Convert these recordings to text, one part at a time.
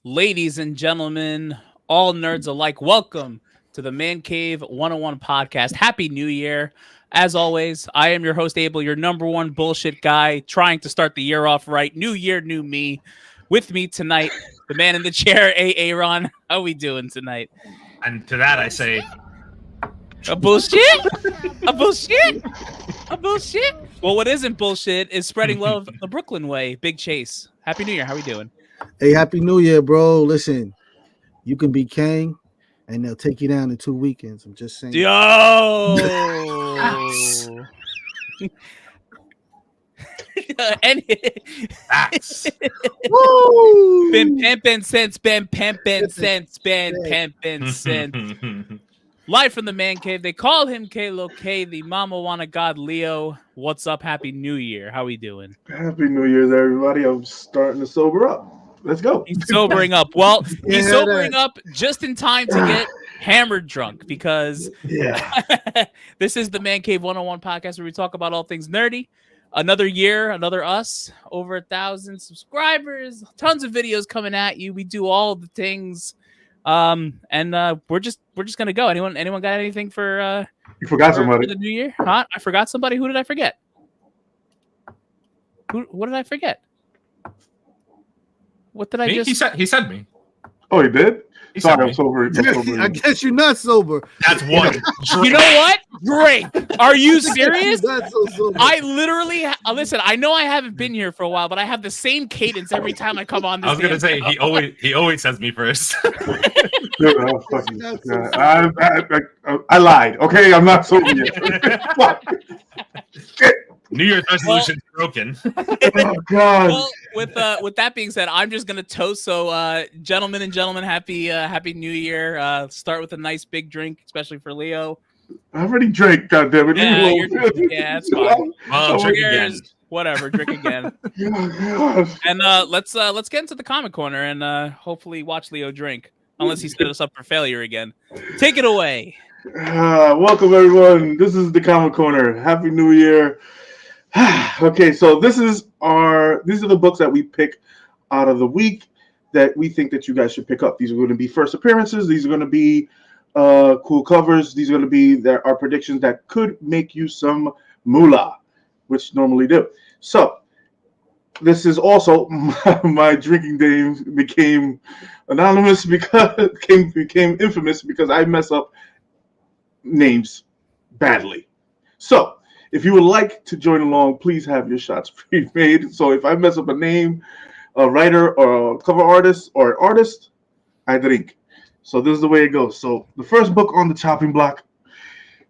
Ladies and gentlemen, all nerds alike, welcome to the Man Cave 101 podcast. Happy New Year. As always, I am your host, Abel, your number one bullshit guy, trying to start the year off right. New year, new me. With me tonight, the man in the chair, Aaron. How we doing tonight? And to that I say, A bullshit? A bullshit? A bullshit? Well, what isn't bullshit is spreading love the Brooklyn way. Big Chase. Happy New Year. How we doing? Hey, Happy New Year, bro. Listen, you can be Kang, and they'll take you down in 2 weekends. I'm just saying. Yo! And facts. Woo! been pimpin' since, been pimpin' since, been pimpin' since. Live from the Man Cave. They call him Kalo K, the Mama Wanna God Leo. What's up? Happy New Year. How we doing? Happy New Year's, everybody. I'm starting to sober up. Let's go. He's sobering up. Well, he's Yeah, sobering up just in time to get hammered drunk because this is the Man Cave 101 podcast where we talk about all things nerdy. Another year, another us, over 1,000 subscribers, tons of videos coming at you. We do all the things. And we're just gonna go. Anyone got anything for You forgot for somebody. the new year? Huh? I forgot somebody. Who did I forget? What did I forget? What did I just? He said me. Oh, he did? He said Sorry, me. I'm sober. I guess you're not sober. That's one. You know what? Great. Are you serious? You're not so sober. I literally listen. I know I haven't been here for a while, but I have the same cadence every time I come on this. I was gonna damn say show. he always says me first. Dude, I lied. Okay, I'm not sober yet. Fuck. New Year's resolution's broken. Oh, God. Well, with that being said, I'm just gonna toast. So, gentlemen and gentlemen, happy New Year. Start with a nice big drink, especially for Leo. I already drank, goddammit. Yeah, that's fine. Well, drink again. Cheers. Whatever, drink again. Oh, God. And let's get into the comic corner and hopefully watch Leo drink, unless he set us up for failure again. Take it away. Welcome, everyone. This is the Comic Corner. Happy New Year. Okay, so these are the books that we pick out of the week that we think that you guys should pick up. These are going to be first appearances. These are going to be cool covers. These are going to be our predictions that could make you some moolah, which normally do. So this is also my drinking days became anonymous because became infamous because I mess up names badly. So if you would like to join along, please have your shots pre-made. So if I mess up a name, a writer, or a cover artist, or an artist, I drink. So this is the way it goes. So the first book on the chopping block.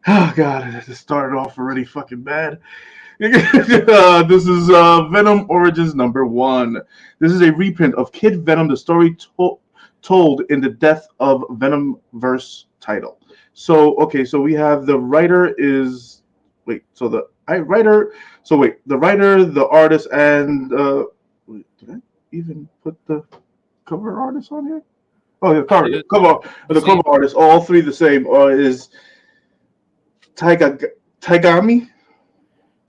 Oh, God, it started off already fucking bad. This is Venom Origins #1. This is a reprint of Kid Venom, the story told in the Death of Venom verse title. So, okay, so we have the writer is... the writer, the artist, and did I even put the cover artist on here? Oh, yeah, the cover artist, all three the same, is Taigami.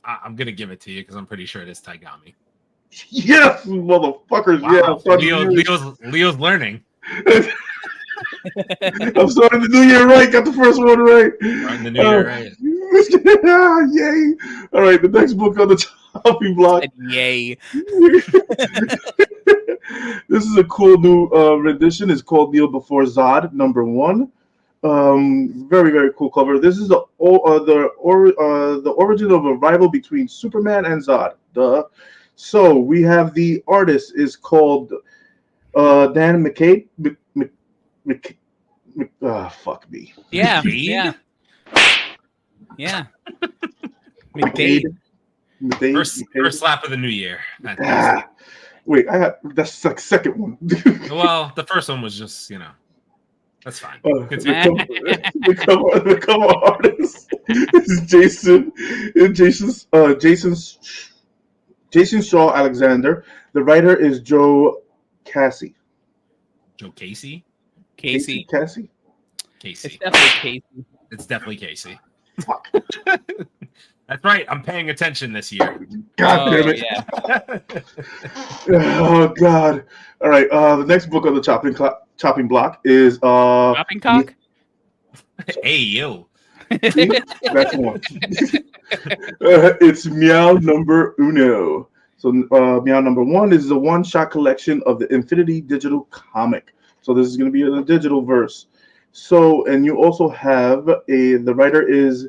I'm gonna give it to you because I'm pretty sure it is Taigami. Yes, motherfuckers. Wow. Yeah, Leo's learning. I'm starting the new year right. Got the first one right. Starting the new year right. Yay! All right, the next book on the chopping block. Yay! This is a cool new rendition. It's called Kneel Before Zod #1. Very, very cool cover. This is the origin of a rival between Superman and Zod. Duh. So we have the artist is called Dan McCabe. Fuck me. Yeah, McCade? yeah. McCade. First slap of the new year. Wait, that's like second one. Well, the first one was just, that's fine. The cover artist is Jason Shaw Alexander. The writer is Joe Casey. Joe Casey? Casey. Casey. It's definitely Casey. It's definitely Casey. Fuck. That's right. I'm paying attention this year. God damn it. Yeah. Oh God. All right. The next book on the chopping block is Shopping cock? Hey, yo. That's one. It's Meow number uno. So Meow number one is the one-shot collection of the Infinity Digital comic. So this is going to be in the digital verse. So, and you also have the writer is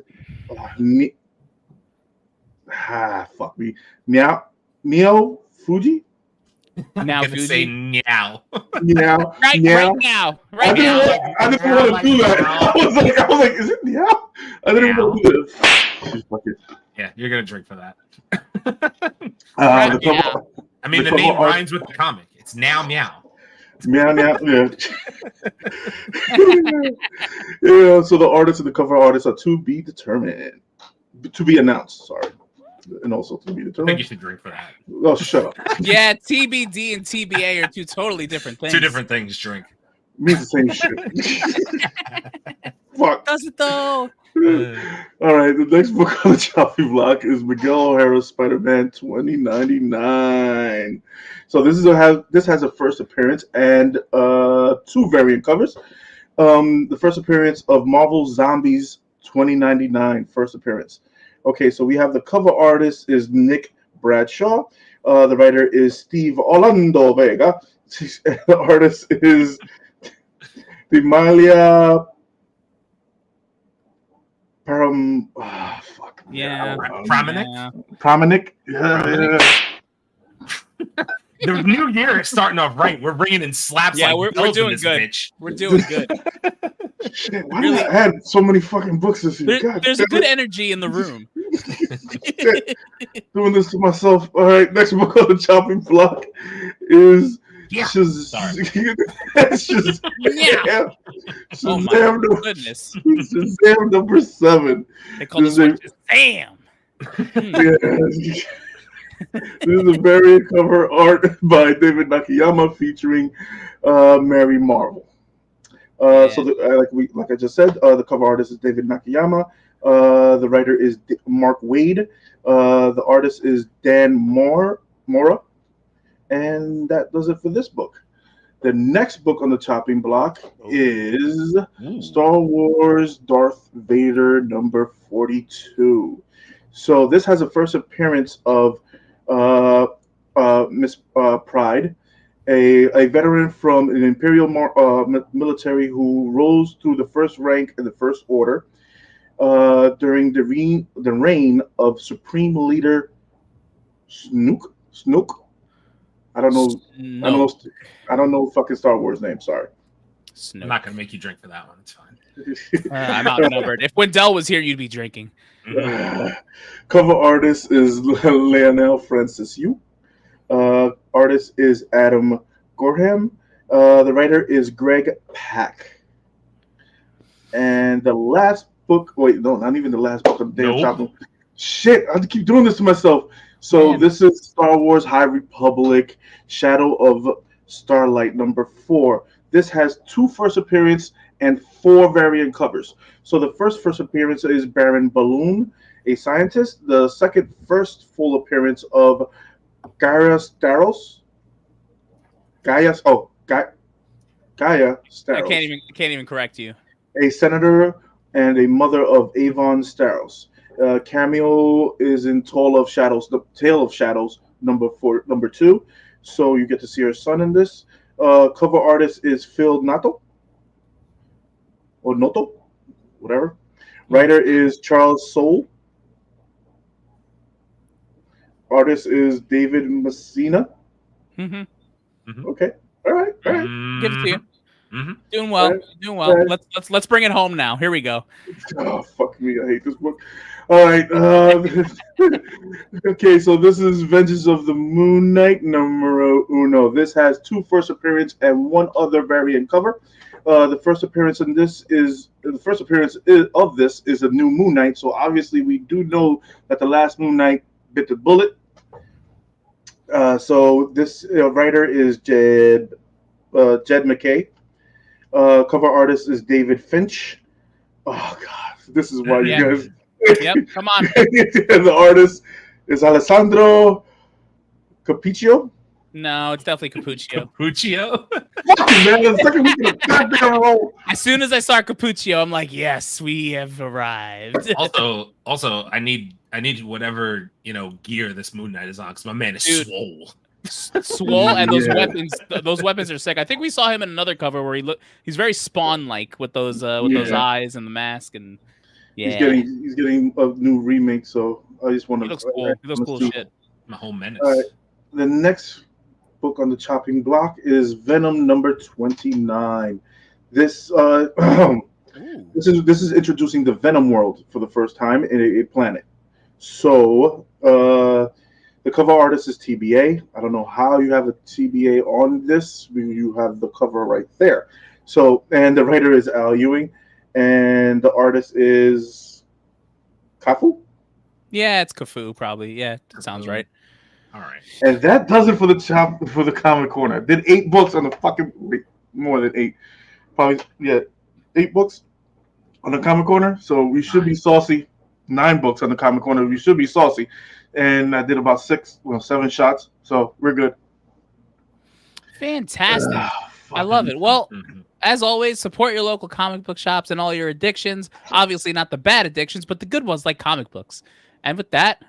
fuck me, Mio Fuji. Now, I'm gonna say Fuji. meow. Meow, Right now. I Right didn't, now. I didn't want to do that. I was like, is it meow? I didn't want to do this. Fuck it. Yeah, you're gonna drink for that. The cover, I mean, the cover name art- rhymes with the comic. It's now meow. Meow, meow, yeah. Yeah, so the artists and the cover artists are to be determined. To be announced, sorry. And also to be I think you determined. should drink for that. Oh, shut up. Yeah, TBD and TBA are two totally different things. Two different things. Drink. Means the same shit. Fuck. Does it though? All right, the next book on the chopping block is Miguel O'Hara's Spider-Man 2099. So this has a first appearance and two variant covers. The first appearance of Marvel Zombies 2099, first appearance. Okay, so we have the cover artist is Nick Bradshaw. The writer is Steve Orlando Vega. The artist is Dimalia Yeah. Prominic. Yeah. The new year is starting off right. We're bringing in slaps. Yeah, like we're bells in doing this good. Bitch. We're doing good. Shit, why did I add so many fucking books this year? There's a good energy in the room. Shit, doing this to myself. All right, next book on the chopping block is Shazam. Oh my goodness. Shazam number 7. They call this one Shazam. This is a variant cover art by David Nakayama featuring Mary Marvel. So, like I just said, the cover artist is David Nakayama. The writer is Mark Wade. The artist is Dan Mora. And that does it for this book. The next book on the chopping block is Star Wars Darth Vader number 42. So this has a first appearance of Miss Pride, a veteran from an Imperial military who rose through the first rank in the First Order during the reign of Supreme Leader Snook. I don't know. I don't know fucking Star Wars name. Sorry. I'm not gonna make you drink for that one. It's fine. I'm outnumbered. If Wendell was here, you'd be drinking. Cover artist is Lionel Francis Yu. Artist is Adam Gorham. The writer is Greg Pak. And the last book. Wait, no, not even the last book of the damn chopping. Shit, I have to keep doing this to myself. So this is Star Wars High Republic Shadow of Starlight number 4. This has 2 first appearance and 4 variant covers. So the first appearance is Baron Balloon, a scientist. The first full appearance of Gaia Staros. Gaia Staros. I can't even correct you. A senator and a mother of Avon Staros. Cameo is in Tale of Shadows number 2. So you get to see her son in this. Cover artist is Phil Noto, whatever. Writer is Charles Soule. Artist is David Messina. Okay, all right. Give it to you. Doing well. Let's bring it home now. Here we go. Oh, fuck me. I hate this book. All right. Okay, so this is Vengeance of the Moon Knight numero uno. This has 2 first appearance and 1 other variant cover. The first appearance of this is a new Moon Knight. So obviously we do know that the last Moon Knight bit the bullet. So this writer is Jed McKay. Cover artist is David Finch. Oh God, this is why you guys. Yep. Come on. And the artist is Alessandro Capiccio. No, it's definitely Capuccio. Capuccio. Fuck you, man. The second week in a goddamn row. As soon as I saw Capuccio, I'm like, yes, we have arrived. Also, I need whatever gear this Moon Knight is on because my man is swole. Swole, and those weapons are sick. I think we saw him in another cover where he's very Spawn-like with those eyes and the mask, and he's getting a new remake. So I just want to. He looks cool. He looks cool as shit. My whole menace. All right, the next book on the chopping block is Venom number 29. This this is introducing the Venom world for the first time in a planet. So the cover artist is TBA. I don't know how you have a TBA on this. You have the cover right there. So, and the writer is Al Ewing, and the artist is Kafu. Yeah, it's Cafu probably. Yeah, that sounds right. All right. And that does it for the Comic Corner. Did 8 books on the fucking more than 8, probably 8 books on the Comic Corner. So we should be saucy. 9 books on the Comic Corner. We should be saucy. And I did about 7 shots, so we're good. Fantastic. I love it. Well, as always, support your local comic book shops and all your addictions. Obviously not the bad addictions, but the good ones like comic books. And with that,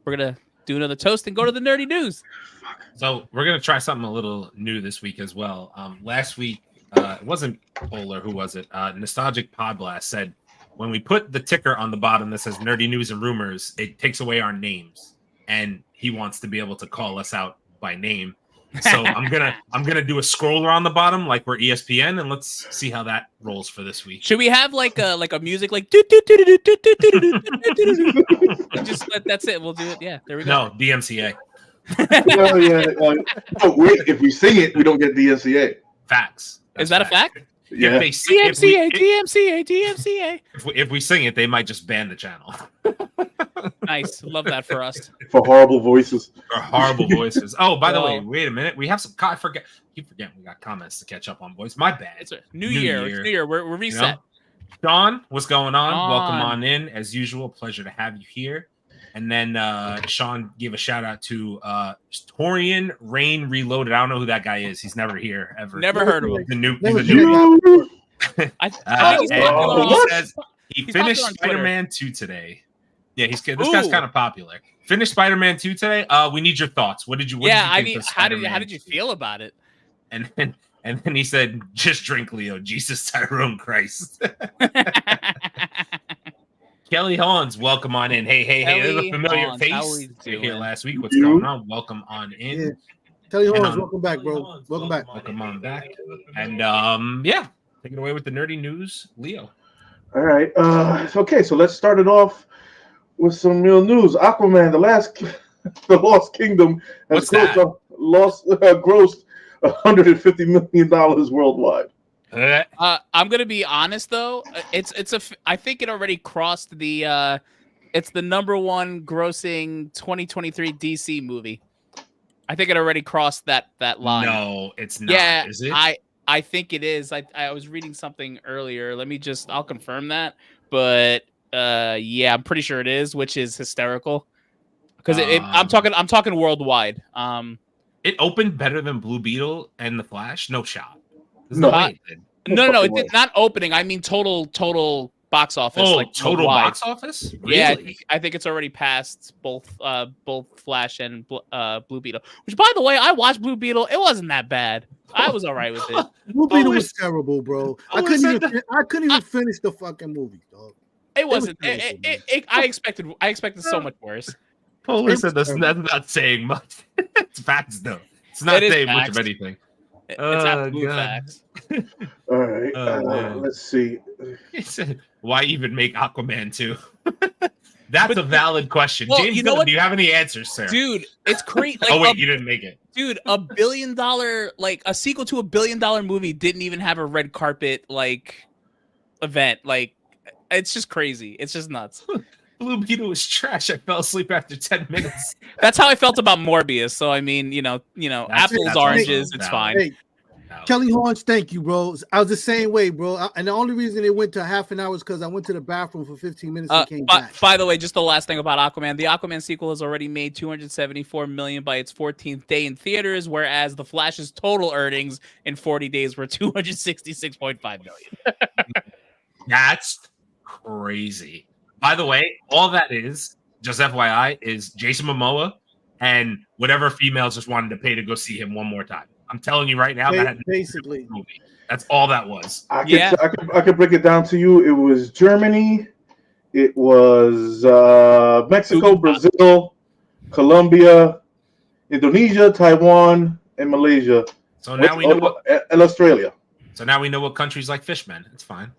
we're going to do another toast and go to the nerdy news. So we're going to try something a little new this week as well. Last week, it wasn't Polar. Who was it? Nostalgic Podblast said, when we put the ticker on the bottom that says nerdy news and rumors, it takes away our names. And he wants to be able to call us out by name. So I'm gonna do a scroller on the bottom like we're ESPN, and let's see how that rolls for this week. Should we have like a music like just that's it? We'll do it. Yeah, there we go. No, DMCA. Well, oh, wait, if we sing it, we don't get DMCA. Facts. Is that a fact? Yeah. DMCA. If we sing it, they might just ban the channel. Nice. Love that for us. For horrible voices. Or horrible voices. Oh, by the way, wait a minute. We have some. I forget. Keep forgetting we got comments to catch up on, boys. My bad. It's a new year. It's New Year. We're reset. Sean, what's going on? Welcome on in. As usual, pleasure to have you here. And then Sean gave a shout out to Torian Rain Reloaded. I don't know who that guy is. He's never here ever. Never heard of him. He's a new. I think he finished Spider-Man 2 today. Yeah, this guy's kind of popular. Finished Spider-Man 2 today. We need your thoughts. What did you? How did you feel about it? And then he said, "Just drink, Leo. Jesus, Tyrone Christ." Kelly Hans, welcome on in. Hey, there's a familiar face. You're here last week. What's going on? Welcome on in. Yeah. Kelly Hans, welcome back, bro. Welcome back. Welcome on back. And take it away with the nerdy news, Leo. All right. Okay, so let's start it off with some real news. Aquaman, the Lost Kingdom has grossed $150 million worldwide. I'm gonna be honest though. I think it already crossed the. It's the #1 grossing 2023 DC movie. I think it already crossed that line. No, it's not. Yeah, is it? I think it is. I was reading something earlier. I'll confirm that. But yeah, I'm pretty sure it is, which is hysterical. Because I'm talking worldwide. It opened better than Blue Beetle and The Flash. No shot. No, it did not opening. I mean total box office. Oh, like total worldwide. box office? Really? Yeah, I think it's already passed both Flash and Blue Beetle. Which, by the way, I watched Blue Beetle. It wasn't that bad. I was all right with it. Blue Beetle was terrible, bro. I couldn't even finish the fucking movie, dog. It wasn't. I expected so much worse. Polar said that's not saying much. It's facts, though. It's not saying much of anything. It's absolute facts. All right. Let's see. He said, why even make Aquaman 2? That's a valid question. Well, James, do you have any answers, sir? Dude, it's crazy. Oh, wait, you didn't make it. Dude, $1 billion, like a sequel to $1 billion movie didn't even have a red carpet, like, event. Like, it's just crazy. It's just nuts. Blue Beetle was trash. I fell asleep after 10 minutes. That's how I felt about Morbius. So I mean, apples, oranges, it's fine. Kelly Horns, thank you, bro. I was the same way, bro. And the only reason it went to half an hour is because I went to the bathroom for 15 minutes and came back. By the way, just the last thing about Aquaman. The Aquaman sequel has already made $274 million by its 14th day in theaters, whereas The Flash's total earnings in 40 days were $266.5 million. That's crazy. By the way, all that is, just FYI, is Jason Momoa and whatever females just wanted to pay to go see him one more time. I'm telling you right now, that basically movie. That's all that was. I could break it down to you. It was Germany, it was Mexico, Brazil, Colombia, Indonesia, Taiwan, and Malaysia. So now we know and Australia. So now we know what countries like fishmen. It's fine.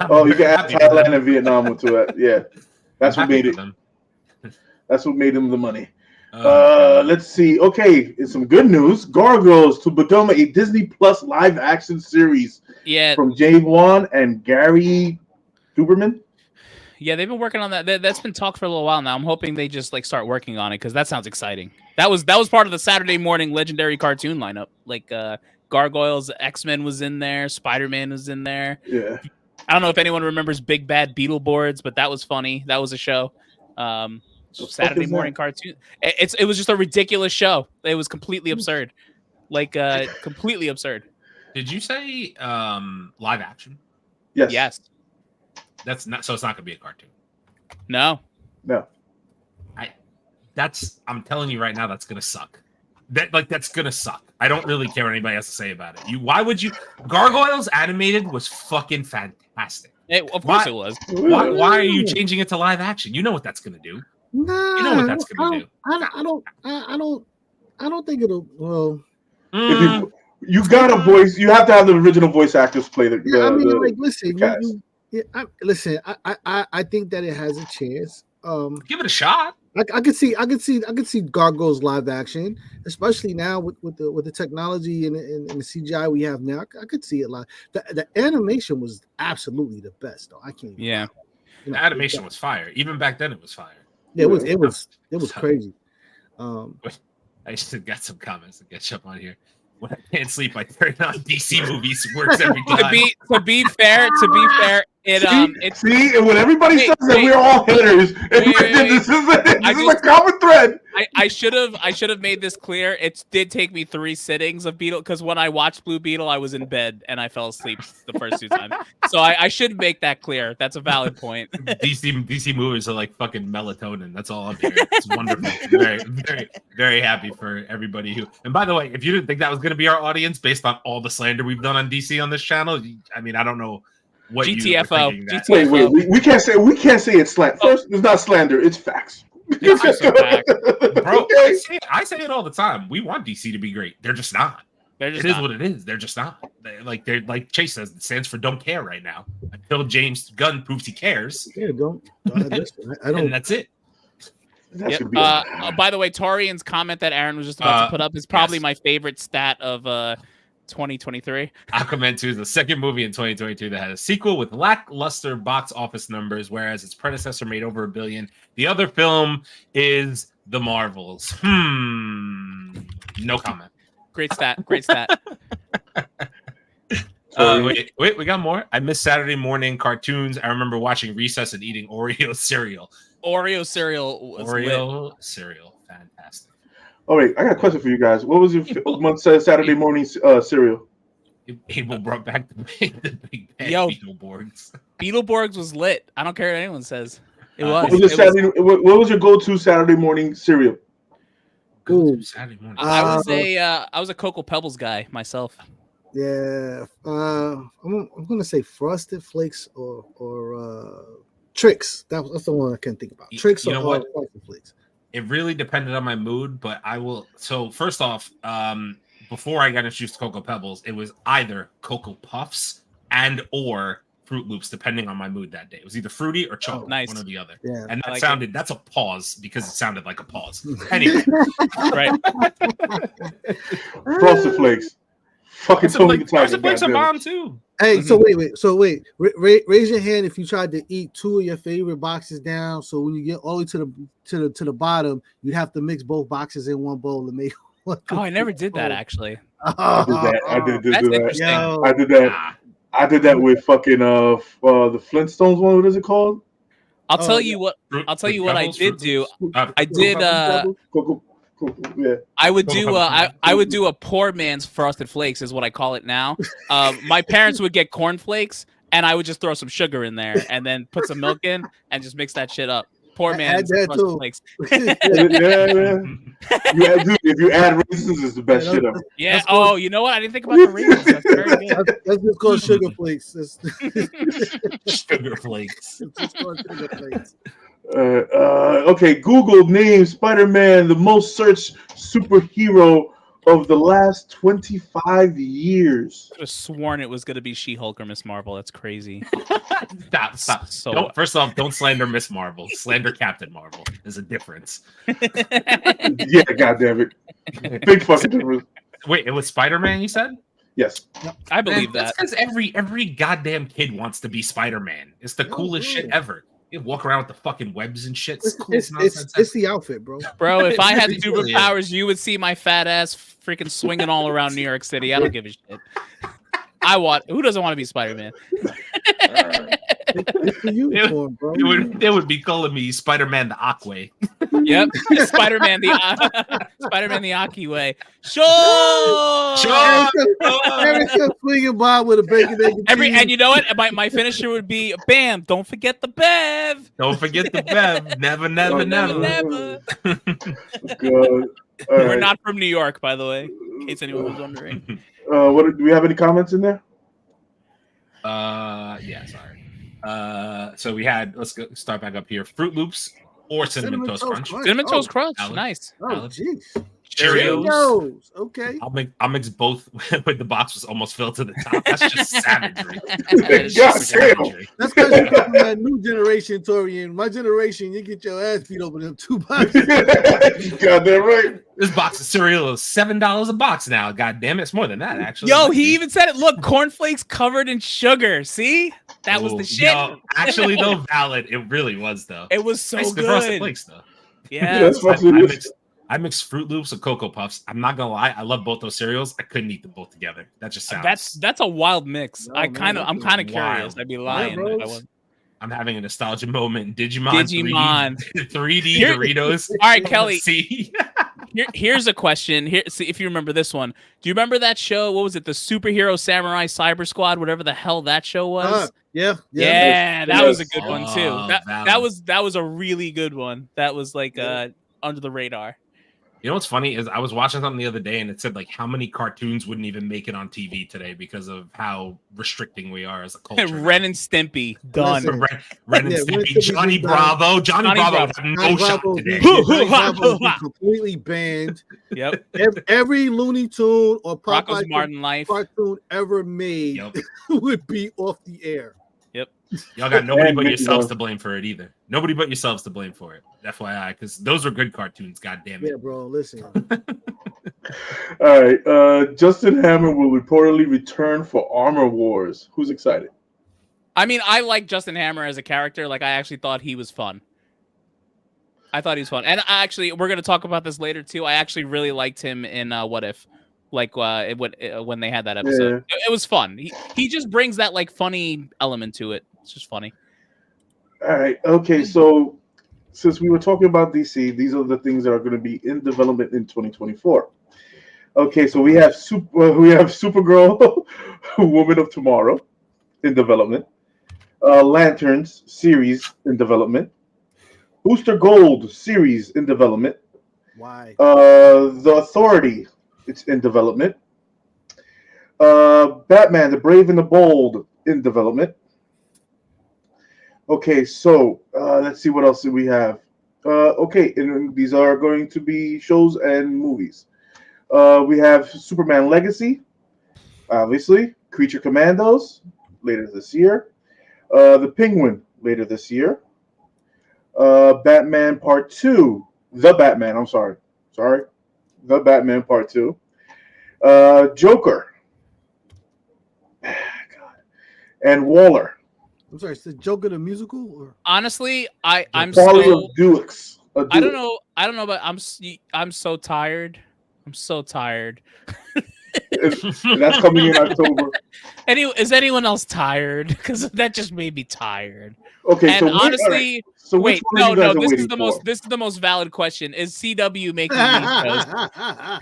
Oh, you can add Thailand and Vietnam to it. Yeah, that's what made it. That's what made them the money. Let's see. Okay, it's some good news. Gargoyles to become a Disney Plus live action series. Yeah, from James Wan and Gary Duberman. Yeah, they've been working on that. That's been talked for a little while now. I'm hoping they just start working on it because that sounds exciting. That was part of the Saturday morning legendary cartoon lineup. Like Gargoyles, X-Men was in there, Spider-Man was in there. Yeah. I don't know if anyone remembers Big Bad Beetleborgs, but that was funny. That was a show. Saturday morning cartoon. It was just a ridiculous show. It was completely absurd. Completely absurd. Did you say live action? Yes. Yes. That's not so it's not gonna be a cartoon. No. I'm telling you right now, that's gonna suck. That's gonna suck. I don't really care what anybody has to say about it. Why would you? Gargoyles animated was fucking fantastic. Of course it was. Why are you changing it to live action? You know what that's gonna do. Nah, you know what that's gonna do. I don't think it'll. Well, if you got a voice. You have to have the original voice actors play the. Listen. I think that it has a chance. Give it a shot. I could see Gargoyles live action, especially now with the technology and the CGI we have now. I could see it live. The animation was absolutely the best, though. I can't. Yeah, the animation was fire. Even back then, it was fire. Yeah, it was crazy. I just got some comments to catch up on here. When I can't sleep, I turn on DC movies. Works every time. To be fair, and when everybody says that we're all haters, this is a common thread. I should have made this clear. It did take me 3 sittings of Beetle because when I watched Blue Beetle, I was in bed and I fell asleep the first 2 times. So I should make that clear. That's a valid point. DC movies are like fucking melatonin. That's all I'm hearing. It's wonderful. Very, very, very happy for everybody who. And by the way, if you didn't think that was going to be our audience based on all the slander we've done on DC on this channel, I mean, I don't know. What GTFO. Wait. We can't say it's slander. First, it's not slander. It's facts. Bro, I say it all the time. We want DC to be great. They're just not. It is what it is. They're just not. They're like Chase says, it stands for don't care right now. Until James Gunn proves he cares. Yeah, don't. I don't. And that's it. Yep. By the way, Torian's comment that Aaron was just about to put up is probably my favorite stat of 2023. Aquaman 2 is the second movie in 2022 that had a sequel with lackluster box office numbers, whereas its predecessor made over $1 billion. The other film is The Marvels. No comment. Great stat. Wait, we got more. I miss Saturday morning cartoons. I remember watching Recess and eating Oreo cereal. Oreo cereal, fantastic. Oh wait, I got a question for you guys. What was your Saturday morning cereal? People brought back the big bad Beetleborgs. Beetleborgs was lit. I don't care what anyone says. It was. What was your go-to Saturday morning cereal? Saturday morning. I was a Cocoa Pebbles guy myself. Yeah, I'm gonna say Frosted Flakes or Trix. That's the one I can't think about. Trix or Frosted Flakes. It really depended on my mood, but I will. So first off, before I got introduced to Cocoa Pebbles, it was either Cocoa Puffs and or Fruit Loops, depending on my mood that day. It was either fruity or chocolate, one or the other. Yeah, and that's a pause because it sounded like a pause. Anyway, right? Frosted Flakes. Fucking Tony Frosted Flakes are bomb too. Hey, so wait. Raise your hand if you tried to eat 2 of your favorite boxes down. So when you get all the way to the bottom, you'd have to mix both boxes in one bowl to make one. Oh, I never did that actually. I did that. I did That's that. interesting. Yo, I did that. Nah. I did that with fucking the Flintstones one. What is it called? I'll tell yeah. you what. I'll tell Fruit you what I Pebbles, did Fruit do. Loops? I did. Yeah. I would do. Cocoa Pebbles. I would do a poor man's Frosted Flakes, is what I call it now. My parents would get cornfleks, and I would just throw some sugar in there, and then put some milk in, and just mix that shit up. Poor I had man's that Frosted too. Flakes. Yeah. Dude, if you add raisins, it's the best Yeah, shit ever. Yeah. That's called- Oh, you know what? I didn't think about the raisins. That's very good. That's just called sugar flakes. It's Sugar flakes. just called sugar flakes. Okay, Google named Spider-Man the most searched superhero of the last 25 years. I could have sworn it was going to be She-Hulk or Miss Marvel. That's crazy. Stop. So First off, don't slander Miss Marvel. Slander Captain Marvel. There's a difference. Yeah, goddamn it. Big fucking difference. Wait, it was Spider-Man, you said? Yes. I believe That's that. because every goddamn kid wants to be Spider-Man. It's the coolest shit ever. You walk around with the fucking webs and shit. It's cool as nonsense. It's the outfit, bro. Bro, if I had It superpowers, really is. you would see my fat ass freaking swinging all around New York City. I don't give a shit. Who doesn't want to be Spider-Man? It's the uniform, bro. They would be calling me Spider-Man the Aquay. Yep, Spider-Man the Aki way. Sure. Every time swinging by with a bacon egg and cheese. And you know what? My finisher would be bam. Don't forget the Bev. Don't forget the Bev. Never. Never. Good. All We're right. not from New York, by the way, in case anyone was wondering. What do we have any comments in there? Yeah, sorry. So we had, start back up here. Fruit Loops or Cinnamon Toast Crunch. Cinnamon Toast Crunch, Alan. nice. Oh, jeez. Cheerios. Okay. I'll mix both when the box was almost filled to the top. That's just savagery. That is God just damn. savagery. That's because you come from that new generation, Torian. My generation, you get your ass beat over them 2 boxes. Goddamn right. This box of cereal is $7 a box now. God damn it, it's more than that actually. Yo, he even said it. Look, cornflakes covered in sugar. See, that was the shit. Yo, actually, though, valid. It really was though. It was so Nice, the Frosted good. Flakes, though. Yeah. That's fucking I mixed Fruit Loops with Cocoa Puffs. I'm not gonna lie, I love both those cereals. I couldn't eat them both together. That just sounds. That's a wild mix. No, I'm kind of wild. curious. I'd be lying bro. if I wasn't. I'm having a nostalgia moment. Digimon. 3D Here- Doritos. All right, Kelly. See, Here's a question. Here, see if you remember this one. Do you remember that show? What was it? The Superhero Samurai Cyber Squad, whatever the hell that show was. Yeah. That was a good one too. Oh, That valid. was a really good one. That was like under the radar. you know what's funny is I was watching something the other day and it said like how many cartoons wouldn't even make it on TV today because of how restricting we are as a culture. Ren and Stimpy done. Listen. Ren and Yeah, Stimpy, Ren and Stimpy's Johnny been Bravo. Johnny Bravo would have no shot today. Johnny Bravo was completely banned. Yep. Every Looney Tune or Rocco's Popeye Martin Life. cartoon ever made Yep. would be off the air. Y'all got nobody And but Mickey yourselves Mouse. to blame for it either. Nobody but yourselves to blame for it. FYI, because those are good cartoons. God damn it. Yeah, bro. Listen. All right. Justin Hammer will reportedly return for Armor Wars. Who's excited? I mean, I like Justin Hammer as a character. Like, I actually thought he was fun. I thought he was fun. And actually, we're going to talk about this later, too. I actually really liked him in What If. Like, when they had that episode. It was fun. He just brings that, like, funny element to it. It's just funny. All right. Okay. So since we were talking about DC, these are the things that are going to be in development in 2024. Okay. So we have Supergirl, Woman of Tomorrow, in development. Lanterns series in development. Booster Gold series in development. Why? The Authority, it's in development. Batman, the Brave and the Bold, in development. Okay, so let's see what else do we have. Okay, and these are going to be shows and movies. We have Superman Legacy, obviously. Creature Commandos, later this year. The Penguin, later this year. Batman Part 2. The Batman Part 2. Joker. God. And Waller. I'm sorry. Is the Joker the musical? Or? Honestly, I'm Waller so... of Dukes. I don't know, but I'm so tired. I'm so tired. and that's coming in October. Is anyone else tired? Because that just made me tired. Okay, And so honestly, right. So wait, which one are you guys this is waiting the for? most valid question. Is CW making these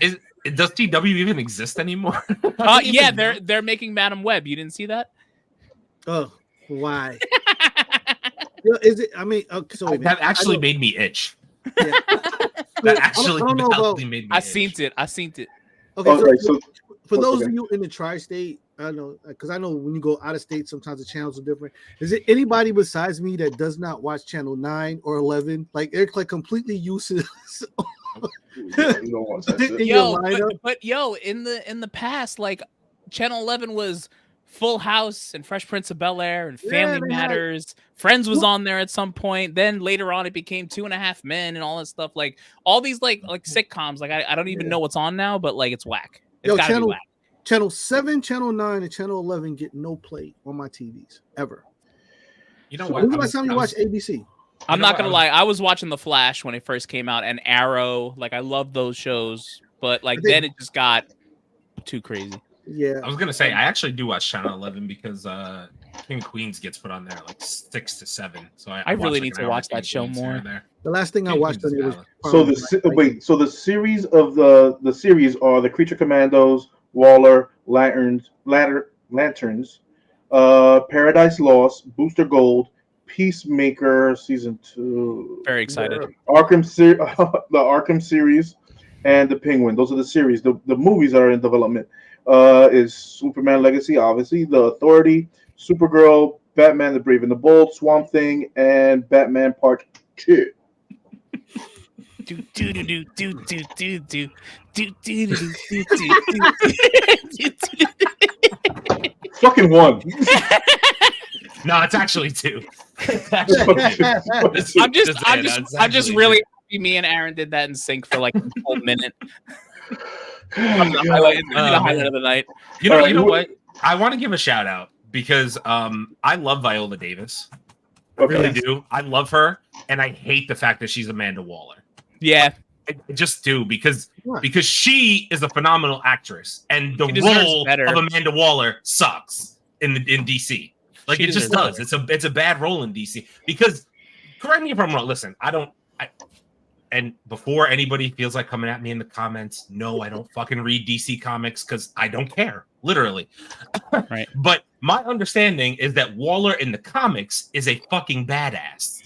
shows? Does CW even exist anymore? Yeah, they're making Madam Web. You didn't see that? Oh, why? Is it? I mean, so that actually made me itch. Yeah. That actually I don't know about, made me I itch. seen it. Okay, so for those okay. of you in the tri-state, I know because I know when you go out of state, sometimes the channels are different. Is it anybody besides me that does not watch channel 9 or 11? Like they're like completely useless. You don't want that shit. But in the past, like Channel 11 was Full House and Fresh Prince of Bel-Air and Family Matters. Friends was on there at some point. Then later on, it became 2.5 Men and all that stuff. Like all these like sitcoms. Like I don't even know what's on now, but like it's whack. It's gotta be whack. Channel 7, Channel 9, and Channel 11 get no play on my TVs ever. You know So what? when's the last time you watched ABC? I'm not gonna lie. I was watching The Flash when it first came out, and Arrow. Like I love those shows, but like then it just got too crazy. Yeah, I was gonna say I actually do watch Channel 11 because King of Queens gets put on there like 6 to 7. So I really watch, need to watch that show more. The last thing I watched on it was so the series of the series are the Creature Commandos, Waller, Lanterns, Paradise Lost, Booster Gold, Peacemaker season 2. Very excited. the Arkham series, and the Penguin. Those are the series. The movies are in development. Is Superman Legacy, obviously, The Authority, Supergirl, Batman the Brave and the Bold, Swamp Thing, and Batman Part 2. Fucking one. No, it's actually 2. I'm just really happy me and Aaron did that in sync for like a whole minute. The highlight of the night. You know what? I want to give a shout out because I love Viola Davis. I really do. I love her, and I hate the fact that she's Amanda Waller. Yeah, I just do because she is a phenomenal actress, and the role of Amanda Waller sucks in DC. Like it just does. It's a bad role in DC because correct me if I'm wrong. Listen, and before anybody feels like coming at me in the comments, no, I don't fucking read DC comics because I don't care, literally. Right. But my understanding is that Waller in the comics is a fucking badass,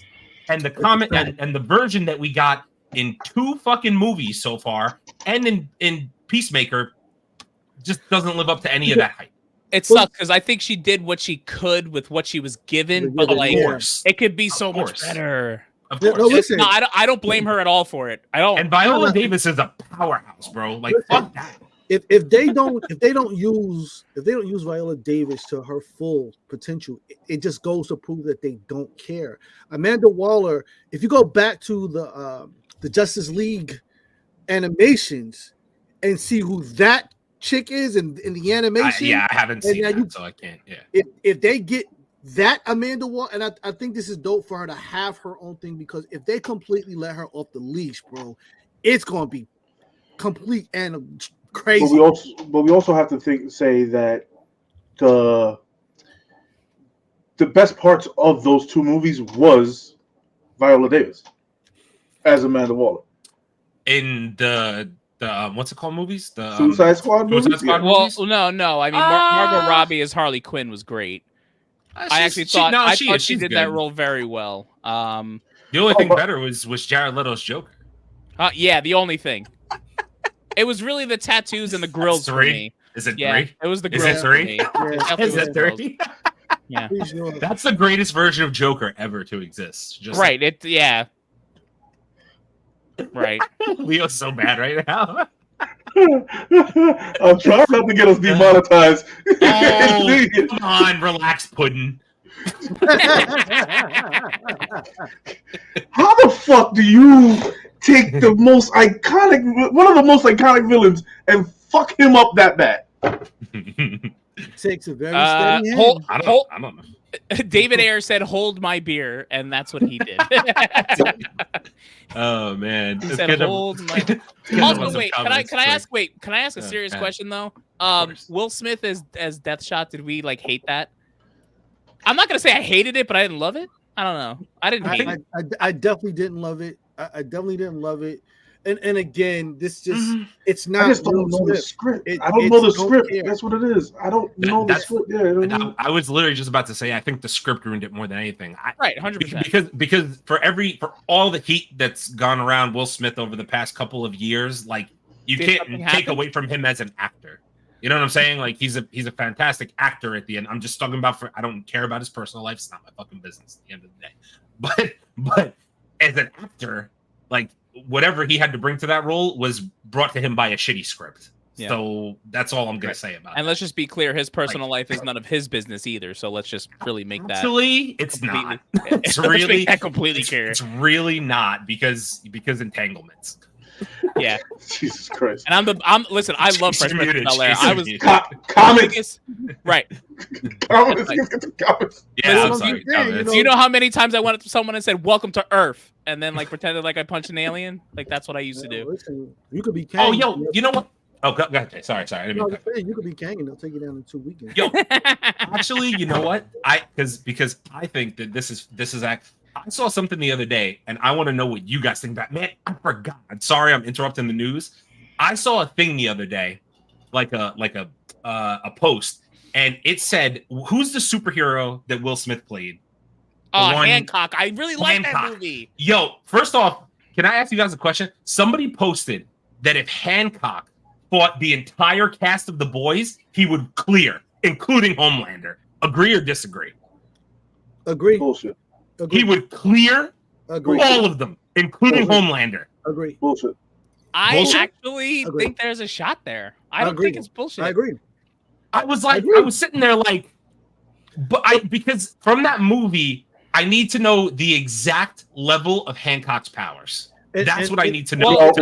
and the comic and the version that we got in 2 fucking movies so far, and in Peacemaker, just doesn't live up to any of that hype. It sucks because I think she did what she could with what she was given, but like it could be so much better. Of course. No, listen. No, I don't blame her at all for it. I don't. And Viola Davis is a powerhouse, bro. Like fuck that. If they don't use Viola Davis to her full potential, it just goes to prove that they don't care. Amanda Waller, if you go back to the Justice League animations and see who that chick is in the animation, I haven't seen that, so I can't. Yeah, if they get that Amanda Waller, and I think this is dope for her to have her own thing, because if they completely let her off the leash, bro, it's gonna be complete and crazy. But we also have to say that the best parts of those 2 movies was Viola Davis as Amanda Waller in the what's it called movies? The Suicide Squad movies. movies? Well, no. I mean, Margot Robbie as Harley Quinn was great. I actually thought she did that role very well. The only thing better was Jared Leto's Joker. Yeah, the only thing. It was really the tattoos and the grills for me. Is it 3? It was the grills. Is it 3? Is it 3? Yeah. That's the greatest version of Joker ever to exist. Just right. Right. Leo's so bad right now. I'm trying not to get us demonetized. Oh, come on, relax, Puddin'. How the fuck do you take one of the most iconic villains and fuck him up that bad? Takes a very steady hand. I don't know. David Ayer said, "Hold my beer," and that's what he did. Oh man, he said, "Hold my." Also, wait. Can I ask? Wait, can I ask a serious question though? Will Smith as Deathshot, did we like hate that? I'm not gonna say I hated it, but I didn't love it. I don't know. I didn't hate it. I definitely didn't love it. I definitely didn't love it. And again, this just it's not. I just don't know the script. I don't know the script. That's what it is. I don't know the script. Yeah, I was literally just about to say. I think the script ruined it more than anything. Right, 100%. Because for all the heat that's gone around Will Smith over the past couple of years, like you can't take away from him as an actor. You know what I'm saying? Like he's a fantastic actor at the end. I'm just talking about I don't care about his personal life. It's not my fucking business at the end of the day. But as an actor, like whatever he had to bring to that role was brought to him by a shitty script. Yeah. So that's all I'm gonna say about it. And let's just be clear, his personal life is none of his business either. So let's just really make that actually it's not. It's really completely clear. It's really not because entanglements. Yeah, Jesus Christ. And listen. I love Fresh Prince of Bel-Air. I was comics, right? Comments. Yeah, I'm sorry. You know how many times I went up to someone and said "Welcome to Earth" and then like pretended like I punched an alien? Like that's what I used to do. Listen, you could be Kang. Oh, yo, you know what? Oh, go ahead. Sorry. You could be Kang and they'll take you down in 2 weekends. Yo, actually, you know what? Because I think that this is I saw something the other day, and I want to know what you guys think about. Man, I forgot. Sorry, I'm interrupting the news. I saw a thing the other day, like a post, and it said, "Who's the superhero that Will Smith played?" Hancock. I really like that movie. Yo, first off, can I ask you guys a question? Somebody posted that if Hancock fought the entire cast of The Boys, he would clear, including Homelander. Agree or disagree? Agree. Bullshit. He would clear all of them, including Homelander. Agree. Bullshit. I actually think there's a shot there. I don't think it's bullshit. I agree. I was sitting there like, because from that movie, I need to know the exact level of Hancock's powers. That's what I need to know. Well,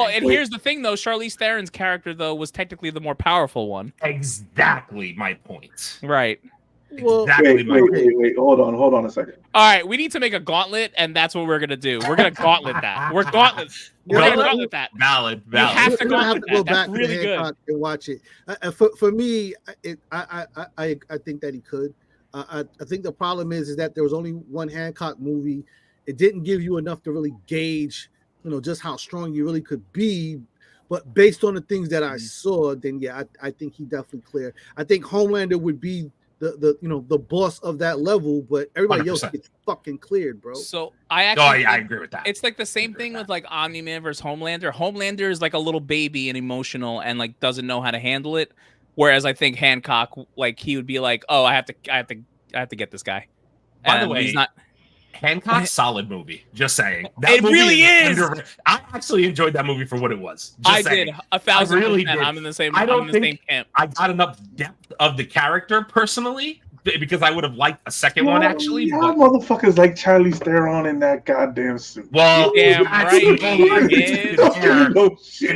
here's the thing, though. Charlize Theron's character, though, was technically the more powerful one. Exactly my point. Right. Well, wait. Hold on a second. All right, we need to make a gauntlet, and that's what we're gonna do. We're gonna gauntlet that. We're gauntlet that. Valid. We have to gauntlet that. Go back to really good and watch it. For me, I think that he could. I think the problem is that there was only one Hancock movie. It didn't give you enough to really gauge, just how strong you really could be. But based on the things that I saw, then yeah, I think he definitely cleared. I think Homelander would be the boss of that level, but everybody 100%. Else gets fucking cleared, bro. So I agree with that. It's like the same thing with like Omni-Man versus Homelander. Homelander is like a little baby and emotional and like doesn't know how to handle it. Whereas I think Hancock, like he would be like, oh, I have to get this guy. By the way, he's not. Hancock's solid movie. Just saying. It really is. I actually enjoyed that movie for what it was. I did 1,000%. Really did. I'm in the same. I don't think same camp. I got enough depth of the character personally because I would have liked a second one actually. Y'all motherfuckers like Charlize Theron in that goddamn suit. Well, damn right. In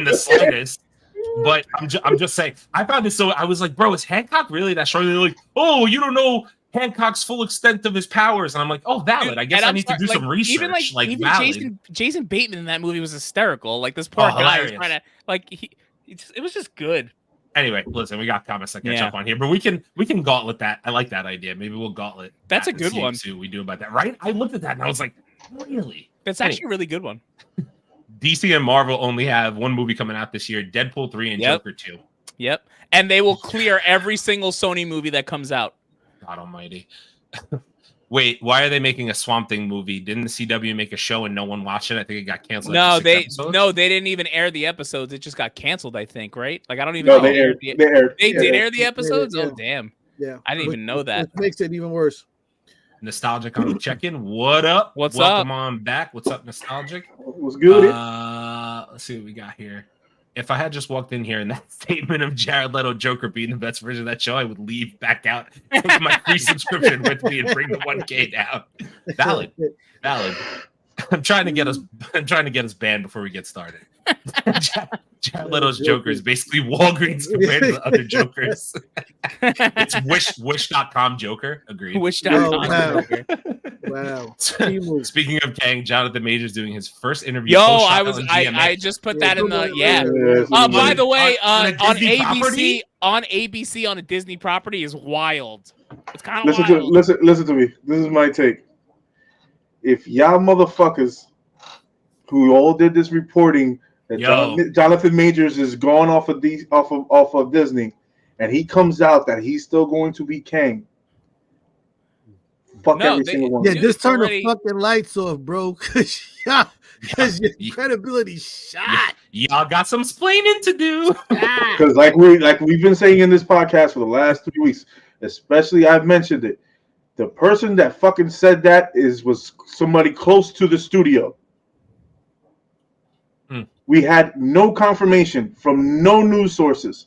the slightest. But I'm just saying. I found it so. I was like, bro, is Hancock really that strong? They're like, oh, you don't know Hancock's full extent of his powers, and I'm like, oh, valid. Dude, I guess I need to do some research. Even Jason Bateman in that movie was hysterical. Like this poor guy was trying to it was just good. Anyway, listen, we got comments that catch up on here, but we can gauntlet that. I like that idea. Maybe we'll gauntlet. That's a good one. See what we do about that, right? I looked at that and I was like, really? That's actually a really good one. DC and Marvel only have one movie coming out this year: Deadpool 3 and Joker 2. Yep, and they will clear every single Sony movie that comes out. God almighty. Wait, why are they making a Swamp Thing movie? Didn't the CW make a show and no one watched it? I think it got canceled. No, they didn't even air the episodes. It just got canceled, I think, right? Like I don't even know. They aired. They did air the episodes? Oh damn. Yeah. I didn't even know that. It makes it even worse. Nostalgic on the check-in. What up? Welcome on back. What's up, Nostalgic? What's good? Let's see what we got here. If I had just walked in here and that statement of Jared Leto Joker being the best version of that show, I would leave back out, take my free subscription with me, and bring the 1K down. Valid. I'm trying to get us banned before we get started. Jared Leto's Joker is basically Walgreens compared to the other Jokers. It's wish.com Joker. Agreed. Wish.com Joker. Wow. Speaking of Kang, Jonathan Majors doing his first interview. Yo, I just put that in the by the way, on ABC on ABC on a Disney property is wild. It's kind of wild. Listen to me. This is my take. If y'all motherfuckers who all did this reporting that Jonathan Majors is gone off of Disney, and he comes out that he's still going to be Kang. Fuck every single one. Yeah, just turn the fucking lights off, bro. Because your credibility's shot. Y'all got some splaining to do. Because like we've been saying in this podcast for the last 3 weeks, especially I've mentioned it. The person that fucking said that was somebody close to the studio. We had no confirmation from no news sources.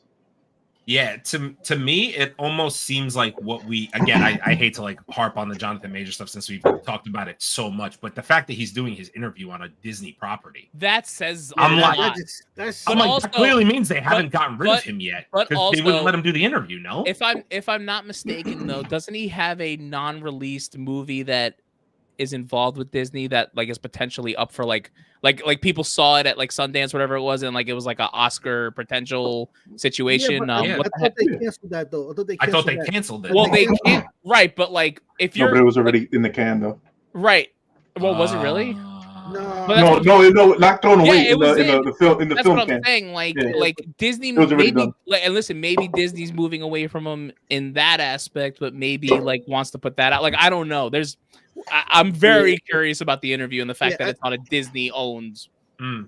Yeah, to me, it almost seems like what I hate to like harp on the Jonathan Major stuff since we've talked about it so much, but the fact that he's doing his interview on a Disney property, that says that clearly means they haven't gotten rid of him yet, because they wouldn't let him do the interview. No, if I'm not mistaken, though, doesn't he have a non-released movie that is involved with Disney that like is potentially up for like people saw it at like Sundance, whatever it was, and like it was like an Oscar potential situation. I thought they canceled that though. I thought they canceled it. Well, they can't, right? But like if you're, but it was already in the can though. Right? Well, was it really? No, not thrown away in the film. That's what I'm saying. Like Disney, maybe. And listen, maybe Disney's moving away from them in that aspect, but maybe like wants to put that out. Like I don't know. I'm very curious about the interview and the fact that it's on a Disney owned.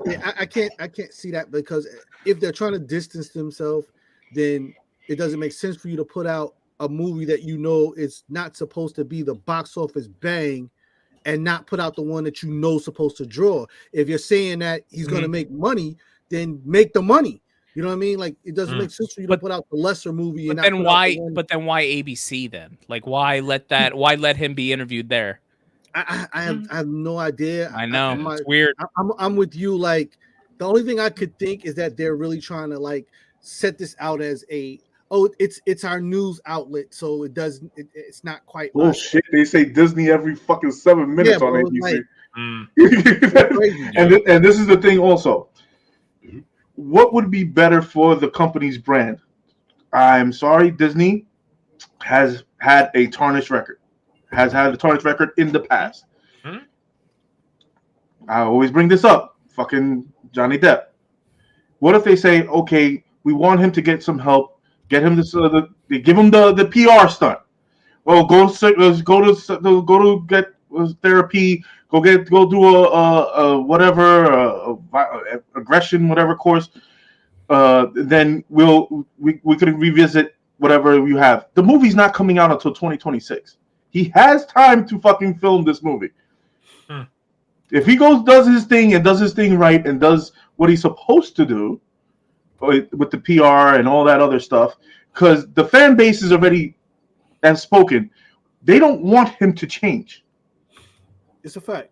Yeah, I can't see that, because if they're trying to distance themselves, then it doesn't make sense for you to put out a movie that you know is not supposed to be the box office bang, and not put out the one that you know is supposed to draw. If you're saying that he's going to make money, then make the money. You know what I mean? Like it doesn't make sense for you to put out the lesser movie. But then why? But then why ABC then? Like why let him be interviewed there? I have no idea. I know it's weird. I'm with you. Like the only thing I could think is that they're really trying to like set this out as it's our news outlet, so it's not quite. Oh shit! They say Disney every fucking 7 minutes on ABC. And this is the thing also. What would be better for the company's brand? I'm sorry, Disney has had a tarnished record. Has had a tarnished record in the past. I always bring this up. Fucking Johnny Depp. What if they say, okay, we want him to get some help, get him this, they give him the PR stunt. Well, go to get therapy. Go do a whatever aggression, whatever course. Then we could revisit whatever you have. The movie's not coming out until 2026. He has time to fucking film this movie. If he does his thing right, and does what he's supposed to do with the PR and all that other stuff, because the fan base is already has spoken. They don't want him to change. It's a fact.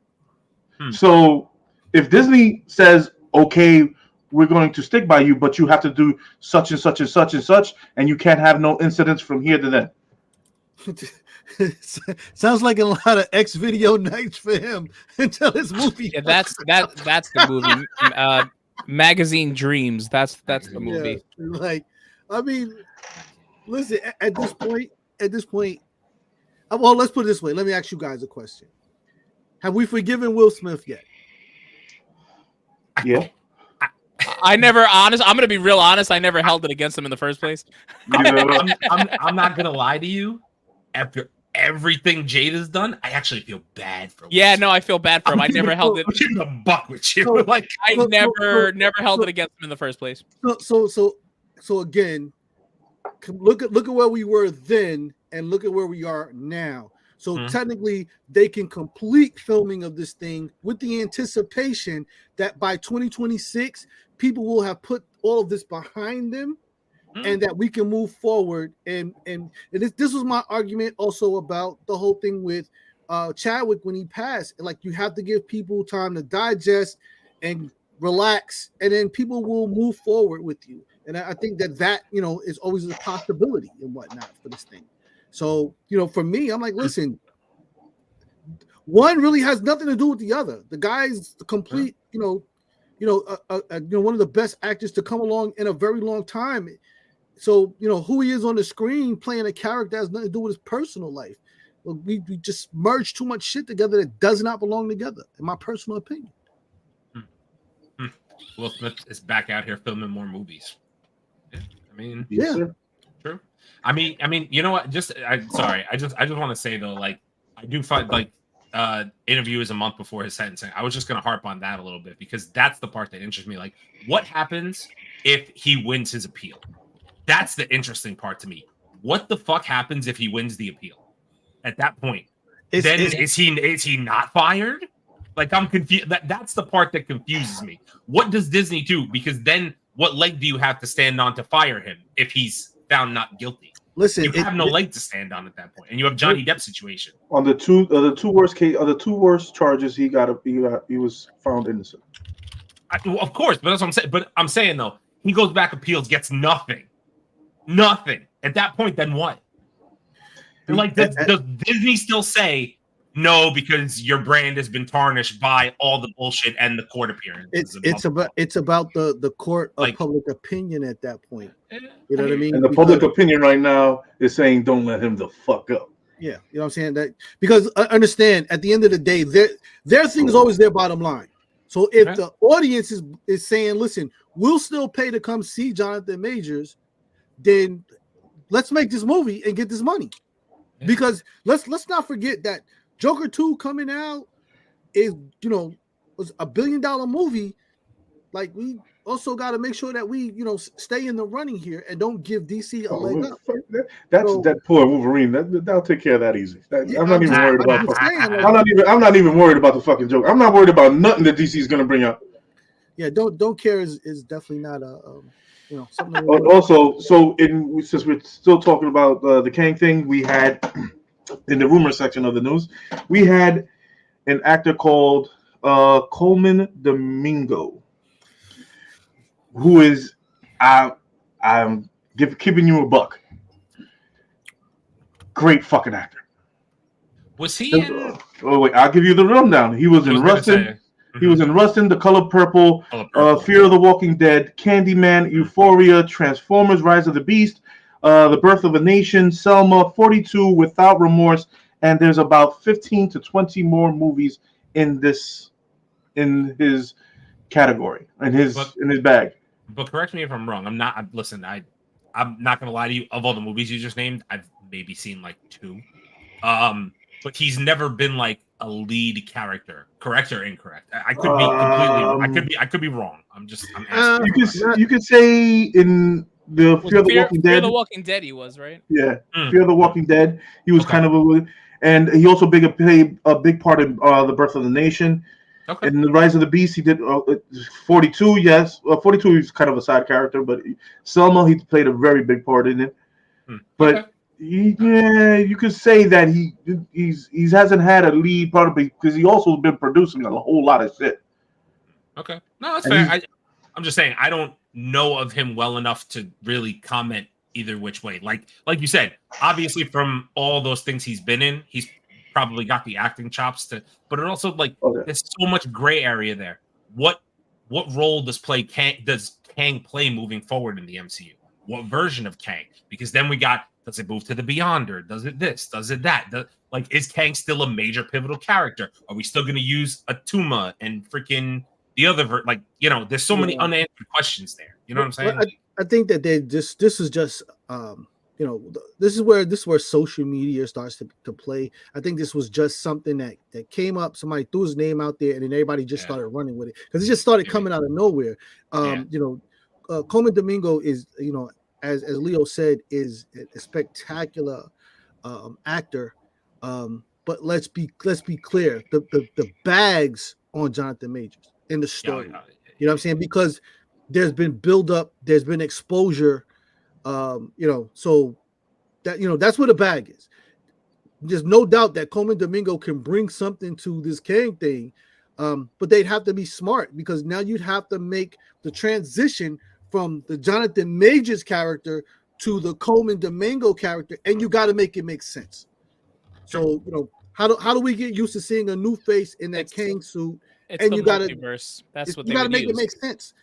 So if Disney says, okay, we're going to stick by you, but you have to do such and such and such and such, and you can't have no incidents from here to then. Sounds like a lot of X-video nights for him until his movie. Yeah, that's the movie. Magazine Dreams. That's the movie. Yeah, like, I mean, listen. At this point. Well, let's put it this way. Let me ask you guys a question. Have we forgiven Will Smith yet? Yeah. I'm going to be real honest. I never held it against him in the first place. I'm not going to lie to you. After everything Jade has done, I actually feel bad for him. Yeah, no, I feel bad for him. I never held it. I'm a buck with you. Never held it against him in the first place. So again, look at where we were then and look at where we are now. So technically, they can complete filming of this thing with the anticipation that by 2026, people will have put all of this behind them, and that we can move forward. And this was my argument also about the whole thing with Chadwick when he passed. Like, you have to give people time to digest and relax, and then people will move forward with you. And I think that is always a possibility and whatnot for this thing. So, for me, I'm like, listen, one really has nothing to do with the other. The guy's the complete, one of the best actors to come along in a very long time. So, who he is on the screen playing a character has nothing to do with his personal life. Well, we just merged too much shit together that does not belong together, in my personal opinion. Will Smith is back out here filming more movies. Yeah, I mean, yeah, true. I mean, you know what? I just want to say though, like, I do find like interview is a month before his sentencing. I was just gonna harp on that a little bit because that's the part that interests me. Like, what happens if he wins his appeal? That's the interesting part to me. What the fuck happens if he wins the appeal? At that point, is he not fired? Like, I'm confused. That's the part that confuses me. What does Disney do? Because then, what leg do you have to stand on to fire him if he's found not guilty? Listen, you have no leg to stand on at that point, and you have Johnny Depp situation. On the two worst charges, he was found innocent. Of course, but that's what I'm saying. But I'm saying though, he goes back, appeals, gets nothing. At that point, then what? And like, does Disney still say no because your brand has been tarnished by all the bullshit and the court appearances? It's about the court of public opinion at that point. You know what I mean? And the public opinion right now is saying, "Don't let him the fuck up." Yeah, you know what I'm saying? That because understand, at the end of the day, their thing is always their bottom line. So if the audience is saying, "Listen, we'll still pay to come see Jonathan Majors," then let's make this movie and get this money. Yeah. Because let's not forget that Joker 2 coming out is, was $1 billion movie. Like, we also got to make sure that we, stay in the running here and don't give DC a leg up. That poor Wolverine. That'll take care of that easy. I'm not even worried about. I'm not even worried about the fucking Joker. I'm not worried about nothing that DC is going to bring up. Yeah, don't care is definitely not a something. Also, since we're still talking about the Kang thing, we had in the rumor section of the news, we had an actor called Coleman Domingo, who is I'm giving you a buck. Great fucking actor. Was he in? Oh wait, I'll give you the rundown. He was in Rustin. He was in Rustin, The Color Purple, Fear of the Walking Dead, Candyman, Euphoria, Transformers, Rise of the Beast, The Birth of a Nation, Selma, 42, Without Remorse, and there's about 15 to 20 more movies in his category, in his bag. But correct me if I'm wrong. I'm not gonna lie to you. Of all the movies you just named, I've maybe seen like 2. But he's never been like a lead character. Correct or incorrect? I could be completely. I could be wrong. I'm asking. You could say in the Fear of the Walking Dead. Fear the Walking Dead, he was right. Yeah, Fear of the Walking Dead. He was kind of and he also played a big part in The Birth of the Nation. Okay. In The Rise of the Beast, he did 42. Yes, 42. He's kind of a side character, but Selma, he played a very big part in it. But you could say that he hasn't had a lead part because he also been producing a whole lot of shit. Okay, no, that's fair. I'm just saying I don't know of him well enough to really comment either which way. Like you said, obviously from all those things he's been in, he's probably got the acting chops to. But it also there's so much gray area there. What role does Kang play moving forward in the MCU? What version of Kang? Because then we got. Does it move to the Beyonder? Does it this? Does it that? Is Kang still a major pivotal character? Are we still going to use Atuma and freaking the other? There's so many unanswered questions there. You know what I'm saying? I think that this is just this is where social media starts to play. I think this was just something that came up. Somebody threw his name out there, and then everybody just started running with it because it just started coming out of nowhere. Coleman Domingo is as Leo said, is a spectacular actor. But let's be clear, the bags on Jonathan Majors in the story. You know what I'm saying? Because there's been build up, there's been exposure, so that that's where the bag is. There's no doubt that Coleman Domingo can bring something to this Kang thing, but they'd have to be smart because now you'd have to make the transition from the Jonathan Majors character to the Coleman Domingo character, and you got to make it make sense. So, How do we get used to seeing a new face in that Kang suit? It's And the you gotta multiverse. That's what you they gotta would make use. it make sense.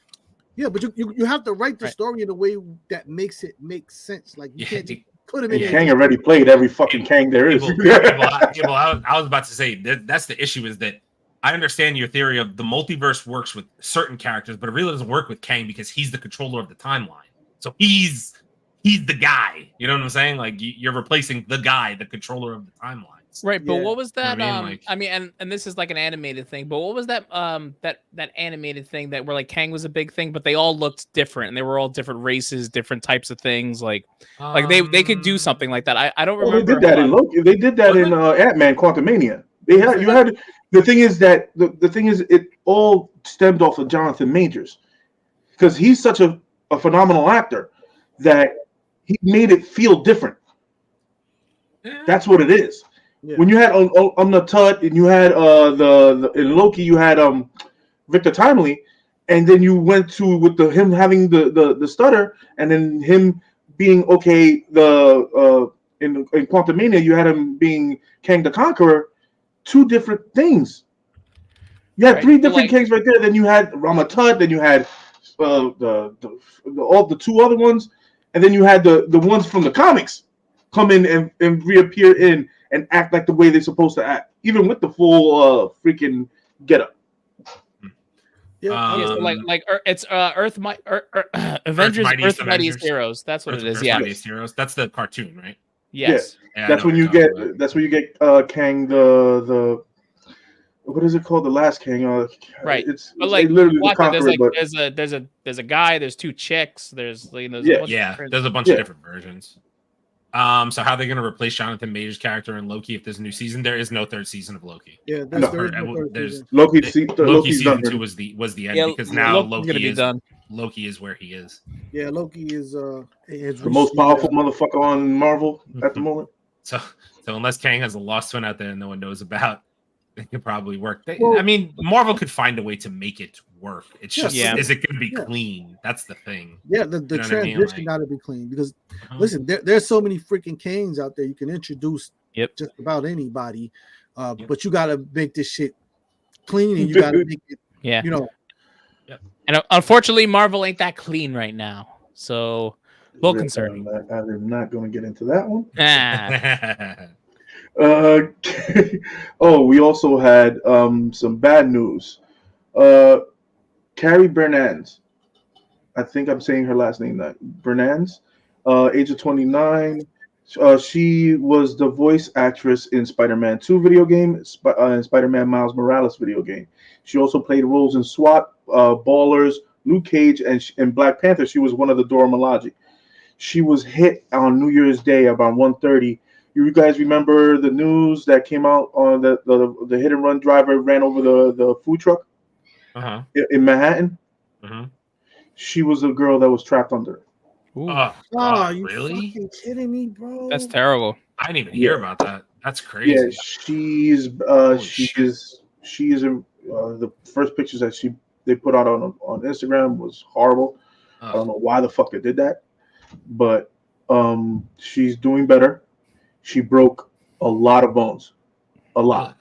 Yeah, but you have to write the Right. story in a way that makes it make sense. Like you can't just put him in there. Kang already played every fucking Kang there is. I was about to say that's the issue is that I understand your theory of the multiverse works with certain characters, but it really doesn't work with Kang because he's the controller of the timeline. So he's the guy. You know what I'm saying? Like you're replacing the guy, the controller of the timelines. Right, but what was that? You know what I mean? And this is like an animated thing. But what was that? That animated thing that where like Kang was a big thing, but they all looked different, and they were all different races, different types of things. Like they could do something like that. I don't remember. They did that in Loki. They did that in Ant-Man: Quantumania. The thing is that the thing is it all stemmed off of Jonathan Majors because he's such a phenomenal actor that he made it feel different. That's what it is. Yeah. When you had on the Tut and you had the in Loki you had Victor Timely, and then you went to with him having the stutter, and then him being okay. In Quantumania you had him being Kang the Conqueror. Two different things. You had three different Kangs right there. Then you had Ramatut. Then you had all the two other ones, and then you had the ones from the comics come in and reappear in and act like the way they're supposed to act, even with the full freaking getup. Yeah, so it's Avengers Earth Mightiest Heroes. That's what it is. Yeah, Mightiest Heroes. That's the cartoon, right? Yes. Yeah, that's when you get. That's when you get Kang the. What is it called? The last Kang. Right. It's literally the Conqueror. There's a guy. There's two chicks. There's there's a bunch of different versions. So how are they going to replace Jonathan Majors' character in Loki if there's a new season? There is no third season of Loki. Yeah, there's Loki season 2 was the end because now Loki is where he is. Yeah, Loki is the most powerful motherfucker on Marvel at the moment. So unless Kang has a lost twin out there and no one knows about, it could probably work. Marvel could find a way to make it work. It's just is it going to be clean? That's the thing. Yeah, the transition got to be clean because listen, there's so many freaking Kangs out there you can introduce just about anybody, but you got to make this shit clean and you got to make it. Yeah, And unfortunately, Marvel ain't that clean right now, so a little concerning. I'm not going to get into that one. We also had some bad news. Carrie Bernans, I think I'm saying her last name that Bernans, age of 29. She was the voice actress in Spider-Man 2 video game and Spider-Man Miles Morales video game. She also played roles in SWAT, Ballers, Luke Cage, and Black Panther. She was one of the Dora Milaje. She was hit on New Year's Day about 1:30. You guys remember the news that came out on the hit and run driver ran over the food truck in Manhattan? She was a girl that was trapped under it. You really? fucking kidding me, bro? That's terrible. I didn't even hear about that. That's crazy. Yeah, she is the first pictures that they put out on Instagram was horrible. I don't know why the fuck they did that, but she's doing better. She broke a lot of bones, a lot.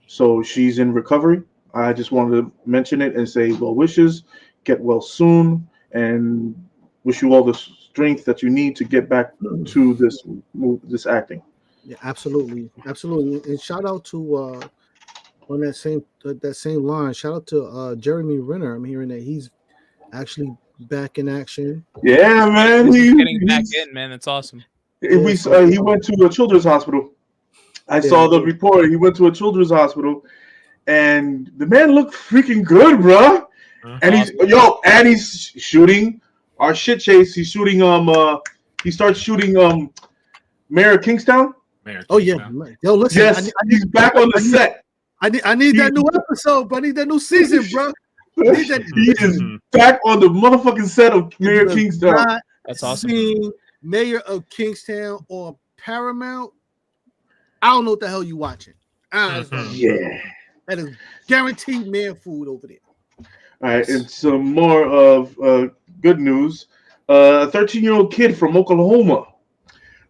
So she's in recovery. I just wanted to mention it and say well wishes, get well soon, and wish you all the strength that you need to get back to this acting. Yeah, absolutely. And shout out to on that same line. Shout out to Jeremy Renner. I'm hearing that he's actually back in action. Yeah, man. He's getting back in, man. That's awesome. He went to a children's hospital. I saw the report. He went to a children's hospital, and the man looked freaking good, bro. And he's shooting our shit chase. He's shooting he starts shooting Mayor of Kingstown. Yo, listen. Yes, he's back on the set. I need that new episode, but I need that new season, bro. He is back on the motherfucking set of Mayor of Kingstown. That's awesome. Mayor of Kingstown on Paramount. I don't know what the hell you watching. Yeah, that is guaranteed man food over there. All right, and some more of good news. A 13-year-old kid from Oklahoma,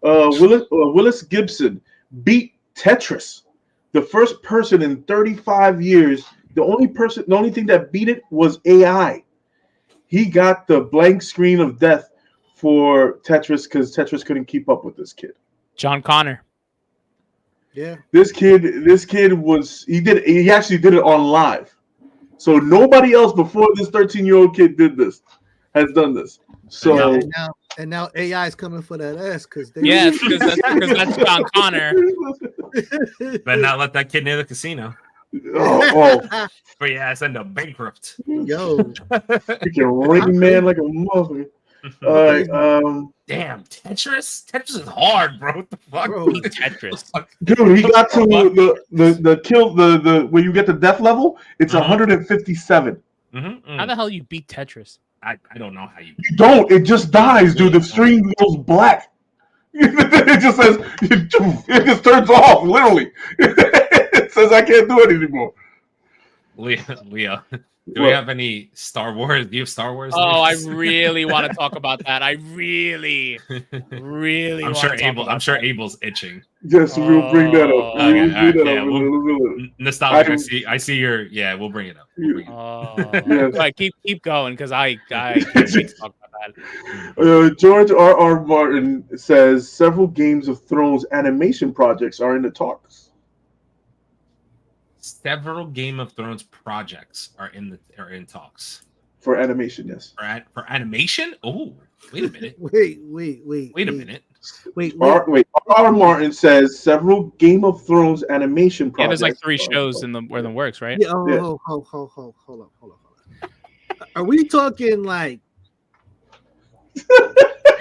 Willis Gibson, beat Tetris the first person in 35 years. The only thing that beat it was AI. He got the blank screen of death for Tetris because Tetris couldn't keep up with this kid. John Connor. Yeah. This kid he actually did it on live. So nobody else before this 13-year-old kid has done this. So and now AI is coming for that ass because that's John Connor. Better not let that kid near the casino. Oh. But yeah, I end up bankrupt. Yo, freaking ring man like a motherfucker. All right, damn, Tetris is hard, bro. What the fuck? Bro, Tetris. dude, he got to the kill the where you get the death level. It's 157. How the hell you beat Tetris? I don't know how you don't. It just dies, dude. The screen goes black. It just says it just turns off. Literally, it says I can't do it anymore. Leo. Do we have any Star Wars? Do you have Star Wars? Oh, I really want to talk about that. I really I'm sure Abel's itching. Yes, we'll bring that up. Nostalgic. I see your. Yeah, we'll bring it up. Yes. Right, keep going because I can't wait to talk about that. George R.R. Martin says several Games of Thrones animation projects are in the talks. Several Game of Thrones projects are in talks for animation. Yes, for animation. Oh, wait a minute. Wait a minute. Wait. R. Martin says several Game of Thrones animation projects. Yeah, there's like 3 shows in the works, right? Yeah. Hold up. Are we talking like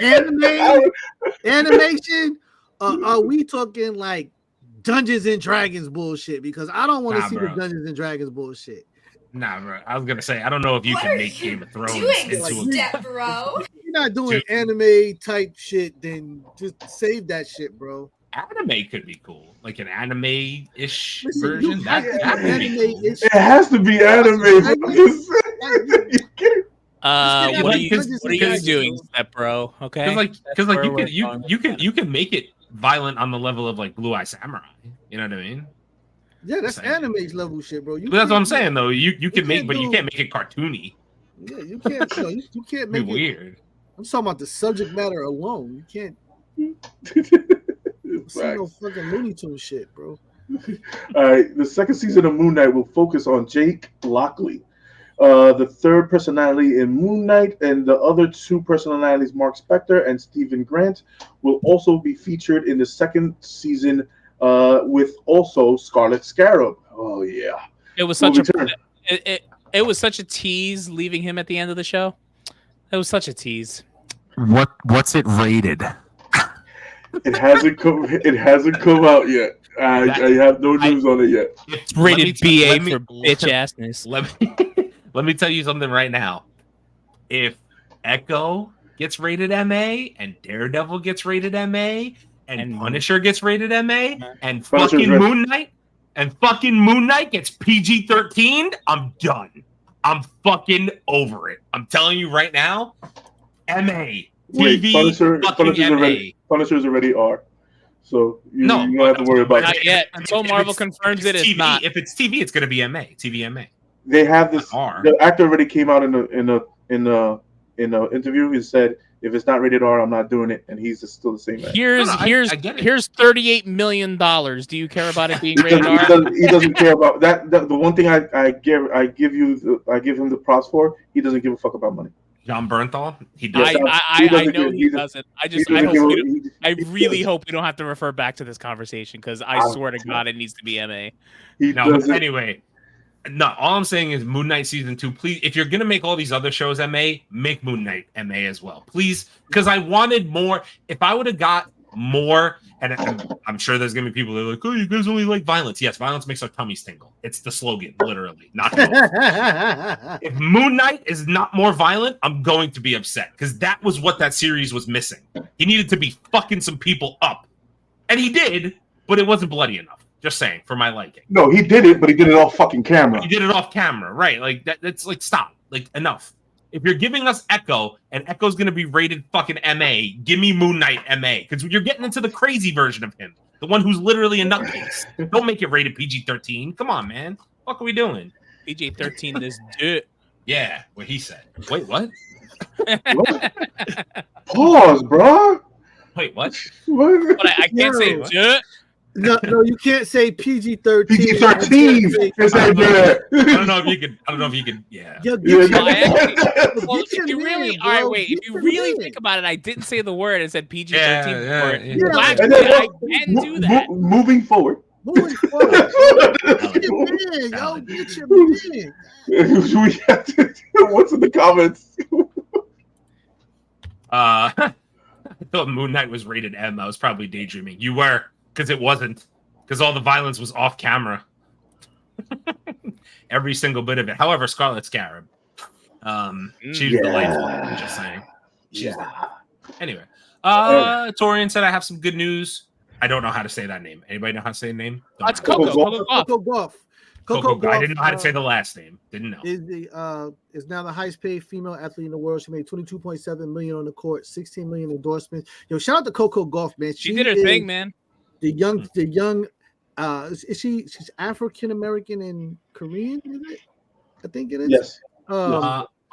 animation? Are we talking like Dungeons and Dragons bullshit? Because I don't want to see the Dungeons and Dragons bullshit. Nah, bro. I was gonna say I don't know if you can make Game of Thrones into bro. You're not doing anime type shit, then just save that shit, bro. Anime could be cool, like an anime-ish version. That could be cool. It has to be anime. What are you doing, Step Bro? Okay, because you can make it violent on the level of like Blue Eye Samurai. You know what I mean? Yeah, that's anime's level shit, bro. But that's what I'm saying, though. You can make, but you can't make it cartoony. Yeah, you can't. You can't make it weird. I'm talking about the subject matter alone. You can't see no fucking Looney Tunes shit, bro. All right, the second season of Moon Knight will focus on Jake Lockley, the third personality in Moon Knight, and the other 2 personalities, Mark Spector and Stephen Grant, will also be featured in the second season. With also Scarlet Scarab. Oh yeah, it was such a tease leaving him at the end of the show. It was such a tease. What's it rated? It hasn't come out yet. I have no news on it yet. It's rated BA for bitch assness. Let me tell you something right now. If Echo gets rated MA and Daredevil gets rated MA. And Punisher gets rated MA, and fucking Moon Knight gets PG-13. I'm done. I'm fucking over it. I'm telling you right now, MA TV. Punisher's already R. So you don't have to worry about it. Not yet. Until Marvel confirms it, it's not. If it's TV, it's going to be MA. TV MA. They have this. The actor already came out in a interview. He said, if it's not rated R, I'm not doing it, and he's still the same man. Here's $38 million. Do you care about it being rated R? He doesn't care about that. The one thing I give him the props for. He doesn't give a fuck about money. John Bernthal. He does. I know he doesn't. I really hope we don't have to refer back to this conversation because I swear to God it needs to be MA. Anyway. No, all I'm saying is Moon Knight season 2. Please, if you're gonna make all these other shows MA, make Moon Knight MA as well, please. Because I wanted more. If I would have got more, and I'm sure there's gonna be people that are like, "Oh, you guys only like violence." Yes, violence makes our tummies tingle. It's the slogan, literally. Not if Moon Knight is not more violent, I'm going to be upset because that was what that series was missing. He needed to be fucking some people up, and he did, but it wasn't bloody enough. Just saying, for my liking. No, he did it, but he did it off fucking camera. He did it off camera, right? Like that's like stop, like enough. If you're giving us Echo and Echo's gonna be rated fucking MA, give me Moon Knight MA because you're getting into the crazy version of him. The one who's literally a nutcase. Don't make it rated PG-13. Come on, man. What are we doing? PG-13 this dude. Yeah, what he said. Wait, what? What? Pause, bro. Wait, what? What? But I can't say What? dude. No, you can't say PG-13. PG-13. Is that good? I don't know if you could. Yeah. Yo, Yeah. Well, Get if your you really, man, all right, bro. wait. Get If you your really man. think about it, I didn't say the word. I said PG-13 Yeah, before. yeah. Well, Yeah. actually, And then, I can do that. Moving forward. Moving forward. Get your man, yo. Valid. Get your man. We have to, what's in the comments? I thought Moon Knight was rated M. I was probably daydreaming. You were, because it wasn't. Because all the violence was off camera. Every single bit of it. However, Scarlet Scarab. She's delightful. I'm just saying. Anyway. Torian said I have some good news. I don't know how to say that name. Anybody know how to say the name? That's Coco. Coco Goff. Coco Goff. I didn't know how to say the last name. Didn't know. Is now the highest paid female athlete in the world. She made $22.7 million on the court, 16 million endorsements. Yo, shout out to Coco Goff, man. She did her thing, man. The young she's African American and Korean, is it? I think it is. Yes.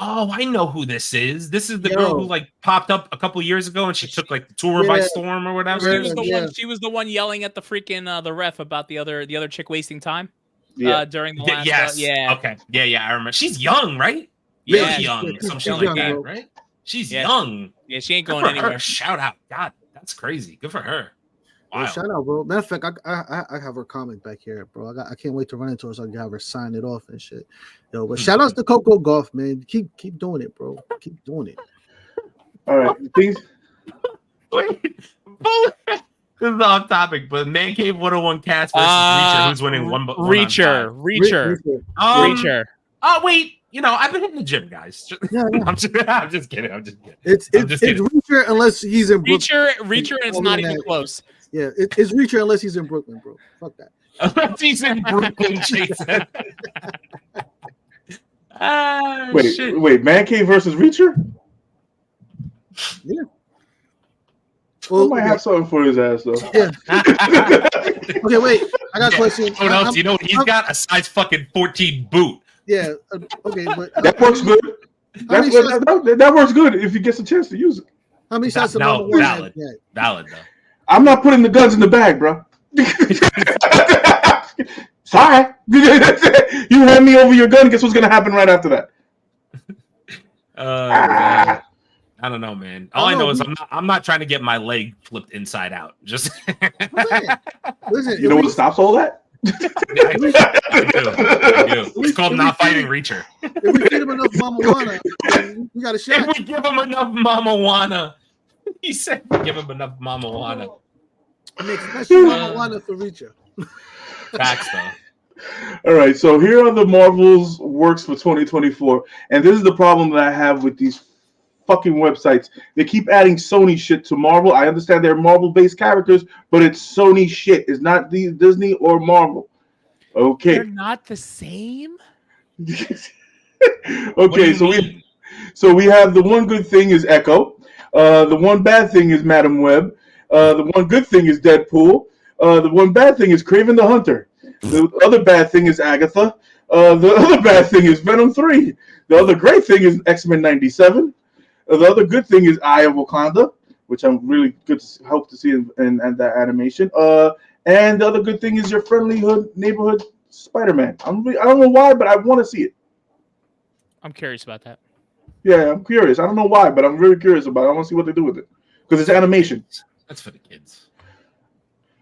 I know who this is. This is the girl who like popped up a couple years ago, and she took like the tour by storm or whatever. She was the one yelling at the freaking the ref about the other chick wasting time. During the last. Okay. Yeah. I remember. She's young, right? Yeah, really young. Some shit like that, right? She's Yeah. young. Yeah, she ain't going Good for anywhere. her. Shout out. God, that's crazy. Good for her. Wow. Shout out, bro. Matter of fact, I have her comment back here, bro. I can't wait to run into her so I can have her sign it off and shit. Yo, but shout outs to Coco Goff, man. Keep doing it, bro. Keep doing it. All right. Things. Wait. This is off topic, but Man Cave 101 cast versus Reacher. Who's winning one on Reacher. Reacher. Oh, wait. I've been hitting the gym, guys. Yeah. I'm just kidding. It's Reacher unless he's in Brooklyn. Reacher, and it's not even close. Yeah, it's Reacher unless he's in Brooklyn, bro. Fuck that. Unless he's in Brooklyn, Jason. Wait, Man Cave versus Reacher? Yeah. Well, might have something for his ass though. Yeah. Okay, wait. I got a question. What else? You know what he's got? A size fucking 14 boot. Yeah. Okay, but that works good. That works good if he gets a chance to use it. How many shots? Valid though. I'm not putting the guns in the bag, bro. Sorry. You hand me over your gun. Guess what's gonna happen right after that? I don't know, man. All I know is I'm not trying to get my leg flipped inside out. Just listen. You know what stops all that? I do. It's called not fighting Reacher. If we feed him enough Mama Juana, we got a shot. If we give him enough Mama Juana. He said give him enough Mama Juana. Especially Mama Juana for Reacher. Facts, though. All right, so here are the Marvel's works for 2024, and this is the problem that I have with these fucking websites. They keep adding Sony shit to Marvel. I understand they're Marvel-based characters, but it's Sony shit. It's not Disney or Marvel. Okay. They're not the same. Okay, so we have the one good thing is Echo. The one bad thing is Madam Web. The one good thing is Deadpool. The one bad thing is Kraven the Hunter. The other bad thing is Agatha. The other bad thing is Venom 3. The other great thing is X-Men 97. The other good thing is Eye of Wakanda, which I'm really hope to see in that animation. And the other good thing is your friendly neighborhood Spider-Man. I don't know why, but I want to see it. I'm curious about that. Yeah, I'm curious. I don't know why, but I'm very curious about it. I want to see what they do with it because it's animation. That's for the kids.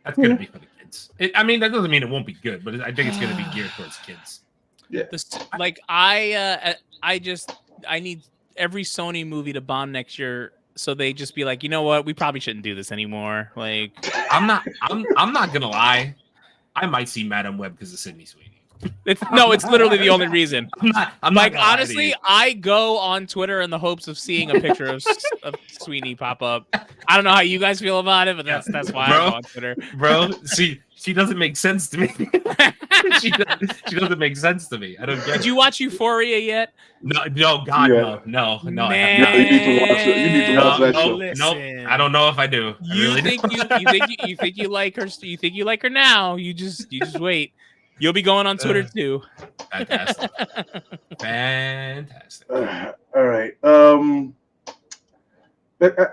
That's going to be for the kids. I mean, that doesn't mean it won't be good, but I think it's going to be geared towards kids. Yeah. I need every Sony movie to bomb next year, so they just be like, you know what, we probably shouldn't do this anymore. Like, I'm not gonna lie, I might see Madam Web because of Sydney Sweeney. It's literally the only reason. I'm not Like, honestly, I go on Twitter in the hopes of seeing a picture of Sweeney pop up. I don't know how you guys feel about it, but that's why I go on Twitter. Bro, she doesn't make sense to me. she doesn't make sense to me. I don't get Did it. you watch Euphoria yet? No, God, Yeah. no. Man, I have not. you need to watch it. You need to watch that show. Listen. I don't know if I do. I You really think don't. you think you like her? You think you like her now? You just wait. You'll be going on Twitter too. Fantastic. All right.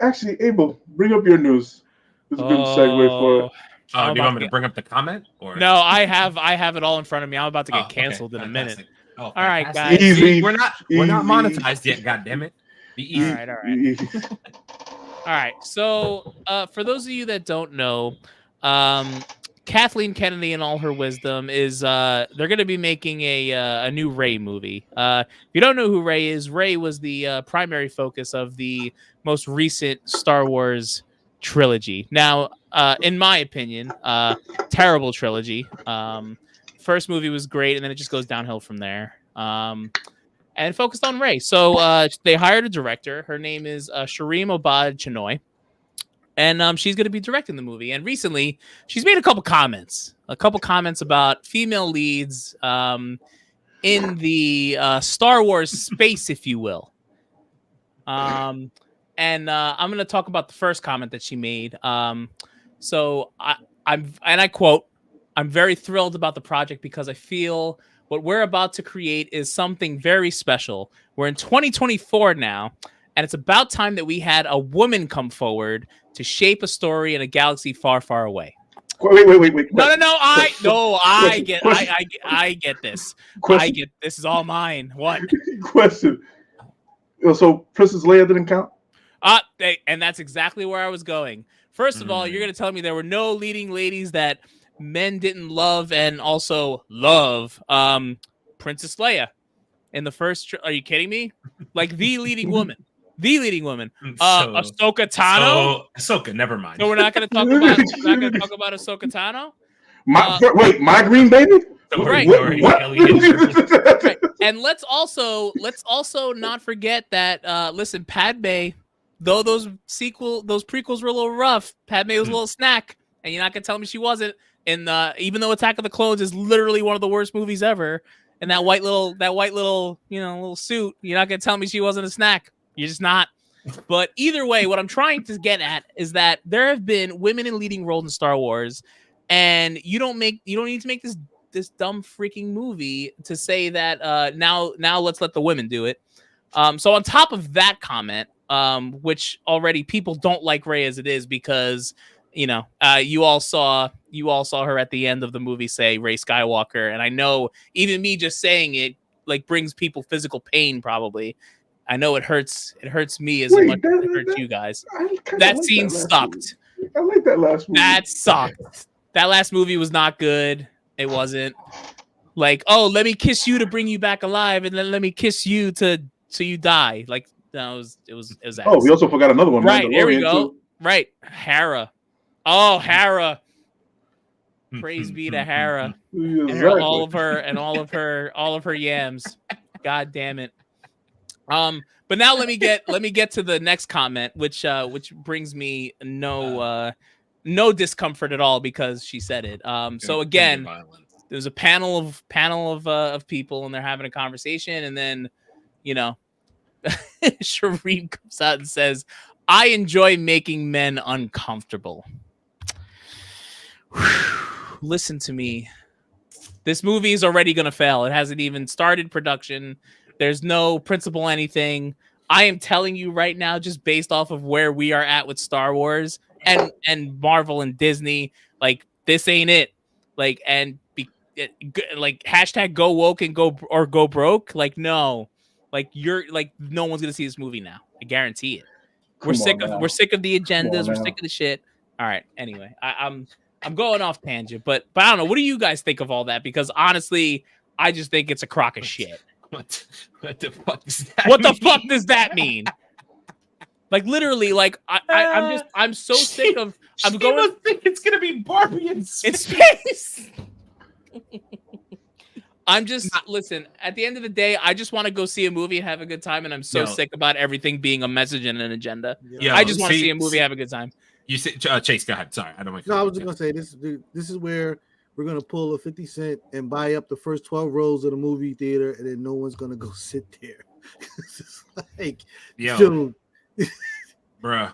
Actually, Abel, bring up your news. It's a good segue for it. Oh, do you want me to bring up the comment? Or no? I have it all in front of me. I'm about to get okay. canceled in a minute. Oh, all right, fantastic. guys. Easy. We're not Easy. monetized yet. God damn it. Be easy. All right. So, for those of you that don't know, Kathleen Kennedy, in all her wisdom, is they're going to be making a new Rey movie. If you don't know who Rey is, Rey was the primary focus of the most recent Star Wars trilogy. Now, in my opinion, terrible trilogy. First movie was great, and then it just goes downhill from there. And focused on Rey. So they hired a director. Her name is Sharmeen Obaid-Chinoy. And she's going to be directing the movie. And recently, she's made a couple comments about female leads in the Star Wars space, if you will. And I'm going to talk about the first comment that she made. So I quote, "I'm very thrilled about the project because I feel what we're about to create is something very special. We're in 2024 now, and it's about time that we had a woman come forward to shape a story in a galaxy far, far away." Wait. No. I get this. Question. I get this is all mine. What? Question. So Princess Leia didn't count? And that's exactly where I was going. First of all, you're going to tell me there were no leading ladies that men didn't love and also love. Princess Leia in the first. Are you kidding me? Like the leading woman. Ahsoka Tano. Ahsoka, never mind. So we're not going to talk about. Ahsoka Tano. My green baby. Right. Right. And let's also not forget that. Listen, Padme. Though those prequels were a little rough, Padme was a little snack, and you're not gonna tell me she wasn't. And even though Attack of the Clones is literally one of the worst movies ever, and that white little little suit, you're not gonna tell me she wasn't a snack. You're just not. But either way, what I'm trying to get at is that there have been women in leading roles in Star Wars, and you don't need to make this dumb freaking movie to say that now let's let the women do it. So on top of that comment, which already people don't like Rey as it is because you all saw her at the end of the movie say Rey Skywalker, and I know even me just saying it like brings people physical pain. Probably, I know it hurts me as much as it hurts you guys. That scene sucked. I like that last movie. That sucked. That last movie was not good. It wasn't like, oh, let me kiss you to bring you back alive, and then let me kiss you so you die. Like, no, it was. Oh, we also forgot another one. Right, here we go. Too. Right, Hera. Oh, Hera. Praise be to Hera. And all of her yams. God damn it. But now let me get to the next comment, which brings me no discomfort at all because she said it. So again, there's a panel of people and they're having a conversation, and then Shareen comes out and says, "I enjoy making men uncomfortable." Listen to me. This movie is already going to fail. It hasn't even started production. There's no principle anything. I am telling you right now, just based off of where we are at with Star Wars and Marvel and Disney, like this ain't it. Like hashtag go woke and go broke. Like no, like no one's gonna see this movie now. I guarantee it. We're sick of the agendas. We're sick of the shit. All right. Anyway, I'm going off tangent, but I don't know. What do you guys think of all that? Because honestly, I just think it's a crock of shit. What the fuck does that What the fuck does that mean? Like literally, like I'm so sick of. I'm going. Think it's gonna be Barbie in space. listen, at the end of the day, I just want to go see a movie and have a good time, and I'm so sick about everything being a message and an agenda. I just want to see a movie, have a good time. You say, Chase, go ahead. Sorry, I don't want. No, I was just gonna say this is where we're gonna pull a 50 Cent and buy up the first 12 rows of the movie theater, and then no one's gonna go sit there. It's like, dude, bruh.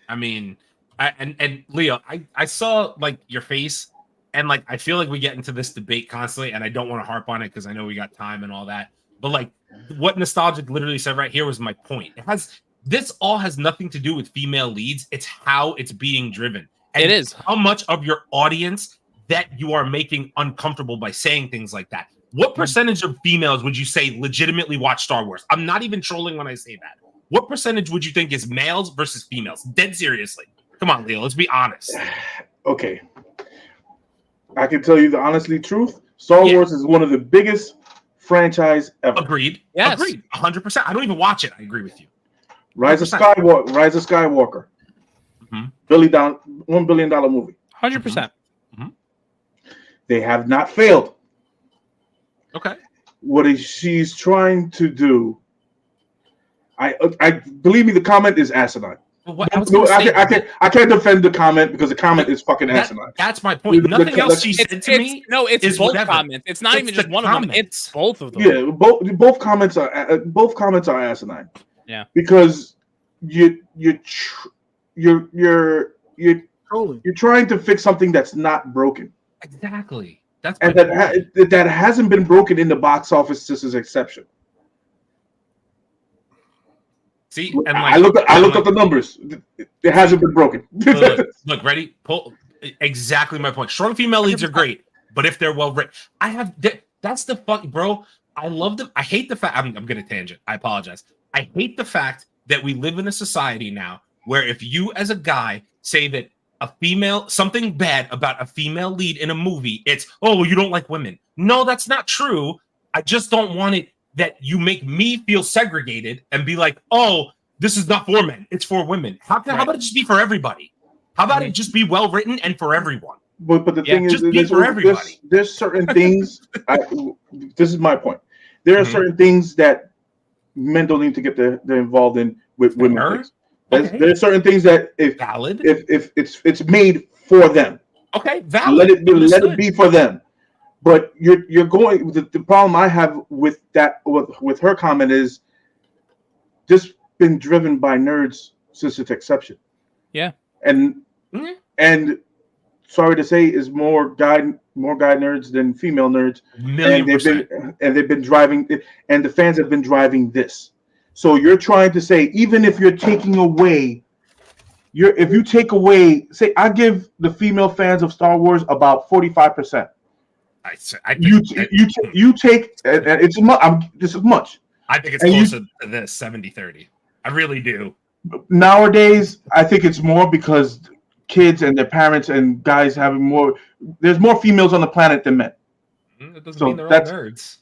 I mean, and Leo, I saw like your face, and like I feel like we get into this debate constantly, and I don't want to harp on it because I know we got time and all that. But like, what Nostalgic literally said right here was my point. This all has nothing to do with female leads. It's how it's being driven. And it is how much of your audience that you are making uncomfortable by saying things like that. What percentage of females would you say legitimately watch Star Wars? I'm not even trolling when I say that. What percentage would you think is males versus females? Dead seriously. Come on, Leo. Let's be honest. Okay. I can tell you the honestly truth. Star Wars is one of the biggest franchise ever. Agreed. Yes. Agreed. 100%. I don't even watch it. I agree with you. Rise of Skywalker. $1 billion movie. 100%. They have not failed. Okay. What she's trying to do, I believe me, the comment is asinine. Well, I can't defend the comment because the comment is fucking asinine. That's my point. Nothing else she said to me. No, it's is both whatever. comments. It's not even just one of them. It's both of them. Yeah, both comments are asinine. Yeah, because you're trying to fix something that's not broken. Exactly. That hasn't been broken in the box office since its inception. See, and like, I looked up the numbers. It hasn't been broken. look, ready? Exactly my point. Strong female leads are great, but if they're well written, that's the fuck, bro. I love them. I hate the fact. I'm gonna tangent. I apologize. I hate the fact that we live in a society now where if you as a guy say that something bad about a female lead in a movie, it's, oh, well, you don't like women. No, that's not true. I just don't want it that you make me feel segregated and be like, oh, this is not for men, it's for women. How about it just be for everybody? How about it just be well written and for everyone? But the thing is, there's certain things. This is my point. There are certain things that men don't need to get they're involved in with women. There's certain things that if it's made for them. Okay, valid. Let it be for them. But you're going. The problem I have with that with her comment is just been driven by nerds since its inception. Yeah, and sorry to say, is more guy nerds than female nerds. And they've been driving, and the fans have been driving this. So you're trying to say, even if you're taking away, if you take away, say, I give the female fans of Star Wars about 45%. You take, it's this is much. I think it's closer to this 70-30. I really do. Nowadays, I think it's more because kids and their parents and guys having more. There's more females on the planet than men. It doesn't mean they're all nerds.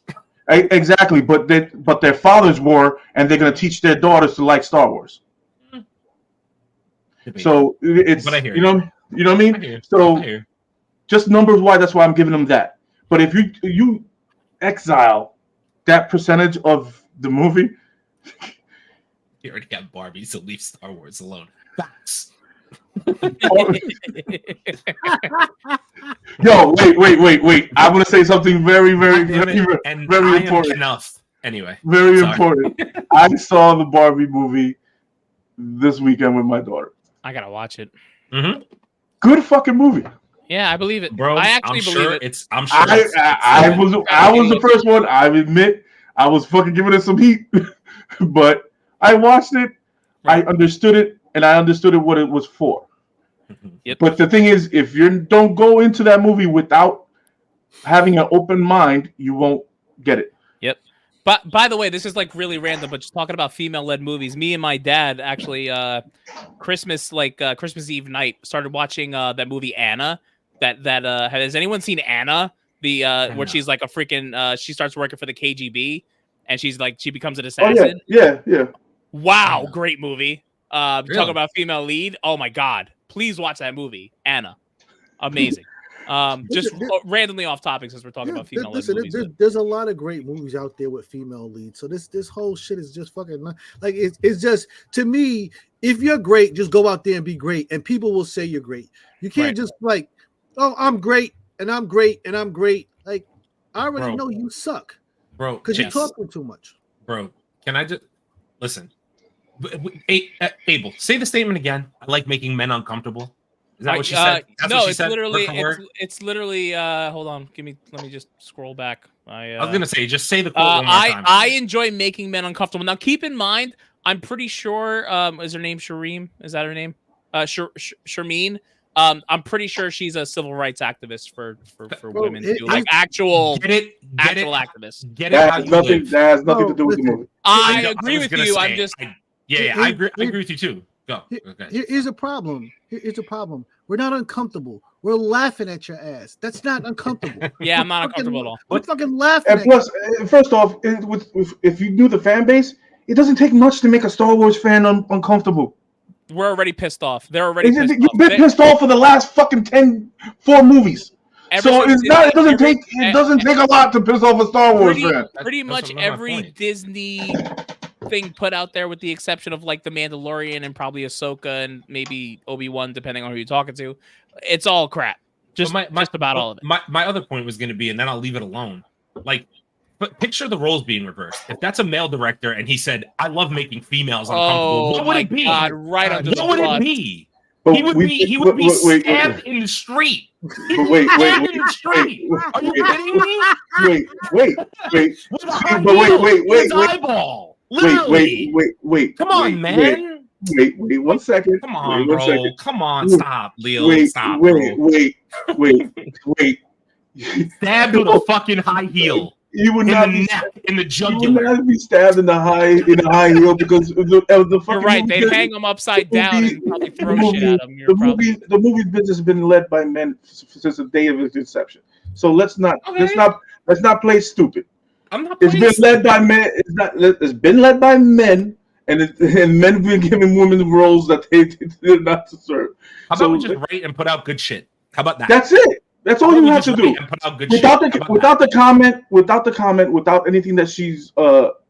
Exactly, but their fathers were, and they're going to teach their daughters to like Star Wars. So it's you know what I mean. So just numbers wise, that's why I'm giving them that. But if you exile that percentage of the movie, you already got Barbie, so leave Star Wars alone. Facts. Yo, wait! I'm gonna say something very important. Enough. Anyway, very important. I saw the Barbie movie this weekend with my daughter. I gotta watch it. Mm-hmm. Good fucking movie. Yeah, I believe it, bro. I actually believe it. I was the first one. I admit I was fucking giving it some heat, but I watched it. Right. I understood it, and I understood what it was for. Yep. But the thing is, if you don't go into that movie without having an open mind, you won't get it. Yep. But by the way, this is like really random, but just talking about female-led movies. Me and my dad actually, Christmas Eve night, started watching that movie Anna. That has anyone seen Anna? Where she's like a freaking she starts working for the KGB, and she becomes an assassin. Oh, yeah. Wow, great movie. Really? Talk about female lead. Oh my god. Please watch that movie, Anna. Amazing. Just randomly off topic since we're talking about female led movies. There's a lot of great movies out there with female leads. So this whole shit is just fucking like it's just, to me, if you're great, just go out there and be great, and people will say you're great. You can't just like, oh, I'm great and I'm great and I'm great. Like, I already know you suck, bro, because you're talking too much. Bro, can I just listen? Abel, say the statement again. I like making men uncomfortable. Is that what she said? No, it's literally. Hold on, let me just scroll back. I was gonna say, just say the quote one more time. I enjoy making men uncomfortable. Now, keep in mind, I'm pretty sure. Is her name Shareen? Is that her name? Sharmeen. I'm pretty sure she's a civil rights activist for women too, like actual activist. Get it? That has nothing to do with the movie. I agree with you. I'm just. I agree with you too. Go. Okay. Here's a problem. Here's a problem. We're not uncomfortable. We're laughing at your ass. That's not uncomfortable. Yeah, I'm not uncomfortable at all. We're fucking laughing. And plus, first off, if you knew the fan base, it doesn't take much to make a Star Wars fan uncomfortable. We're already pissed off. They're already pissed off. You've been pissed off for the last fucking 4 movies. So it's not. It doesn't take a lot to piss off a Star Wars fan. Pretty much every Disney thing put out there, with the exception of like the Mandalorian and probably Ahsoka and maybe Obi-Wan, depending on who you're talking to, it's all crap. Just about all of it. My other point was going to be, and then I'll leave it alone. Like, but picture the roles being reversed. If that's a male director and he said, "I love making females uncomfortable," what would it be? God, under what would it be? But he would be stabbed in the street. Wait. Are you kidding me? Wait. His eyeball. Literally. Wait. Come on, man. Wait 1 second. Come on, bro. Come on, stop, Leo. Stop, wait. Stabbed with a fucking high heel. You would not be in the jugular. You would not be stabbed in the high heel because the fucking. You're right. They'd hang him upside down and probably throw shit at him. The movie business has been led by men since the day of its inception. So let's not play stupid. I'm not. It's been led by men. It's been led by men, and men have been giving women roles that they did not deserve. How about we just write and put out good shit? How about that? That's it. That's all you have to do. Without the comment, without anything that she's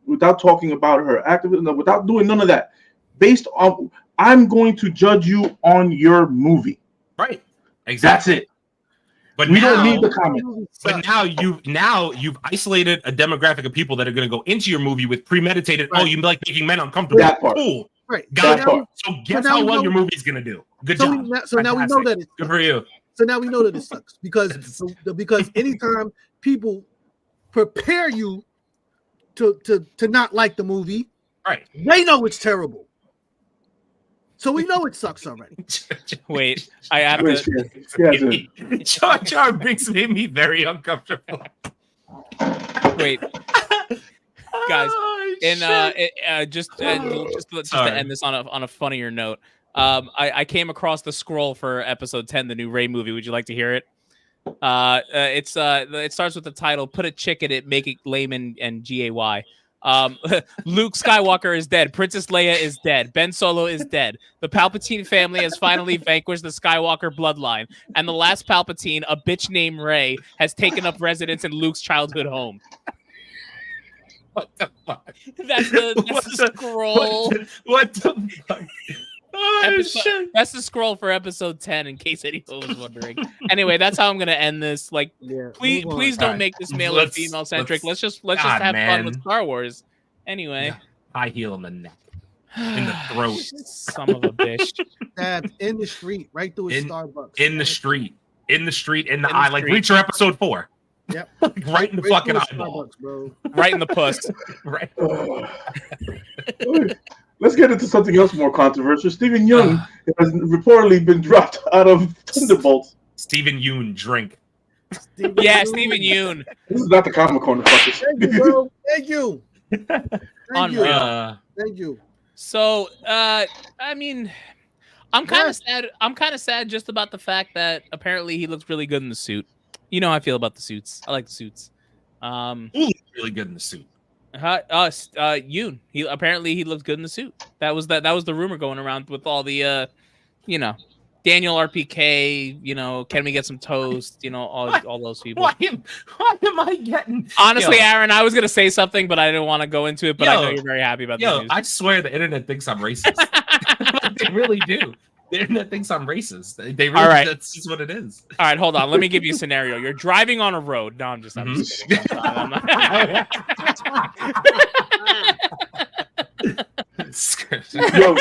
without talking about her activism, without doing none of that. Based on, I'm going to judge you on your movie. Right. Exactly. That's it. But we don't need the comment. But now you've isolated a demographic of people that are going to go into your movie with premeditated. Right. Oh, you like making men uncomfortable. That part. Cool. Right. Got it. So guess how well your movie's going to do. Good job. So now we know that it's good for you. So now we know that it sucks because anytime people prepare you to not like the movie, right? They know it's terrible. So we know it sucks already. Wait, I have to. Jar Jar Binks made me very uncomfortable. Wait, guys, just to end this on a funnier note. I came across the scroll for episode 10, the new Rey movie. Would you like to hear it? It starts with the title, "Put a chick in it, make it lame and gay." Luke Skywalker is dead. Princess Leia is dead. Ben Solo is dead. The Palpatine family has finally vanquished the Skywalker bloodline, and the last Palpatine, a bitch named Rey, has taken up residence in Luke's childhood home. What the fuck? That's the scroll. What the fuck? Oh, that's the scroll for episode 10, in case anyone was wondering. Anyway, that's how I'm gonna end this. Like, please don't make this male and female centric. Let's just have fun with Star Wars. Anyway, high heel in the neck, in the throat. Son of a bitch. Stabbed in the street, right through his Starbucks. In the street, in the eye, like Reacher episode 4. Yep. Right in the fucking eyeball, bro. Right in the puss. Right. Let's get into something else more controversial. Stephen Yeun has reportedly been dropped out of Thunderbolts. Stephen Yeun, drink. Stephen Yeun. This is not the Comic Corner. Thank you, bro. Thank you. Thank you. So, I mean, I'm kind of sad. I'm kind of sad just about the fact that apparently he looks really good in the suit. You know how I feel about the suits. I like the suits. Who looks really good in the suit? Yoon. He looked good in the suit. That was the rumor going around with all the Daniel RPK, can we get some toast? All those people. Why am I getting? Honestly, Aaron, I was gonna say something, but I didn't want to go into it. But I know you're very happy about this news. I swear the internet thinks I'm racist. They really do. The internet thinks I'm racist. They really. All right. That's just what it is. All right, hold on. Let me give you a scenario. You're driving on a road. No, I'm just kidding. I'm not. Yo,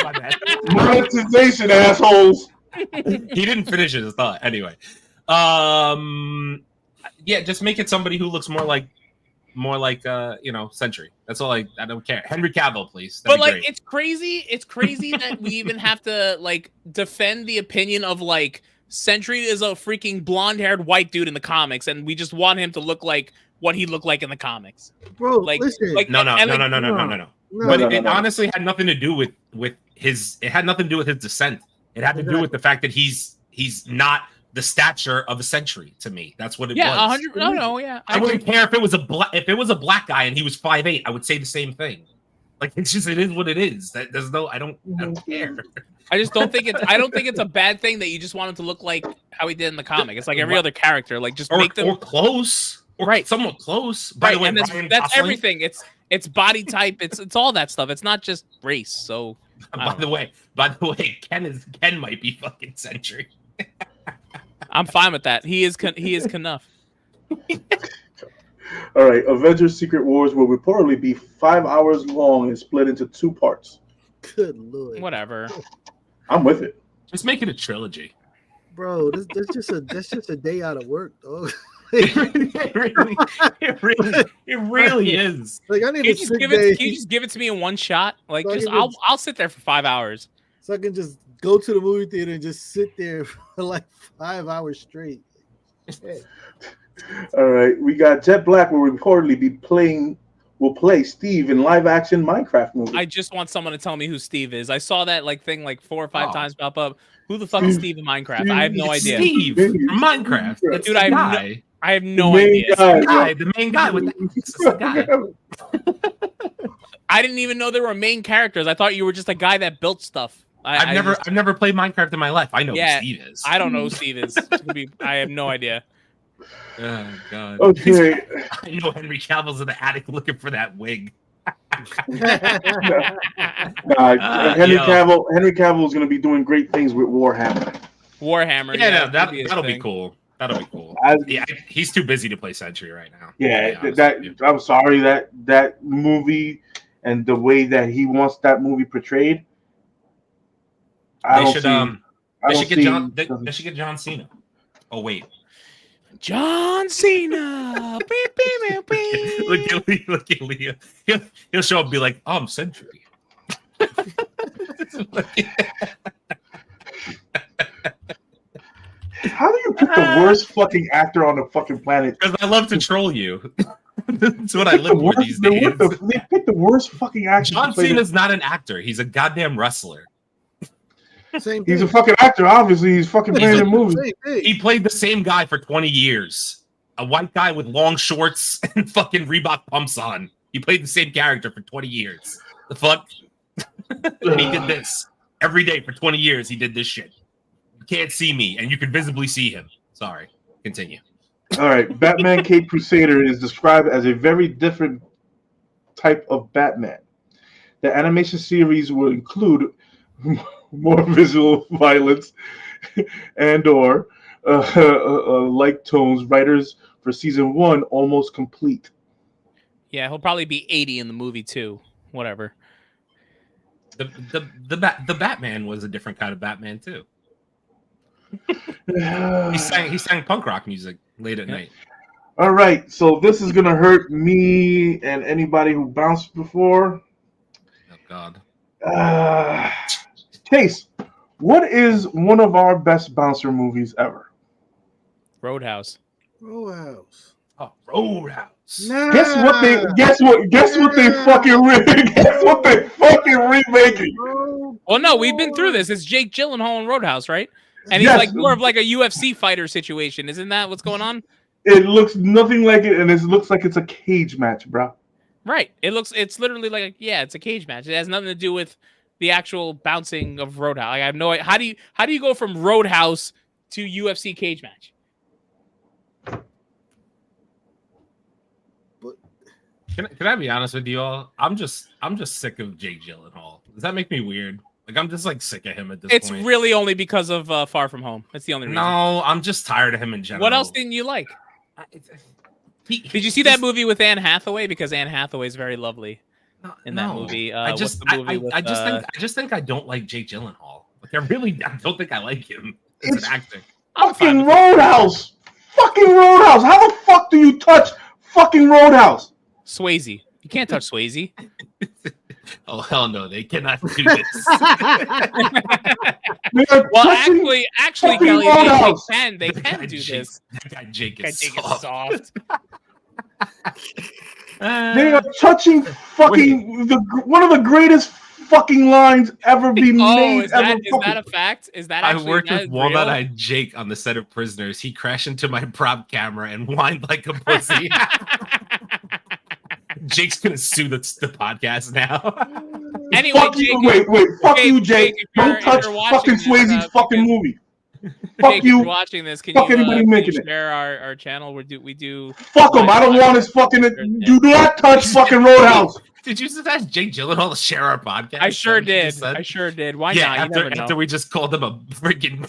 monetization, assholes. He didn't finish his thought anyway. Just make it somebody who looks more like Sentry. That's all. I don't care. Henry Cavill, please. That'd be great. It's crazy that we even have to defend the opinion of Sentry is a freaking blonde-haired white dude in the comics, and we just want him to look like what he looked like in the comics. Bro, listen. No. But it honestly had nothing to do with his. It had nothing to do with his descent. It had to do with the fact that he's not the stature of a Sentry to me. That's what it was. Yeah, 100. No, yeah. I wouldn't care if it was a black guy and he was 5'8". I would say the same thing. It is what it is. There's no. I don't care. I just don't think it's a bad thing that you just want him to look like how he did in the comic. It's like every other character. Make them close. Right, somewhat close. By the way, that's everything. It's body type. It's all that stuff. It's not just race. So by the way, Ken might be fucking Sentry. I'm fine with that. He is Knuff. All right, Avengers: Secret Wars will reportedly be 5 hours long and split into 2 parts. Good lord. Whatever. I'm with it. Just make it a trilogy, bro. That's just a day out of work, dog. It really is. I need can you just give it to me in one shot? I'll sit there for 5 hours. So I can just go to the movie theater and just sit there for 5 hours straight. All right, we got Jet Black will reportedly will play Steve in live action Minecraft movie. I just want someone to tell me who Steve is. I saw that thing 4 or 5 times pop up. Who the fuck is Steve in Minecraft? I have no idea. Steve from Minecraft. Dude, I have no idea. The main guy with the guy. I didn't even know there were main characters. I thought you were just a guy that built stuff. I've never played Minecraft in my life. I know who Steve is. I don't know who Steve is. I have no idea. Oh god. Okay. I know Henry Cavill's in the attic looking for that wig. Henry Cavill is going to be doing great things with Warhammer. Yeah, that'll be cool. That'll be cool. He's too busy to play Sentry right now. Yeah, I'm sorry that movie and the way that he wants that movie portrayed. They should get John Cena. Oh wait. John Cena. Beep, beep, beep. Look at Leo. He'll show up and be like, I'm Sentry. How do you pick the worst fucking actor on the fucking planet? Because I love to troll you. That's what I live for these days. They picked the worst fucking actor. John Cena's not an actor. He's a goddamn wrestler. He's a fucking actor, obviously. He's fucking playing in movies. He played the same guy for 20 years. A white guy with long shorts and fucking Reebok pumps on. He played the same character for 20 years. The fuck? He did this. Every day for 20 years, he did this shit. You can't see me, and you can visibly see him. Sorry. Continue. All right. Batman Caped Crusader is described as a very different type of Batman. The animation series will include more visual violence and/or like tones. Writers for season 1 almost complete. Yeah, he'll probably be 80 in the movie too. Whatever. The Batman was a different kind of Batman too. He sang punk rock music late at night. All right, so this is gonna hurt me and anybody who bounced before. Oh God. Case, what is one of our best bouncer movies ever? Roadhouse. Roadhouse. Oh, Roadhouse. Nah. Guess what they fucking remaking. Well, no, we've been through this. It's Jake Gyllenhaal in Roadhouse, right? And he's more of a UFC fighter situation. Isn't that what's going on? It looks nothing like it, and it looks like it's a cage match, bro. Right. It's literally it's a cage match. It has nothing to do with the actual bouncing of Roadhouse. I have no idea. How do you go from Roadhouse to UFC cage match? Can I be honest with you all? I'm just sick of Jake Gyllenhaal. Does that make me weird? Like I'm just like sick of him at this point. It's really only because of Far From Home. That's the only reason. No, I'm just tired of him in general. What else didn't you like? Did you see that movie with Anne Hathaway? Because Anne Hathaway is very lovely in that movie. I just think I don't like Jake Gyllenhaal. Like I don't think I like him as an actor. Fucking Roadhouse. Fucking Roadhouse. How the fuck do you touch fucking Roadhouse? Swayze. You can't touch Swayze. Oh hell no, they cannot do this. Well, actually, Kelly, they can do this. That guy Jake is soft. They are touching fucking one of the greatest fucking lines ever be made. Is that a fact? Is that actually? I worked with Walnut-Eyed Jake on the set of Prisoners. He crashed into my prop camera and whined like a pussy. Jake's gonna sue the podcast now. Anyway, fuck Jake, fuck you, Jake. Don't touch fucking Swayze's fucking movie. Fuck Jake, you. If you're watching this, can you share our channel? We do. Fuck him. I don't want his fucking. Do not touch fucking Roadhouse. Did you just ask Jake Gyllenhaal to share our podcast? I sure did. Why not? After we just called him a freaking.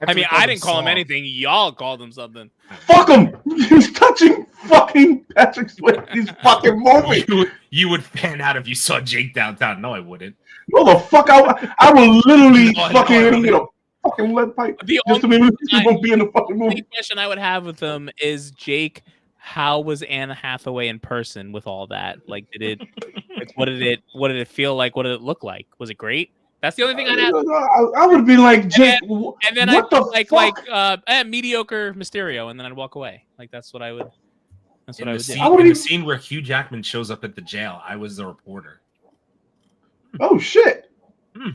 I mean, I didn't call him anything. Y'all called him something. Fuck him. He's touching fucking Patrick Swayze's fucking movie. You would fan out if you saw Jake downtown. No, I wouldn't. No, the fuck I will literally fucking get a fucking lead pipe. The just to make he won't be in the fucking movie. The question I would have with him is, Jake, how was Anne Hathaway in person with all that? Like, what did it feel like? What did it look like? Was it great? That's the only thing I'd ask. I would be like, Jake, and then what I'd fuck? mediocre Mysterio, and then I'd walk away. Like that's what I would. That's what I would do. In the scene where Hugh Jackman shows up at the jail, I was the reporter. Oh shit! True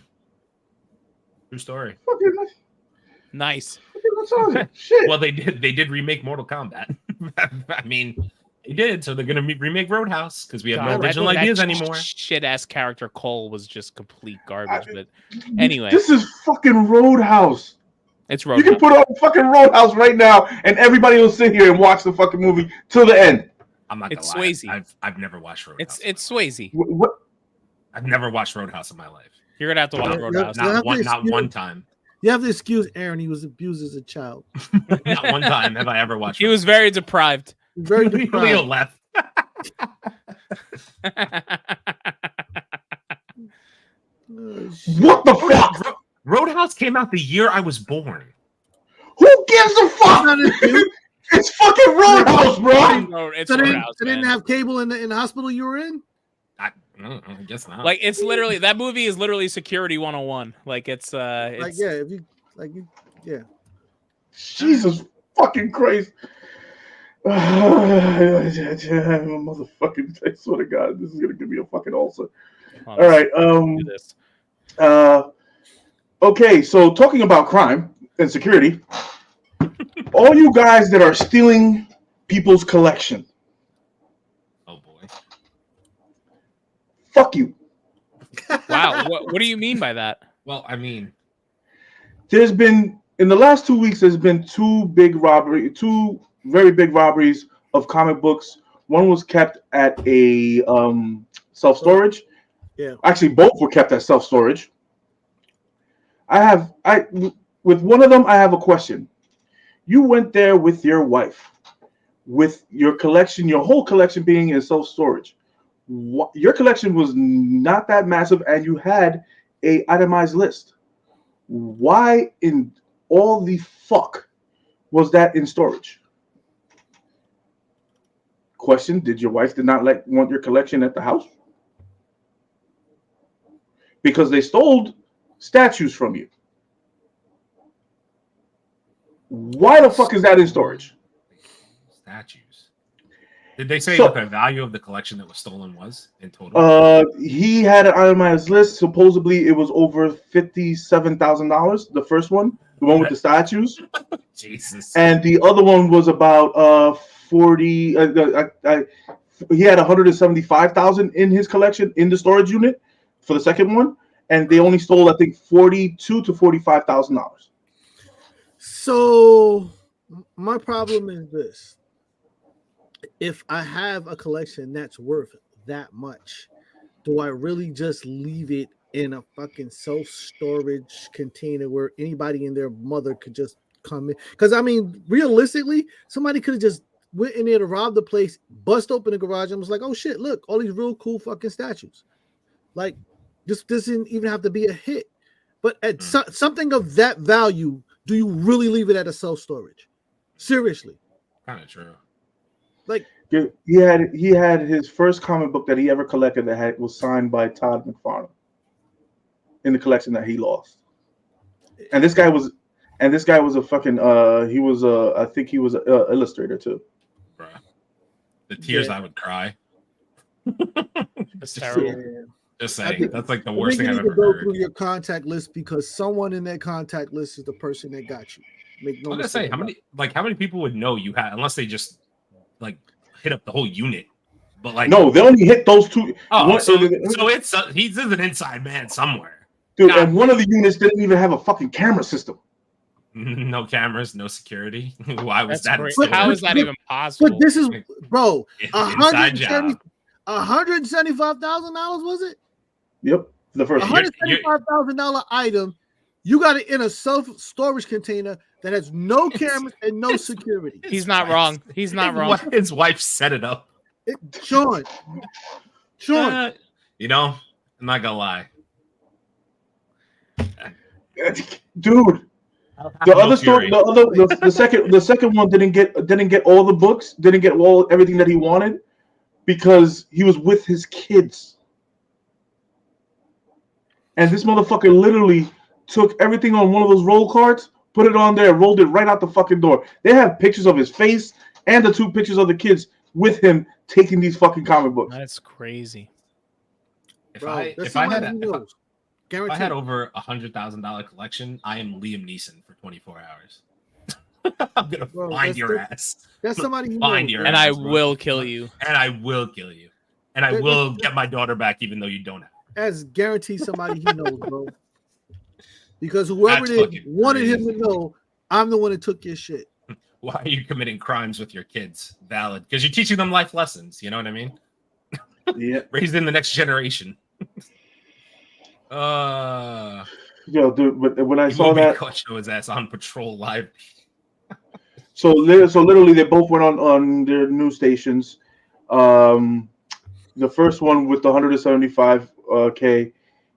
story. Nice. Shit. Well, they did remake Mortal Kombat. I mean, they did, so they're gonna remake Roadhouse because we have no original ideas anymore. Shit ass character Cole was just complete garbage. But anyway, this is fucking Roadhouse. It's Roadhouse. You can put on fucking Roadhouse right now, and everybody will sit here and watch the fucking movie till the end. I'm not gonna lie. Swayze. I've never watched Roadhouse. It's Swayze. What? I've never watched Roadhouse in my life. You're gonna have to watch Roadhouse. Not one time. You have to excuse Aaron. He was abused as a child. Not one time have I ever watched. He was very deprived. Very deprived. Leo left. What the fuck? Roadhouse came out the year I was born. Who gives a fuck? It's fucking Roadhouse, bro. It's so Roadhouse. They didn't have cable in the hospital you were in? I guess not. Like it's literally that movie is literally Security 101. Like it's like yeah. Jesus fucking Christ. Motherfucking, I swear to God, this is gonna give me a fucking ulcer. All right. Okay, so talking about crime and security, all you guys that are stealing people's collection. Oh boy. Fuck you. Wow. What do you mean by that? Well, I mean, there's been in the last 2 weeks, there's been two very big robberies of comic books. One was kept at a self-storage. Yeah. Actually, both were kept at self-storage. With one of them, I have a question. You went there with your wife, with your collection, your whole collection being in self-storage. Your collection was not that massive, and you had a itemized list. Why in all the fuck was that in storage? Question: did your wife want your collection at the house? Because they stole statues from you. Why the fuck is that in storage? Statues. Did they say what the value of the collection that was stolen was in total? He had an itemized list. Supposedly, it was over $57,000. The first one, the one with the statues. Jesus. And the other one was about 40. He had $175,000 in his collection in the storage unit for the second one, and they only stole, I think, $42,000 to $45,000. So my problem is this: if I have a collection that's worth that much, do I really just leave it in a fucking self-storage container where anybody and their mother could just come in? Because I mean, realistically, somebody could have just went in there to rob the place, bust open the garage, and was like, "Oh shit, look, all these real cool fucking statues." Like, this doesn't even have to be a hit. But at something of that value, do you really leave it at a self-storage? Seriously. Kind of true. Like, he had his first comic book that he ever collected that was signed by Todd McFarlane in the collection that he lost. And this guy was a fucking he was I think he was an illustrator too. Bruh. The tears I would cry. That's terrible. Yeah. Just saying, that's like the worst thing I've ever go heard. through your contact list because someone in that contact list is the person that got you. Make no I'm gonna say how many people would know you had unless they just like hit up the whole unit. But like no, they only hit those two. Oh, so it's he's an inside man somewhere, dude. And one of the units didn't even have a fucking camera system. No cameras, no security. Why was that? How is that even possible? But this is, bro, $175,000 was it? Yep, the first $175,000 item. You got it in a self-storage container that has no cameras and no security. He's not wrong. He's not wrong. His wife set it up. Sean. You know, I'm not gonna lie, dude. The other story, the second one didn't get all the books, didn't get everything that he wanted because he was with his kids. And this motherfucker literally took everything on one of those roll cards, put it on there, rolled it right out the fucking door. They have pictures of his face and the two pictures of the kids with him taking these fucking comic books. That's crazy. If I had over $100,000 collection, I am Liam Neeson for 24 hours. I'm gonna find your ass. That's somebody you find know. your and ass, I will kill you. And I will kill you. And I will get my daughter back, even though you don't have. As guaranteed somebody he knows, bro. Because whoever it wanted him to know, I'm the one that took your shit. Why are you committing crimes with your kids? Valid. Because you're teaching them life lessons. You know what I mean? Yeah. Raised in the next generation. Yo, dude, but when I saw that, show his ass on patrol live. so literally, they both went on their news stations. The first one with the 175K,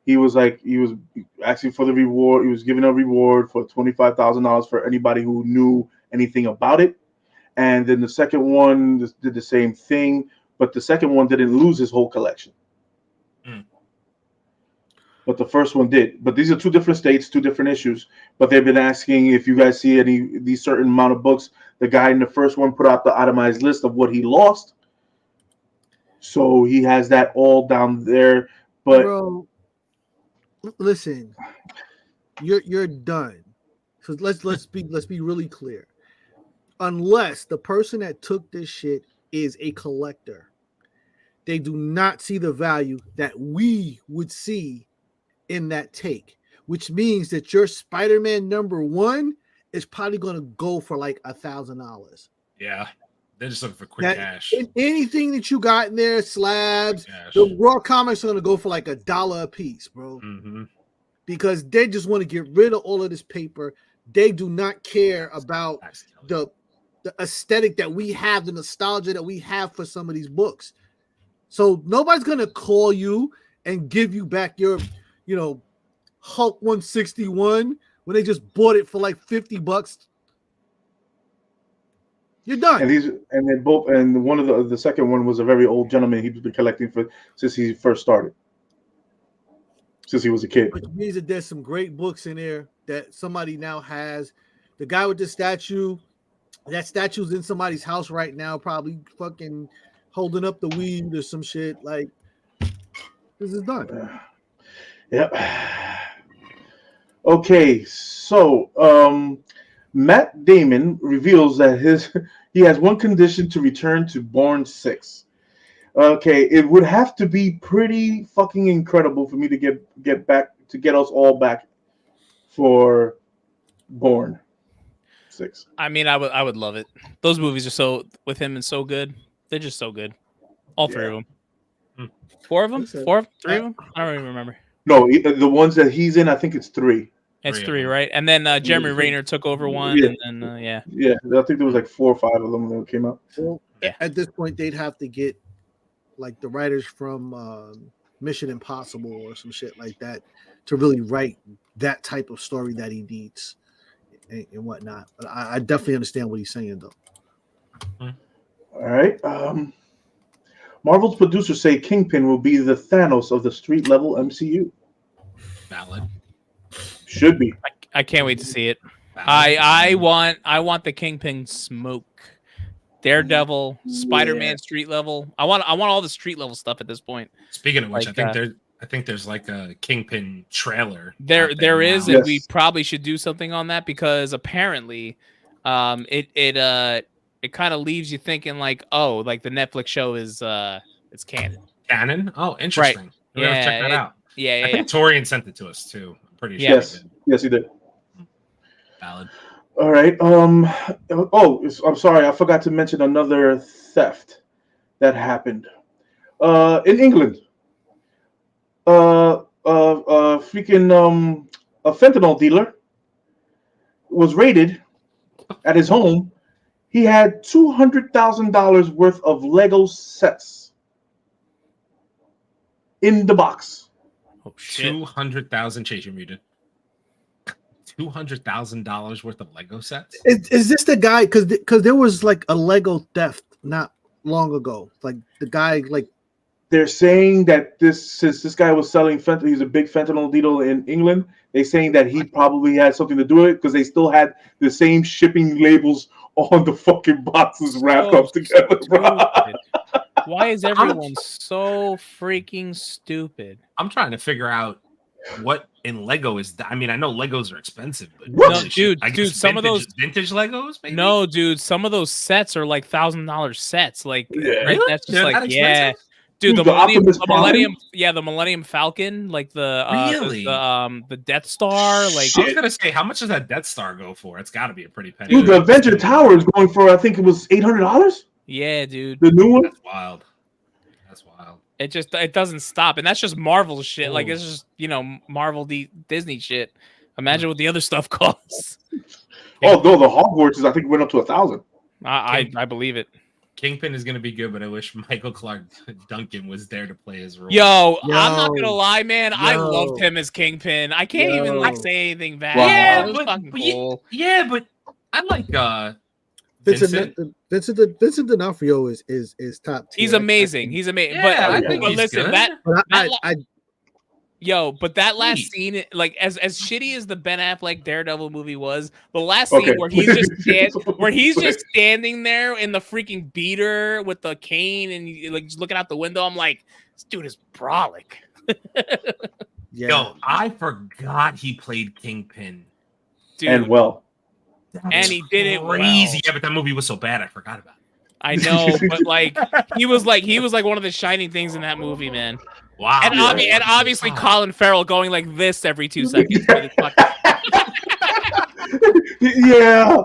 he was asking for the reward. He was giving a reward for $25,000 for anybody who knew anything about it. And then the second one did the same thing, but the second one didn't lose his whole collection. But the first one did. But these are two different states, two different issues. But they've been asking if you guys see these certain amount of books. The guy in the first one put out the itemized list of what he lost. So he has that all down there. But bro, listen, you're done. So let's be really clear. Unless the person that took this shit is a collector, they do not see the value that we would see in that take, which means that your Spider-Man #1 is probably going to go for like $1,000. Yeah, they're just looking for quick cash. Anything that you got in there, slabs, the raw comics are going to go for like $1 a piece, bro. Because they just want to get rid of all of this paper. They do not care about the aesthetic that we have, the nostalgia that we have for some of these books. So nobody's going to call you and give you back your Hulk 161 when they just bought it for like $50. You're done. And one of the second one was a very old gentleman. He's been collecting since he first started, since he was a kid. Which means that there's some great books in there that somebody now has. The guy with the statue, that statue's in somebody's house right now, probably fucking holding up the weed or some shit. Like, this is done. Yep. Okay, so Matt Damon reveals that he has one condition to return to Bourne 6. Okay, it would have to be pretty fucking incredible for me to get back to get us all back for Bourne 6. I mean, I would love it. Those movies are so with him and so good. They're just so good. All three of them. 4 of them? 3 of them? I don't even remember. No, the ones that he's in, I think it's 3. It's 3, right? And then Jeremy Renner took over one, Yeah. and then Yeah, I think there was like 4 or 5 of them that came out. Well, at this point, they'd have to get like the writers from Mission Impossible or some shit like that to really write that type of story that he needs and whatnot. But I definitely understand what he's saying, though. All right. Marvel's producers say Kingpin will be the Thanos of the street level MCU. Valid. Should be. I can't wait to see it. Valid. I want the Kingpin smoke. Daredevil, Spider-Man street level. I want all the street level stuff at this point. Speaking of which, Like, I think there's like a Kingpin trailer. There is, now. and we probably should do something on that because apparently, it kind of leaves you thinking like, oh, like the Netflix show is it's canon. Canon? Oh, interesting. We're gonna check that out. Yeah, I think Torian sent it to us too. I'm pretty sure. Yes, he did. Valid. All right. I'm sorry. I forgot to mention another theft that happened in England. A fentanyl dealer was raided at his home. He had $200,000 worth of Lego sets in the box. Oh shit! 200,000. Chase, you're muted. $200,000 worth of Lego sets. Is this the guy? Because there was like a Lego theft not long ago. Like the guy, like they're saying that since this guy was selling fentanyl, he's a big fentanyl dealer in England. They're saying that he probably had something to do with it because they still had the same shipping labels on the fucking boxes wrapped up together. Why is everyone so freaking stupid? I'm trying to figure out what in Lego is. I mean, I know Legos are expensive, but no, dude, some of those vintage Legos. Maybe? No, dude, some of those sets are like $1,000 sets. Like, really? That's just They're like, that expensive? Dude, the Millennium Falcon, like the really? the Death Star, like I was gonna say, how much does that Death Star go for? It's got to be a pretty penny. Dude, the Avenger Tower is going for, I think it was $800. Yeah, dude, the new one. That's wild. That's wild. It doesn't stop, and that's just Marvel shit. Like it's just Marvel Disney shit. Imagine what the other stuff costs. Oh no, the Hogwarts I think went up to 1,000. I believe it. Kingpin is going to be good, but I wish Michael Clark Duncan was there to play his role. Yo, I'm not gonna lie, man. I loved him as Kingpin. I can't even like say anything bad. Wow. Yeah, it was fucking cool. Yeah, but I like Vincent D'Onofrio is top tier. He's amazing. He's amazing. Yeah, I but think he's listen, good. but that last scene, like as shitty as the Ben Affleck Daredevil movie was, the last scene where he's just standing there in the freaking beater with the cane and like just looking out the window, I'm like, this dude is brolic. Yeah. Yo, I forgot he played Kingpin. Dude, And well. And he did it crazy. well. Yeah, but that movie was so bad, I forgot about it. I know, but like he was like one of the shining things in that movie, man. Wow. And, obviously Colin Farrell going like this every 2 seconds. Yeah.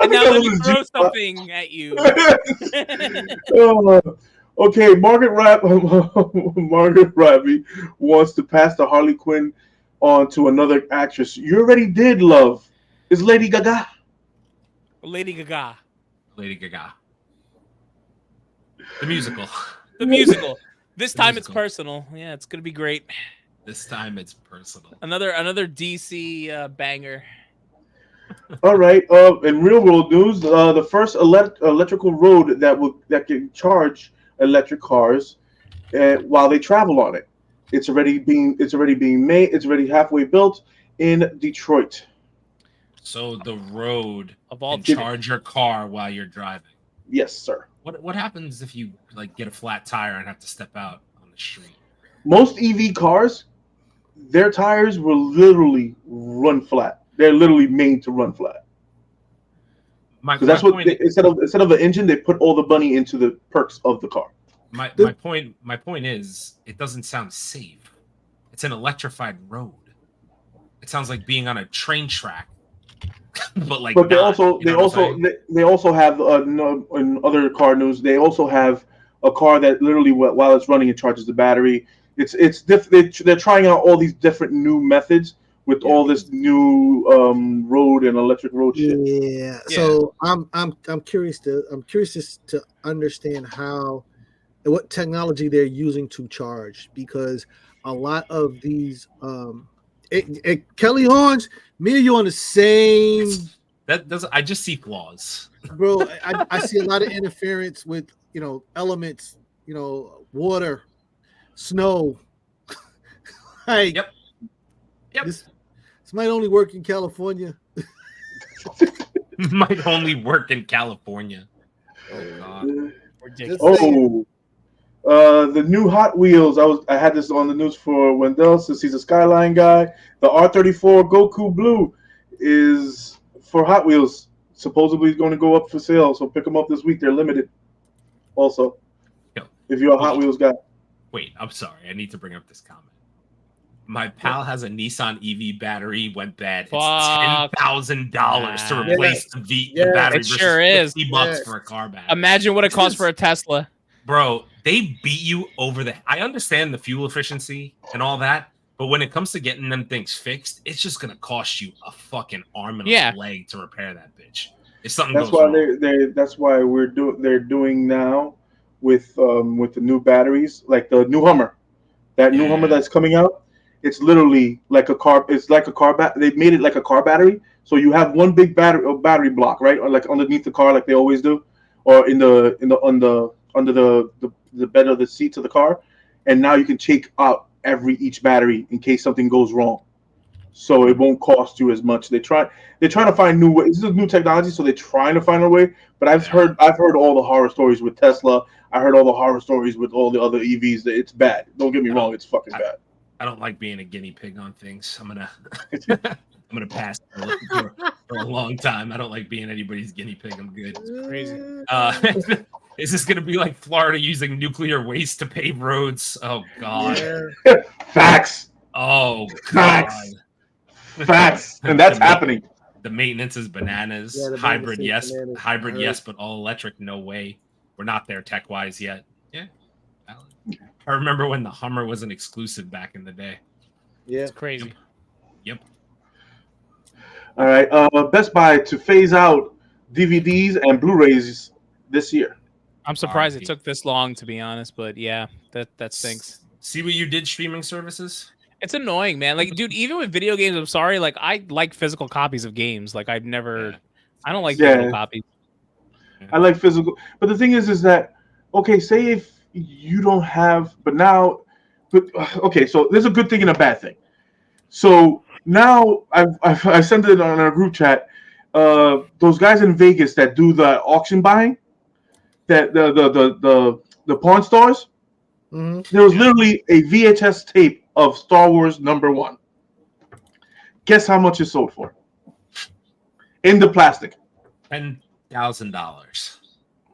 And now let me throw something at you. Okay, Margaret Robbie wants to pass the Harley Quinn on to another actress. You already did, love. It's Lady Gaga. Lady Gaga. The musical. This time it's personal. Yeah, it's gonna be great. This time it's personal. Another DC banger. All right. In real world news, the first electrical road that can charge electric cars while they travel on it. It's already being made. It's already halfway built in Detroit. So the road can charge your car while you're driving. Yes, sir. What happens if you like get a flat tire and have to step out on the street? Most EV cars, their tires will literally run flat. They're literally made to run flat. Because that's what instead of the engine, they put all the money into the perks of the car. My point is, it doesn't sound safe. It's an electrified road. It sounds like being on a train track, but they also have in other car news. They also have a car that literally while it's running, it charges the battery. They're trying out all these different new methods with all this new road and electric road shit. Yeah. So I'm curious to understand what technology they're using to charge, because a lot of these Kelly Horns, me and you on the same. I just see flaws, bro. I see a lot of interference with elements, water, snow. Like, yep. This might only work in California. Might only work in California. Oh God. Ridiculous. The new Hot Wheels. I had this on the news for Wendell, since he's a Skyline guy. The R34 Goku Blue is for Hot Wheels. Supposedly going to go up for sale, so pick them up this week. They're limited. Also, if you're a Hot Wheels guy. Wait, I'm sorry. I need to bring up this comment. My pal has a Nissan EV battery, went bad. It's $10,000 to replace the battery. It sure is. $50 for a car battery. Imagine what it costs for a Tesla. Bro, they beat you over the... I understand the fuel efficiency and all that, but when it comes to getting them things fixed, it's just going to cost you a fucking arm and a leg to repair that bitch. If something goes wrong. That's why they're doing now with the new batteries, like the new Hummer. That new Hummer that's coming out. It's literally like a car. It's like a car They made it like a car battery. So you have one big battery block, right, or like underneath the car, like they always do, or under the bed of the seats of the car. And now you can take out each battery in case something goes wrong. So it won't cost you as much. They're trying to find new ways. This is new technology, so they're trying to find a way. But I've heard all the horror stories with Tesla. I heard all the horror stories with all the other EVs. That it's bad. Don't get me wrong, it's fucking bad. I don't like being a guinea pig on things. I'm gonna pass for a long time. I don't like being anybody's guinea pig. I'm good. It's crazy. Is this gonna be like Florida using nuclear waste to pave roads? Oh God. Yeah. Facts. Oh God. Facts. And that's happening. The maintenance is bananas. Hybrid, yes. Bananas. Hybrid, yes, but all electric, no way. We're not there tech wise yet. Yeah. I remember when the Hummer was an exclusive back in the day. Yeah, it's crazy. Yep. All right. Best Buy to phase out DVDs and Blu-rays this year. I'm surprised it took this long, to be honest, but yeah, that stinks. See what you did, streaming services? It's annoying, man. Like, dude, even with video games, I'm sorry. Like, I like physical copies of games. Like, I don't like digital copies. I like physical, but the thing is that okay, say if you don't have, okay, so there's a good thing and a bad thing. So now I sent it on our group chat. Those guys in Vegas that do the auction buying, that the pawn stores. Mm-hmm. There was literally a VHS tape of Star Wars #1. Guess how much it sold for? In the plastic. $10,000.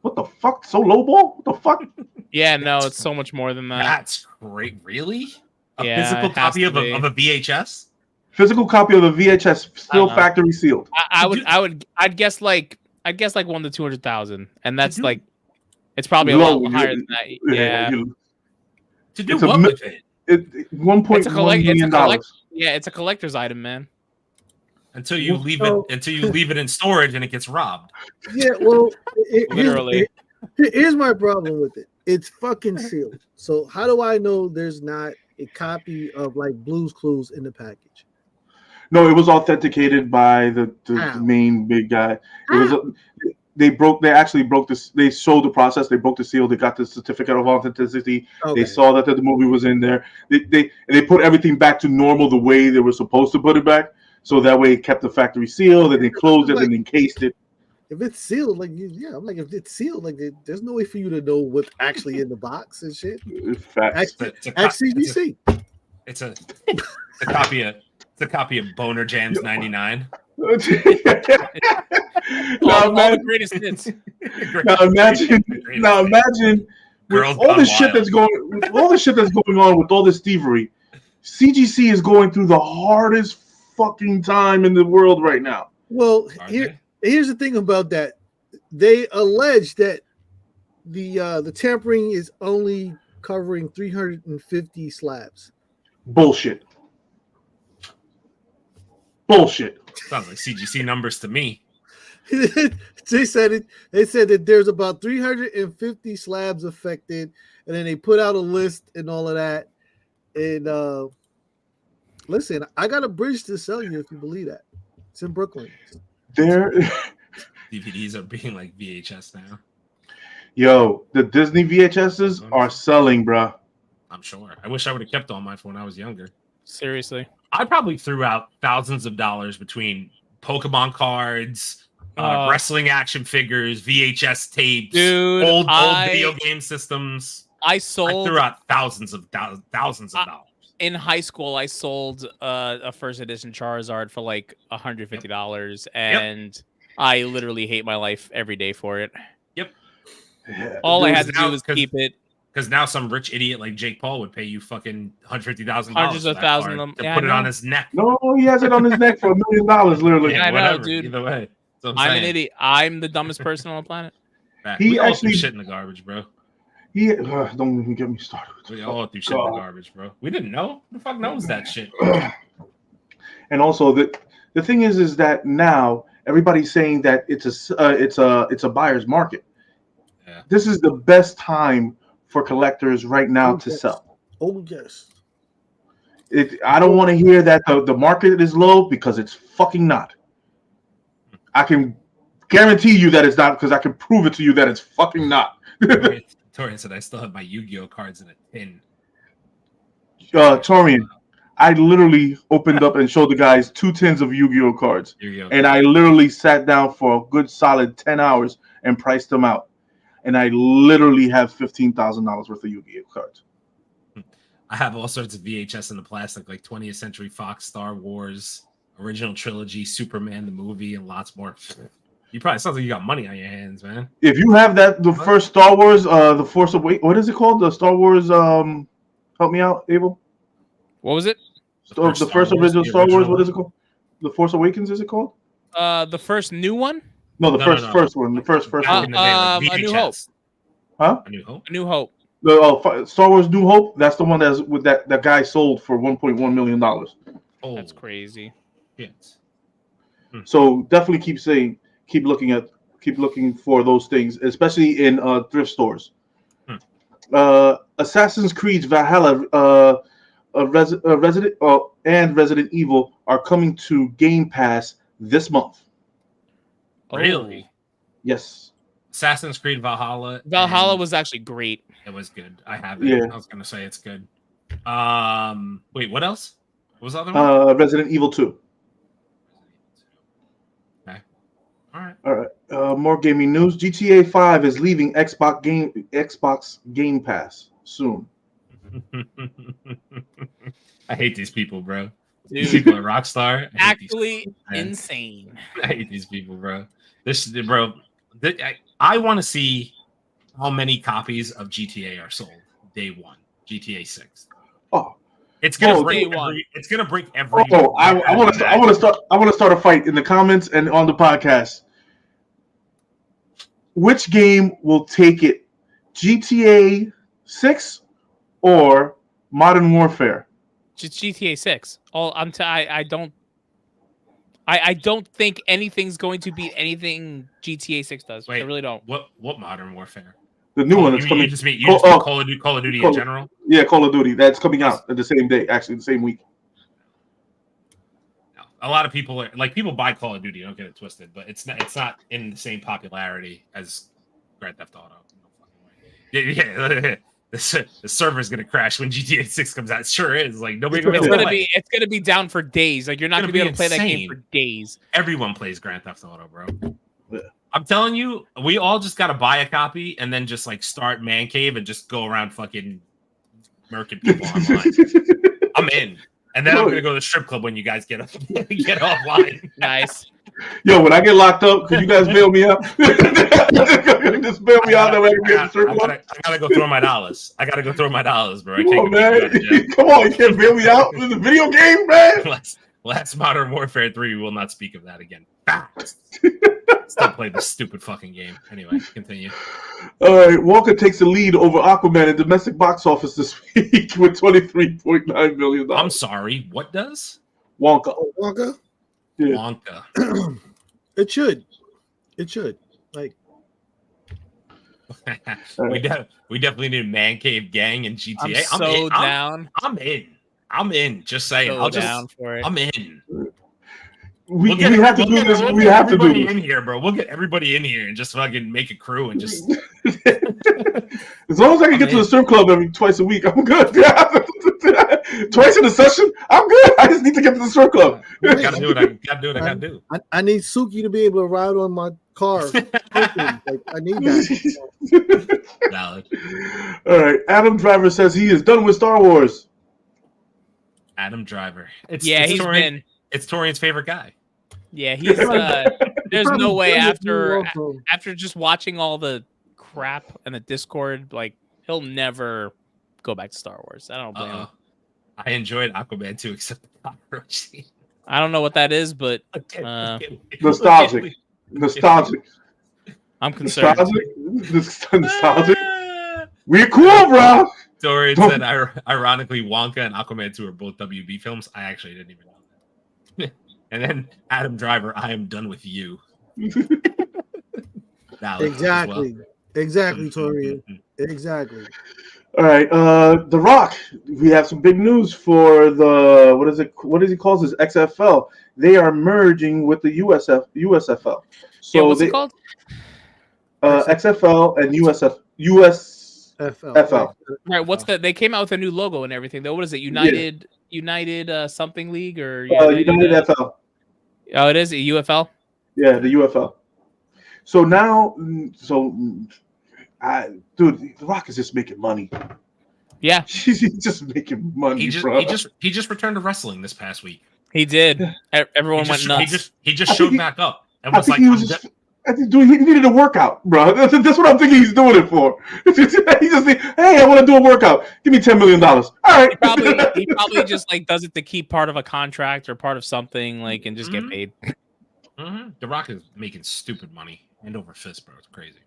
What the fuck? So low ball? What the fuck? Yeah, no, it's so much more than that. That's great. Really? A Yeah, physical it has copy to of a VHS? Physical copy of the VHS, still factory sealed. I'd guess like 1 to 200,000, and that's like, it's probably a lot higher than that. Yeah. To do what with it? $1.1 million. Yeah, it's a collector's item, man. Until you leave it in storage and it gets robbed. Yeah, well, literally. Here's my problem with it. It's fucking sealed. So how do I know there's not a copy of like Blue's Clues in the package? No, it was authenticated by the main big guy. It was they actually broke this. They showed the process. They broke the seal. They got the certificate of authenticity. Okay. They saw that the movie was in there. They put everything back to normal the way they were supposed to put it back. So that way it kept the factory sealed, and they closed it and encased it. If it's sealed, I'm like, if it's sealed, like, there's no way for you to know what's actually in the box and shit. Facts. CBC. It's a copy of Boner Jams '99. all the greatest hits. Now imagine Girls all Gone this shit Wild. that's going on with all this thievery, CGC is going through the hardest fucking time in the world right now. Well, Are here's the thing about that. They allege that the tampering is only covering 350 slabs. Bullshit. Sounds like CGC numbers to me. They said that there's about 350 slabs affected, and then they put out a list and all of that. And listen, I got a bridge to sell you if you believe that. It's in Brooklyn. There, DVDs are being like VHS now. yo, the Disney VHSs are selling, bruh. I'm sure. I wish I would have kept all mine from when I was younger. Seriously. I probably threw out thousands of dollars between Pokemon cards, wrestling action figures, VHS tapes, Dude, old video game systems. I threw out thousands of dollars. In high school, I sold a first edition Charizard for like $150, and I literally hate my life every day for it. Yep. Yeah, All I had to do was keep it. Because now some rich idiot like Jake Paul would pay you fucking $150,000 Hundreds of thousands of them. to put it on his neck. No, he has it on his neck for $1 million, literally. Yeah, I know, whatever. dude. Either way, I'm an idiot. I'm the dumbest person on the planet. We all threw shit in the garbage, bro. Don't even get me started. We all threw shit in the garbage, bro. We didn't know. Who the fuck knows that shit? And also the thing is that now everybody's saying that it's a buyer's market. Yeah. This is the best time for collectors right now to sell. Oh yes. I don't want to hear that the market is low, because it's fucking not. I can guarantee you that it's not, because I can prove it to you that it's fucking not. Torian said I still have my Yu-Gi-Oh cards in a tin. Torian, I literally opened up and showed the guys 2 tins of Yu-Gi-Oh cards. And I literally sat down for a good solid 10 hours and priced them out. And I literally have $15,000 worth of Yu-Gi-Oh cards. I have all sorts of VHS in the plastic, like 20th Century Fox, Star Wars, original trilogy, Superman the movie, and lots more. You probably sounds like you got money on your hands, man. If you have the first Star Wars, the Force Awakens, what is it called? The Star Wars, help me out, Abel. What was it? The first original Star Wars. What is it called? The Force Awakens, is it called? The first new one? No, the first one. The first one. In the day, like A New Hope. Huh? A New Hope. A New Hope. Star Wars New Hope. That's the one that's with that guy sold for $1.1 million. Oh, That's crazy. Yes. So definitely keep looking for those things, especially in thrift stores. Assassin's Creed Valhalla, Resident Evil are coming to Game Pass this month. Really? Yes. Assassin's Creed Valhalla. Valhalla was actually great. It was good. I have it. Yeah. I was gonna say it's good. Wait, what else? What was the other one? Resident Evil 2. Okay. All right. More gaming news. GTA 5 is leaving Xbox Game Pass soon. I hate these people, bro. Dude, these people at Rockstar. Actually insane. I hate these people, bro. I want to see how many copies of GTA are sold day one. GTA 6. Oh, it's gonna break every. It's gonna break every. Oh, I want to start a fight in the comments and on the podcast. Which game will take it? GTA 6 or Modern Warfare? Just GTA 6. I don't think anything's going to beat anything GTA 6 does. Wait, I really don't. What Modern Warfare? The new one that's coming. You just mean Call of Duty in general? Yeah, Call of Duty. That's coming out at the same day, actually, the same week. No. A lot of people people buy Call of Duty. Don't get it twisted, but it's not in the same popularity as Grand Theft Auto. Yeah. The server's gonna crash when GTA 6 comes out. It sure is. Like nobody. It's gonna be down for days. Like you're not gonna be able to play that game for days. Everyone plays Grand Theft Auto, bro. Yeah. I'm telling you, we all just gotta buy a copy and then just like start Man Cave and just go around fucking murking people online. I'm in, and then I'm gonna go to the strip club when you guys get offline. Nice. Yo, when I get locked up, could you guys bail me out? Just bail me out that way I can be at the strip club. I gotta go throw my dollars. I gotta go throw my dollars, bro. I Come can't on, man. go jail. Come on, you can't bail me out. This is a video game, man. Last Modern Warfare 3, we will not speak of that again. Still play this stupid fucking game. Anyway, continue. All right, Walker takes the lead over Aquaman in domestic box office this week with $23.9 million. I'm sorry, what does? Wonka. Wonka. Yeah. Wonka. It should. Like, we definitely need a Man Cave Gang in GTA. I'm down. I'm in. Just saying. So down for it. I'm in. We have to do this. We have to do this in here, bro. We'll get everybody in here and just fucking make a crew and just. As long as I can get to the strip club twice a week, I'm good. Twice in a session, I'm good. I just need to get to the strip club. Gotta do what I gotta do. I need Suki to be able to ride on my car. Like, I need that. Valid. All right. Adam Driver says he is done with Star Wars. Adam Driver. It's Torian's favorite guy. Yeah, he's. There's no way after just watching all the crap and the Discord, like he'll never go back to Star Wars. I don't blame him. I enjoyed Aquaman too, except the cockroach scene. I don't know what that is, but Nostalgic. I'm concerned. Nostalgic. We're cool, bro. Dorian said, ironically, Wonka and Aquaman 2 are both WB films. I actually didn't even know that. And then Adam Driver, I am done with you. Exactly, Torian. Exactly. All right, The Rock. We have some big news for the what is he calls his XFL? They are merging with the USFL. So what's it called? XFL and USFL. Right. What's that? They came out with a new logo and everything. Though, what is it? United something league or United FL? Oh, it is a UFL. Yeah, the UFL. So now, dude, The Rock is just making money. Yeah, he's just making money. He just returned to wrestling this past week. He did. Everyone went nuts. He just showed back up and was like, I think, dude, he needed a workout, bro. That's what I'm thinking he's doing it for. He just hey, I want to do a workout. Give me $10 million. All right. He probably just like does it to keep part of a contract or part of something, like, and just get paid. Mm-hmm. The Rock is making stupid money hand over fist, bro. It's crazy.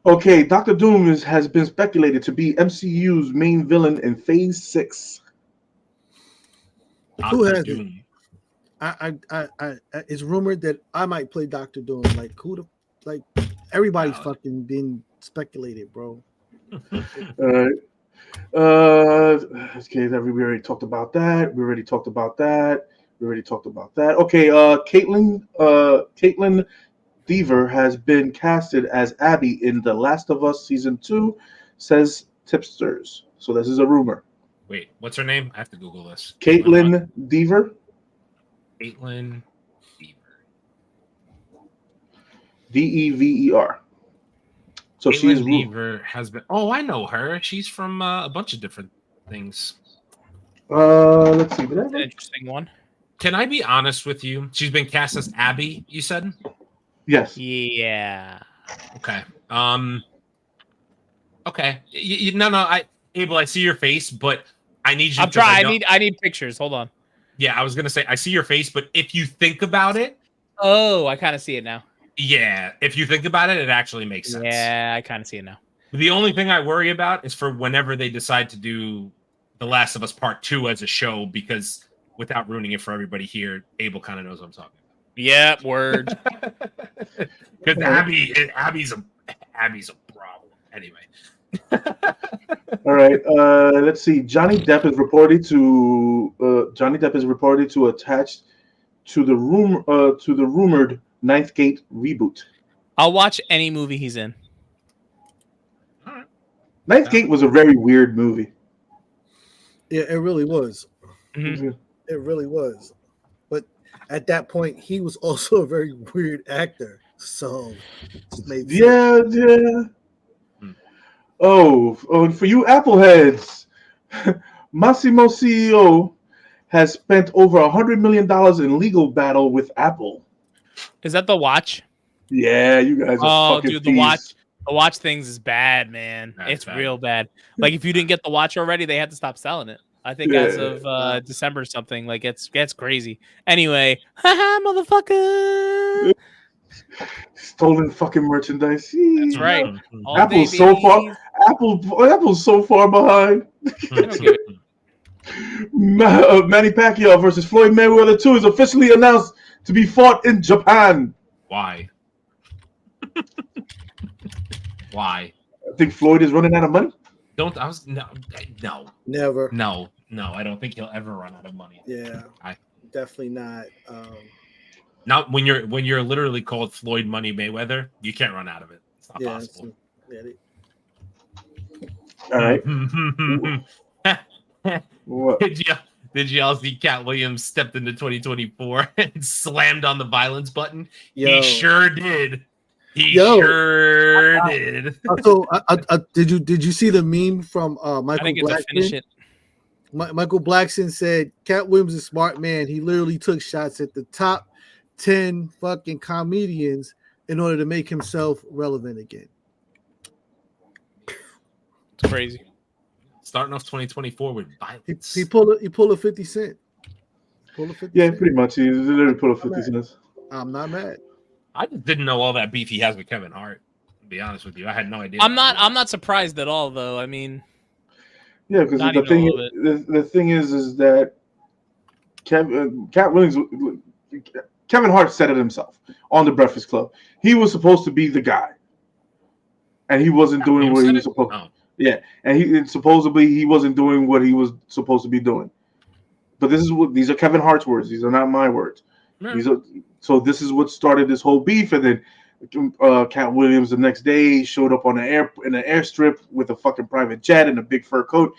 Okay, Dr. Doom has been speculated to be MCU's main villain in Phase 6. Who has it? It's rumored that I might play Dr. Doom. Like everybody's fucking being speculated, bro. Okay, we already talked about that. Okay, Caitlin Dever has been casted as Abby in The Last of Us Season 2, says tipsters. So this is a rumor. Wait, what's her name? I have to Google this. Caitlin Dever. Caitlin Dever. Dever. So Caitlin Dever has been. Oh, I know her. She's from a bunch of different things. Let's see. That's an interesting one. Can I be honest with you? She's been cast as Abby. You said. Yes. Yeah. Okay. Okay. Abel, I see your face, but I need you. I'm trying. I need pictures. Hold on. Yeah, I was gonna say I see your face, but if you think about it, I kind of see it now. Yeah, if you think about it, it actually makes sense. Yeah, I kind of see it now. The only thing I worry about is for whenever they decide to do The Last of Us Part 2 as a show, because without ruining it for everybody here, Abel kind of knows what I'm talking about. Yeah, word. Because Abby's a problem. Anyway. All right. Let's see. Johnny Depp is reported to attach to the rumored Ninth Gate reboot. I'll watch any movie he's in. All right. Ninth Gate was a very weird movie. Yeah, it really was. Mm-hmm. It really was. But at that point, he was also a very weird actor. So, yeah. Oh, for you Apple heads, Massimo CEO has spent over $100 million in legal battle with Apple. Is that the watch? Yeah, you guys are fucking dude, thieves. the watch things is bad, man. It's bad. real bad. Like if you didn't get the watch already, they had to stop selling it. I think as of December or something. Like it's crazy. Anyway, haha, motherfucker. Stolen fucking merchandise. That's right. Mm-hmm. All day, Apple's so far. Apple's so far behind. I don't give it. Manny Pacquiao versus Floyd Mayweather 2 is officially announced to be fought in Japan. Why? Why? I think Floyd is running out of money. No, Never. no. I don't think he'll ever run out of money. Yeah, definitely not. Not when you're literally called Floyd Money Mayweather, you can't run out of it. It's not possible. All right. What? Did you all see Cat Williams stepped into 2024 and slammed on the violence button? Yo. He sure did. Sure did. So, did you see the meme from I Michael didn't get to finish Blackson? it. Michael Blackson said Cat Williams is a smart man. He literally took shots at the top 10 fucking comedians in order to make himself relevant again. It's crazy. Starting off 2024 with violence. He pulled a 50 Cent. Yeah, pretty much. He literally put up 50 cents. I'm not mad. I just didn't know all that beef he has with Kevin Hart. To be honest with you, I had no idea. I'm not surprised at all, though. I mean, Yeah, because the thing is that Cat Williams, Kevin Hart said it himself on the Breakfast Club. He was supposed to be the guy, and he wasn't doing what he was supposed. Oh. Yeah, and supposedly he wasn't doing what he was supposed to be doing. But these are Kevin Hart's words. These are not my words. So this is what started this whole beef, and then Cat Williams the next day showed up on an airstrip with a fucking private jet and a big fur coat.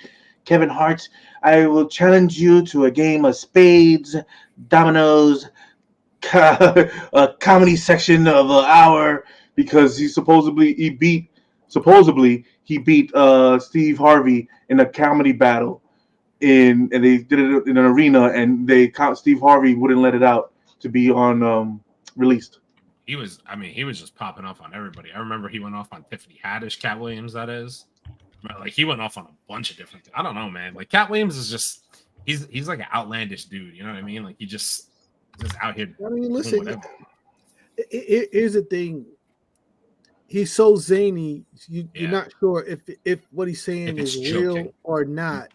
Kevin Hart, I will challenge you to a game of spades, dominoes, a comedy section of an hour, because he beat Steve Harvey in a comedy battle and they did it in an arena, and Steve Harvey wouldn't let it out to be on released. He was just popping off on everybody. I remember he went off on Tiffany Haddish, Cat Williams, that is. Like he went off on a bunch of different things. I don't know, man. Like Cat Williams is just he's like an outlandish dude, you know what I mean? Like he just out here. I mean, listen, here's the thing. He's so zany, you're not sure if what he's saying is real or not.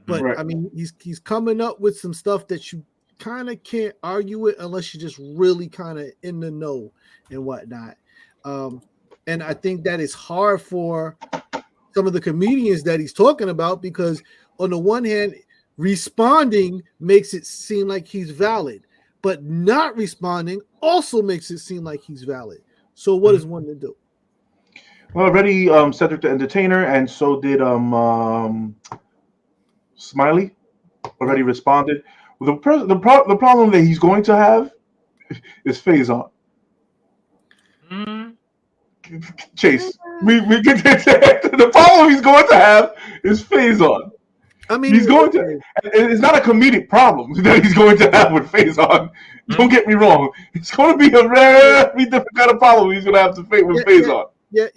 But right. I mean, he's coming up with some stuff that you kind of can't argue with unless you're just really kind of in the know and whatnot. And I think that is hard for some of the comedians that he's talking about, because on the one hand, responding makes it seem like he's valid, but not responding also makes it seem like he's valid. So what is one to do? Well, already Cedric the Entertainer, and so did Smiley already responded. The problem that he's going to have is Faison. Chase, we get the problem he's going to have is Faison. I mean, he's going to. It's not a comedic problem that he's going to have with Faison. Don't get me wrong. It's going to be a very different kind of problem he's going to have to face with Faison. Yeah.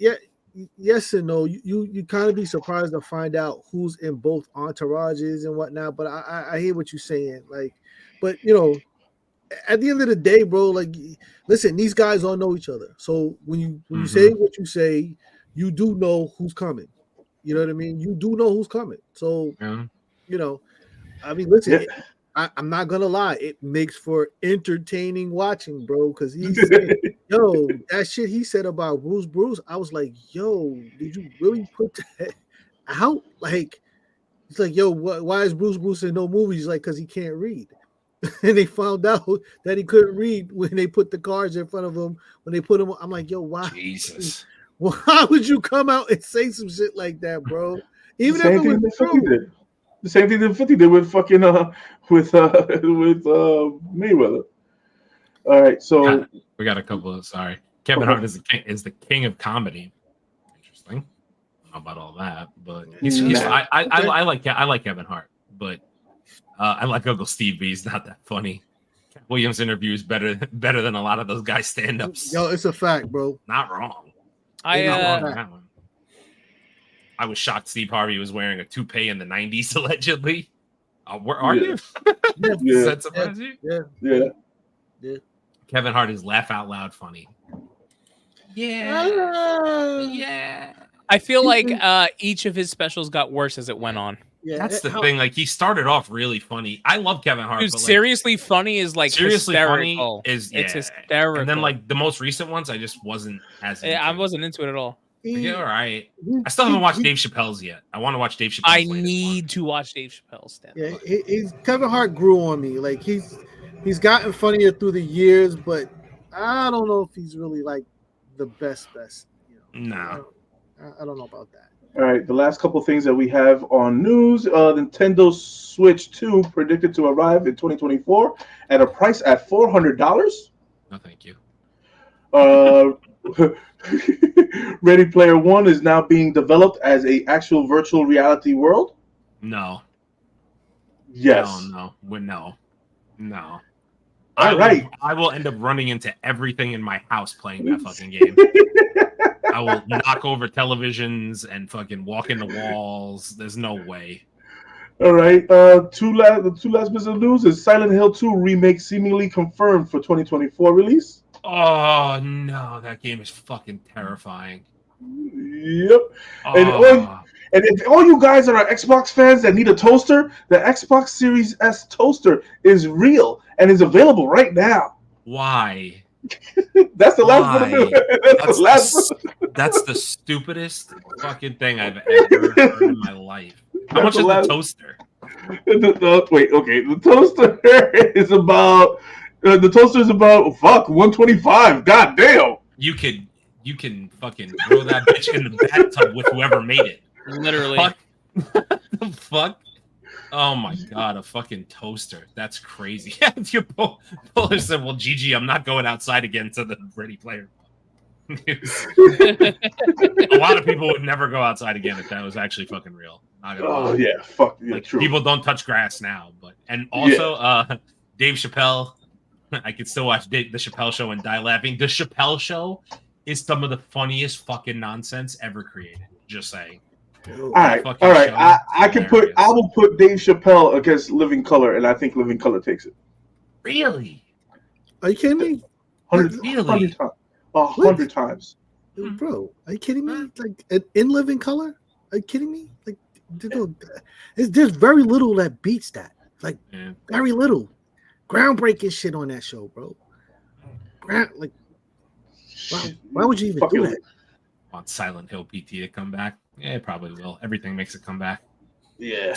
Yes and no. You kind of be surprised to find out who's in both entourages and whatnot. But I hear what you're saying. Like, but you know, at the end of the day, bro, like, listen, these guys all know each other. So when you say what you say, you do know who's coming. You know what I mean? You do know who's coming. So you know, I mean, listen. I'm not gonna lie, it makes for entertaining watching, bro. Because he's yo, that shit he said about Bruce. I was like, yo, did you really put that out? Like, it's like, yo, why is Bruce in no movies? Like, because he can't read. And they found out that he couldn't read when they put the cards in front of him. When they put him, I'm like, yo, why? Jesus, why would you come out and say some shit like that, bro? Even if it was true. The same thing that 50 did with fucking with Mayweather. All right, so we got a couple of Kevin Hart is the king of comedy. Interesting. I don't know about all that, but I like Kevin Hart, but I like Uncle Steve, but he's not that funny. Williams' interview is better than a lot of those guys' stand-ups. Yo, it's a fact, bro. Not wrong. I Not wrong on that one. I was shocked Steve Harvey was wearing a toupee in the 90s, allegedly. Where are you? Does that surprise you? Yeah. Kevin Hart is laugh out loud funny. Yeah. I feel like each of his specials got worse as it went on. Yeah, That's the thing. Like, he started off really funny. I love Kevin Hart. Dude, but seriously funny is like seriously hysterical. funny is It's hysterical. And then like the most recent ones, I just wasn't as. I wasn't into it at all. Yeah, all right. I still haven't watched Dave Chappelle's yet. I want to watch Dave Chappelle's. I need to watch Dave Chappelle's stand-up. Yeah, Kevin Hart grew on me. Like he's gotten funnier through the years, but I don't know if he's really like the best. You know, No, I don't know about that. All right, the last couple things that we have on news: Nintendo Switch 2 predicted to arrive in 2024 at a price at $400. no, thank you. Ready Player One is now being developed as a actual virtual reality world. No. Yes. No. All I right. will end up running into everything in my house playing that fucking game. I will knock over televisions and fucking walk into walls. There's no way. All right. The two last bits of news is Silent Hill 2 remake seemingly confirmed for 2024 release. Oh no, that game is fucking terrifying. Yep. Oh. And if all you guys are Xbox fans that need a toaster, the Xbox Series S toaster is real and is available right now. Why? That's the last bit of news. That's the stupidest fucking thing I've ever heard in my life. How much is the toaster? Wait, okay. The toaster is about $125. God damn. You can fucking throw that bitch in the bathtub with whoever made it. Literally. What the fuck? Oh my god, a fucking toaster. That's crazy. Your Puller said, well, GG, I'm not going outside again to the Ready Player. A lot of people would never go outside again if that was actually fucking real. Oh yeah, fuck yeah, like, true. People don't touch grass now, and also Dave Chappelle. I could still watch the Chappelle Show and die laughing. The Chappelle Show is some of the funniest fucking nonsense ever created. Just saying. All right. I will put Dave Chappelle against Living Color, and I think Living Color takes it. Really? Are you kidding me? 100 times. 100 times. Bro, are you kidding me? Like in Living Color? Are you kidding me? Like, there's very little that beats that. Like, very little. Groundbreaking shit on that show, bro. Why would you even do that? Want Silent Hill PT to come back? Yeah, it probably will. Everything makes it come back. Yeah.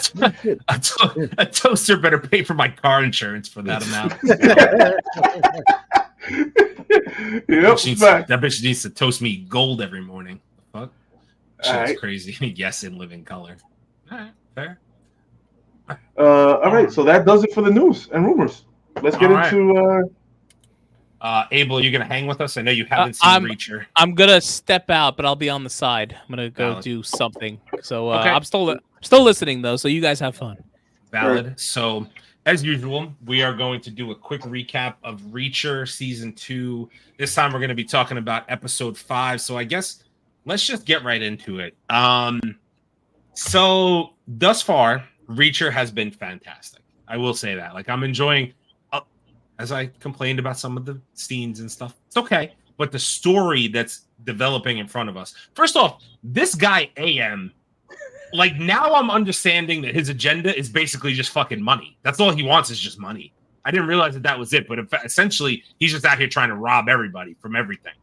A toaster better pay for my car insurance for that amount. That bitch needs to toast me gold every morning. Fuck. Shit's crazy. Yes, in Living Color. All right, fair. All right, so that does it for the news and rumors. Let's get into Abel, you're gonna hang with us? I know you haven't seen Reacher. I'm gonna step out, but I'll be on the side. I'm gonna go do something. So I'm still listening though. So you guys have fun. Valid. Right. So as usual, we are going to do a quick recap of Reacher season 2. This time we're going to be talking about episode 5. So I guess let's just get right into it. So thus far, Reacher has been fantastic. I will say that. Like, I'm enjoying. As I complained about some of the scenes and stuff, it's okay. But the story that's developing in front of us. First off, this guy AM, like, now I'm understanding that his agenda is basically just fucking money. That's all he wants is just money. I didn't realize that was it, but essentially he's just out here trying to rob everybody from everything.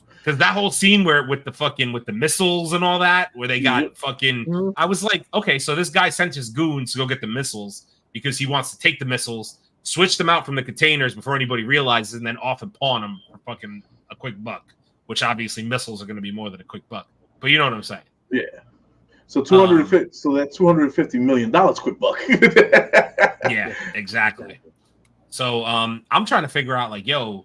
Because that whole scene where with the missiles and all that, where they got fucking, I was like, okay, so this guy sent his goons to go get the missiles because he wants to take the missiles, switch them out from the containers before anybody realizes, and then off and pawn them for fucking a quick buck. Which obviously missiles are going to be more than a quick buck, but you know what I'm saying? Yeah. So 250. So that $250 million quick buck. Yeah, exactly. So I'm trying to figure out, like, yo,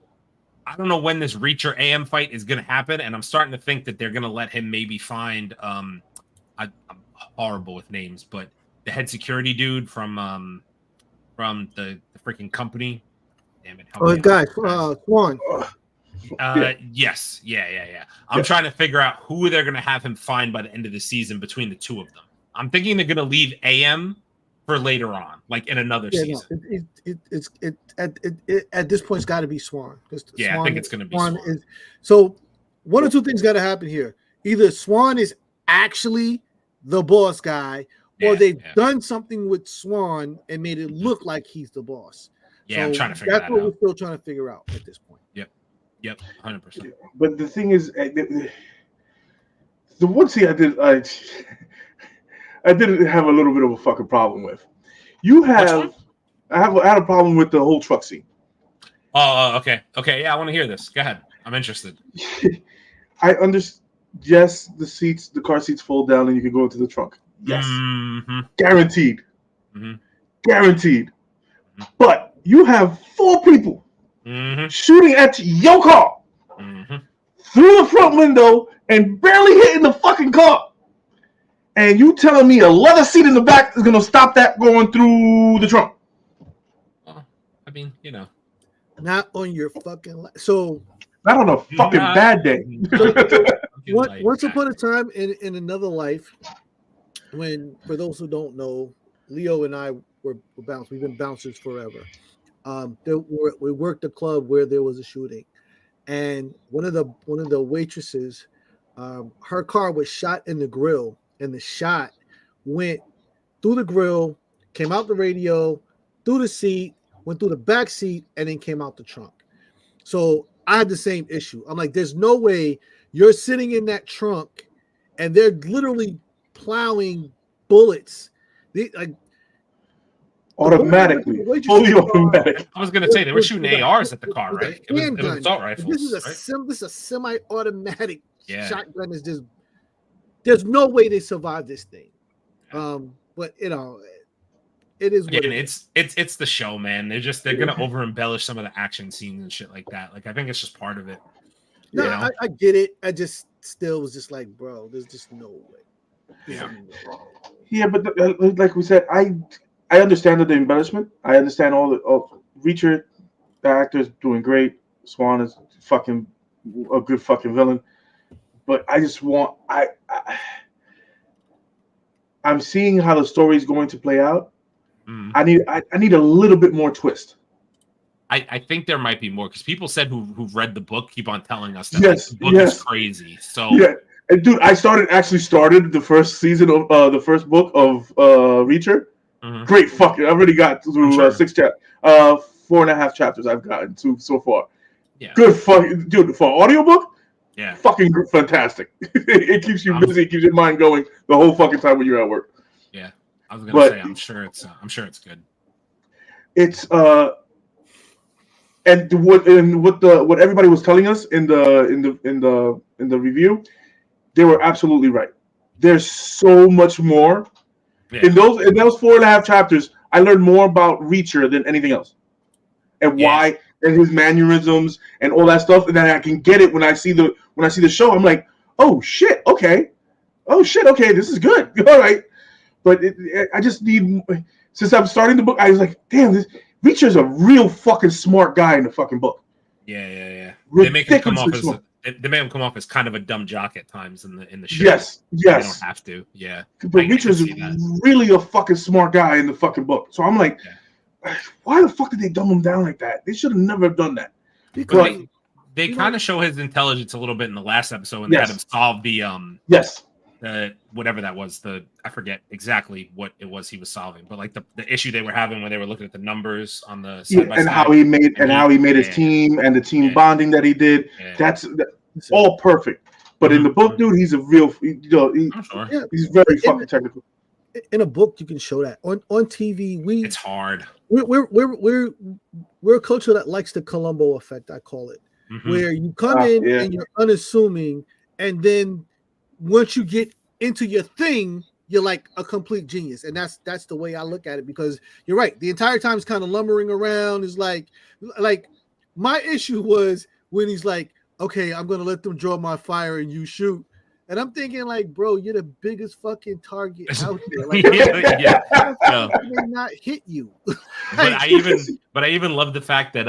I don't know when this Reacher AM fight is going to happen, and I'm starting to think that they're going to let him maybe find I'm horrible with names, but the head security dude from from the freaking company. Damn it! Oh, guys, Swan. Yes, yeah. I'm trying to figure out who they're gonna have him find by the end of the season between the two of them. I'm thinking they're gonna leave AM for later on, like in another season. No, at this point, it's got to be Swan. I think it's gonna be Swan. So one or two things got to happen here. Either Swan is actually the boss guy, or they've done something with Swan and made it look like he's the boss. Yeah, so I'm trying to figure that out. That's what we're still trying to figure out at this point. Yep, 100%. But the thing is, the one scene I did have a little bit of a fucking problem with. I had a problem with the whole truck scene. Oh, okay. Yeah, I want to hear this. Go ahead. I'm interested. I understand. Yes, the car seats fold down and you can go into the trunk. Yes, guaranteed. Guaranteed. But you have 4 people shooting at your car through the front window and barely hitting the fucking car. And you telling me a leather seat in the back is going to stop that going through the trunk? Well, I mean, Not on your fucking so. Not on a fucking bad day. Once upon a time in another life, when, for those who don't know, Leo and I were bouncers. We've been bouncers forever. We worked a club where there was a shooting, and one of the waitresses, her car was shot in the grill, and the shot went through the grill, came out the radio, through the seat, went through the back seat, and then came out the trunk. So I had the same issue. I'm like, there's no way you're sitting in that trunk, and they're literally plowing bullets. Automatically, fully automatic. I was gonna say they were shooting ARs at the car, right? It was assault rifles. This is a semi-automatic shotgun. Is just there's no way they survive this thing. But it is. Again, it's the show, man. They're gonna over embellish some of the action scenes and shit like that. Like I think it's just part of it. No, I get it. I just still was just like, bro, there's just no way. Yeah, but like we said, I understand the embellishment. I understand all Reacher, the actor is doing great. Swan is fucking a good fucking villain. But I just want I'm seeing how the story is going to play out. I need a little bit more twist. I think there might be more because people said who've read the book keep on telling us that the book is crazy. So and dude, I started the first season of the first book of Reacher. Great fucking! I already got through 6 chapters, 4.5 chapters. I've gotten to so far. Yeah, good fucking dude for an audiobook. Yeah, fucking fantastic. It keeps you busy, it keeps your mind going the whole fucking time when you're at work. Yeah, I was gonna say I'm sure it's good. It's and what everybody was telling us in the review, they were absolutely right. There's so much more. Yeah. In those 4.5 chapters, I learned more about Reacher than anything else, and why, and his mannerisms and all that stuff. And then I can get it when I see the show. I'm like, oh shit, okay, this is good, all right. But I just need, since I'm starting the book, I was like, damn, Reacher's a real fucking smart guy in the fucking book. Yeah. They make him come off as kind of a dumb jock at times in the show. Yes. They don't have to. Yeah. But Reacher's really a fucking smart guy in the fucking book. So I'm like, why the fuck did they dumb him down like that? They should have never done that. Because they kind of show his intelligence a little bit in the last episode when they had him solve the whatever that was, I forget exactly what it was he was solving, but like the issue they were having when they were looking at the numbers on the side by side, how he made his team and the team bonding that he did. That's all perfect. But in the book, dude, he's a real he's very fucking technical. In a book, you can show that. On TV, it's hard. We're a culture that likes the Columbo effect, I call it, where you come in and you're unassuming, and then once you get into your thing, you're like a complete genius. And that's the way I look at it, because you're right. The entire time is kind of lumbering around. Is like my issue was when he's like, okay, I'm going to let them draw my fire and you shoot. And I'm thinking, like, bro, you're the biggest fucking target out there. Like, No. how can they not hit you? But I even love the fact that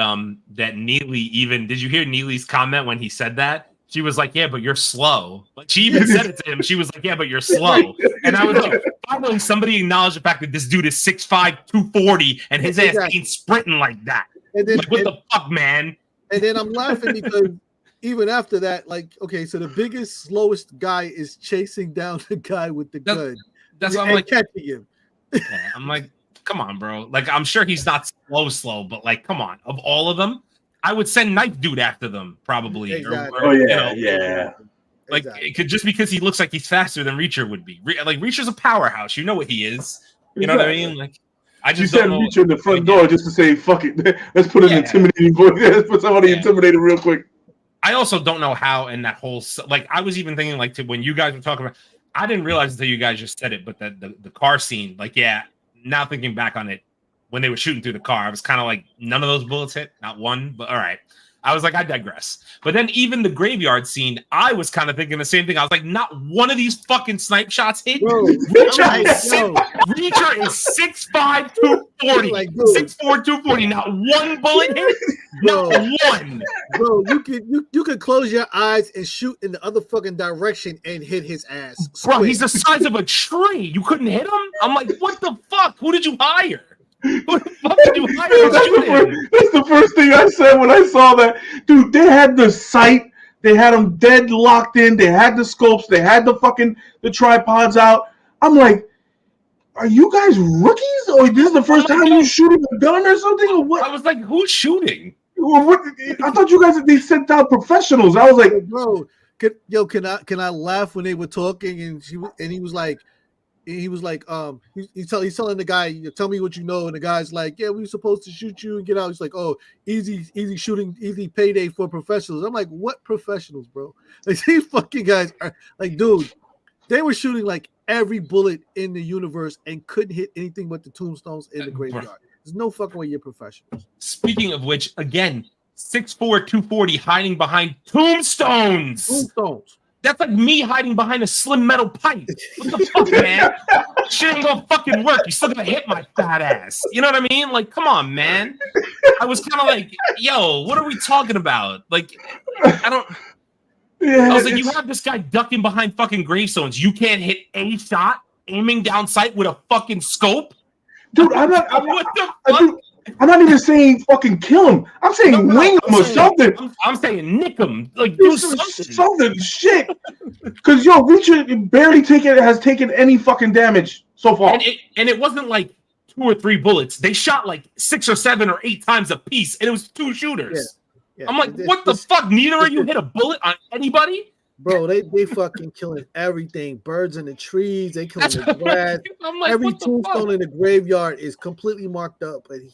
that Neely even did you hear Neely's comment when he said that? She was like, "Yeah, but you're slow." Like she even said it to him. She was like, "Yeah, but you're slow." And I was like, finally, somebody acknowledged the fact that this dude is 6'5", 240, and his ass ain't sprinting like that. And then, like, what the fuck, man? And then I'm laughing because even after that, like, okay, so the biggest, slowest guy is chasing down the guy with the gun. That's what I'm like, catching him. Yeah, I'm like, come on, bro. Like, I'm sure he's not slow, but like, come on. Of all of them, I would send Knife Dude after them, probably. Exactly. Yeah. Like, it could just because he looks like he's faster than Reacher would be. Like, Reacher's a powerhouse. You know what he is. You know what I mean? Like, I just sent Reacher in the front door just to say, fuck it. Let's put an intimidating voice. Let's put somebody intimidated real quick. I also don't know how in that whole, like, I was even thinking, like, when you guys were talking about, I didn't realize until you guys just said it, but the car scene, like, now thinking back on it, when they were shooting through the car, I was kind of like, none of those bullets hit, not one, but all right. I was like, I digress. But then even the graveyard scene, I was kind of thinking the same thing. I was like, not one of these fucking snipe shots hit. Bro, Reacher is 6'5", 240, like, 6'4", 240. Not one bullet hit. Not one. Bro, you could close your eyes and shoot in the other fucking direction and hit his ass. Bro, he's the size of a tree. You couldn't hit him? I'm like, what the fuck? Who did you hire? Who the fuck did you hire to shoot him? That's the first thing I said when I saw that. Dude, they had the sight. They had them dead locked in. They had the scopes. They had the tripods out. I'm like, are you guys rookies? Or this is the first time you're shooting a gun or something? Or what? I was like, who's shooting? I thought you guys, they sent out professionals. I was like, bro, can I laugh when they were talking and he was like, he's telling the guy, tell me what you know, and the guy's like, yeah, we were supposed to shoot you and get out. He's like, oh, easy shooting, easy payday for professionals. I'm like, what professionals, bro? Like, these fucking guys are like, dude, they were shooting like every bullet in the universe and couldn't hit anything but the tombstones in the graveyard. There's no fucking way you're professionals. Speaking of which, again, 6'4", 240 hiding behind tombstones. That's like me hiding behind a slim metal pipe. What the fuck, man? Shit ain't gonna fucking work. You still gonna hit my fat ass. You know what I mean? Like, come on, man. I was kind of like, yo, what are we talking about? Like, I don't. I was like, you have this guy ducking behind fucking gravestones. You can't hit a shot aiming down sight with a fucking scope? Dude, I'm not even saying fucking kill him. I'm saying wing him or something. I'm saying nick him. Like, do something shit. Because Reacher barely has taken any fucking damage so far. And it wasn't like 2 or 3 bullets. They shot like 6 or 7 or 8 times a piece, and it was 2 shooters. Yeah. I'm like, what the fuck? Neither of you hit a bullet on anybody? Bro, they fucking killing everything. Birds in the trees, they killing the grass. I'm like, every tombstone in the graveyard is completely marked up. And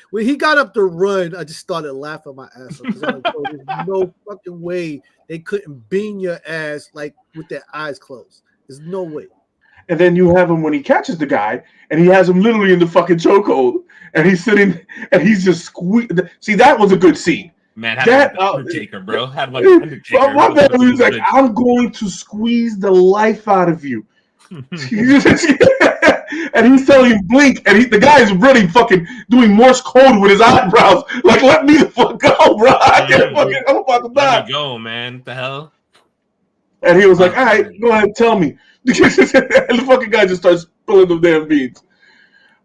when he got up to run, I just started laughing my ass off. I'm like, bro, there's no fucking way they couldn't beam your ass like with their eyes closed. There's no way. And then you have him when he catches the guy, and he has him literally in the fucking chokehold, and he's sitting, and he's just squeezed. See, that was a good scene. Man, had like Undertaker, bro. Had like Undertaker. My man was like, I'm going to squeeze the life out of you. And he's telling him blink, and the guy is really fucking doing Morse code with his eyebrows. Like, let me the fuck go, bro. I'm about to die. Let me go, man. What the hell? And he was like, all right, go ahead and tell me. And the fucking guy just starts spilling the damn beans.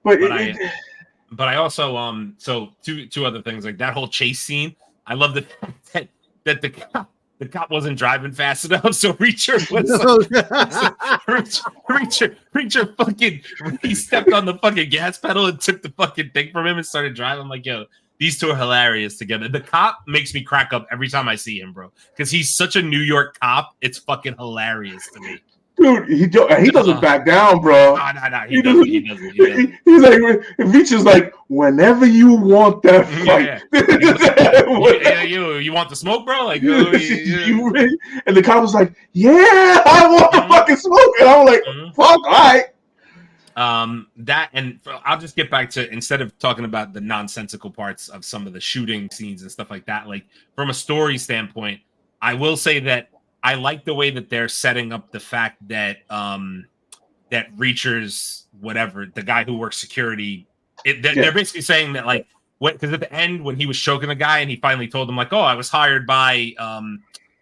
But I also so two other things, like that whole chase scene. I love that the cop wasn't driving fast enough, so Reacher Reacher fucking, he stepped on the fucking gas pedal and took the fucking thing from him and started driving. I'm like, yo, these two are hilarious together. The cop makes me crack up every time I see him, bro, because he's such a New York cop. It's fucking hilarious to me. Dude, he doesn't back down, bro. No, he doesn't. He's like, Reacher's like, whenever you want that fight. You want the smoke, bro? Like, and the cop was like, yeah, I want the fucking smoke. And I'm like, fuck, all right. That, and I'll just get back to, instead of talking about the nonsensical parts of some of the shooting scenes and stuff like that, like from a story standpoint, I will say that I like the way that they're setting up the fact that that Reacher's whatever, the guy who works security, they're basically saying that like because at the end when he was choking the guy and he finally told him like, oh, I was hired by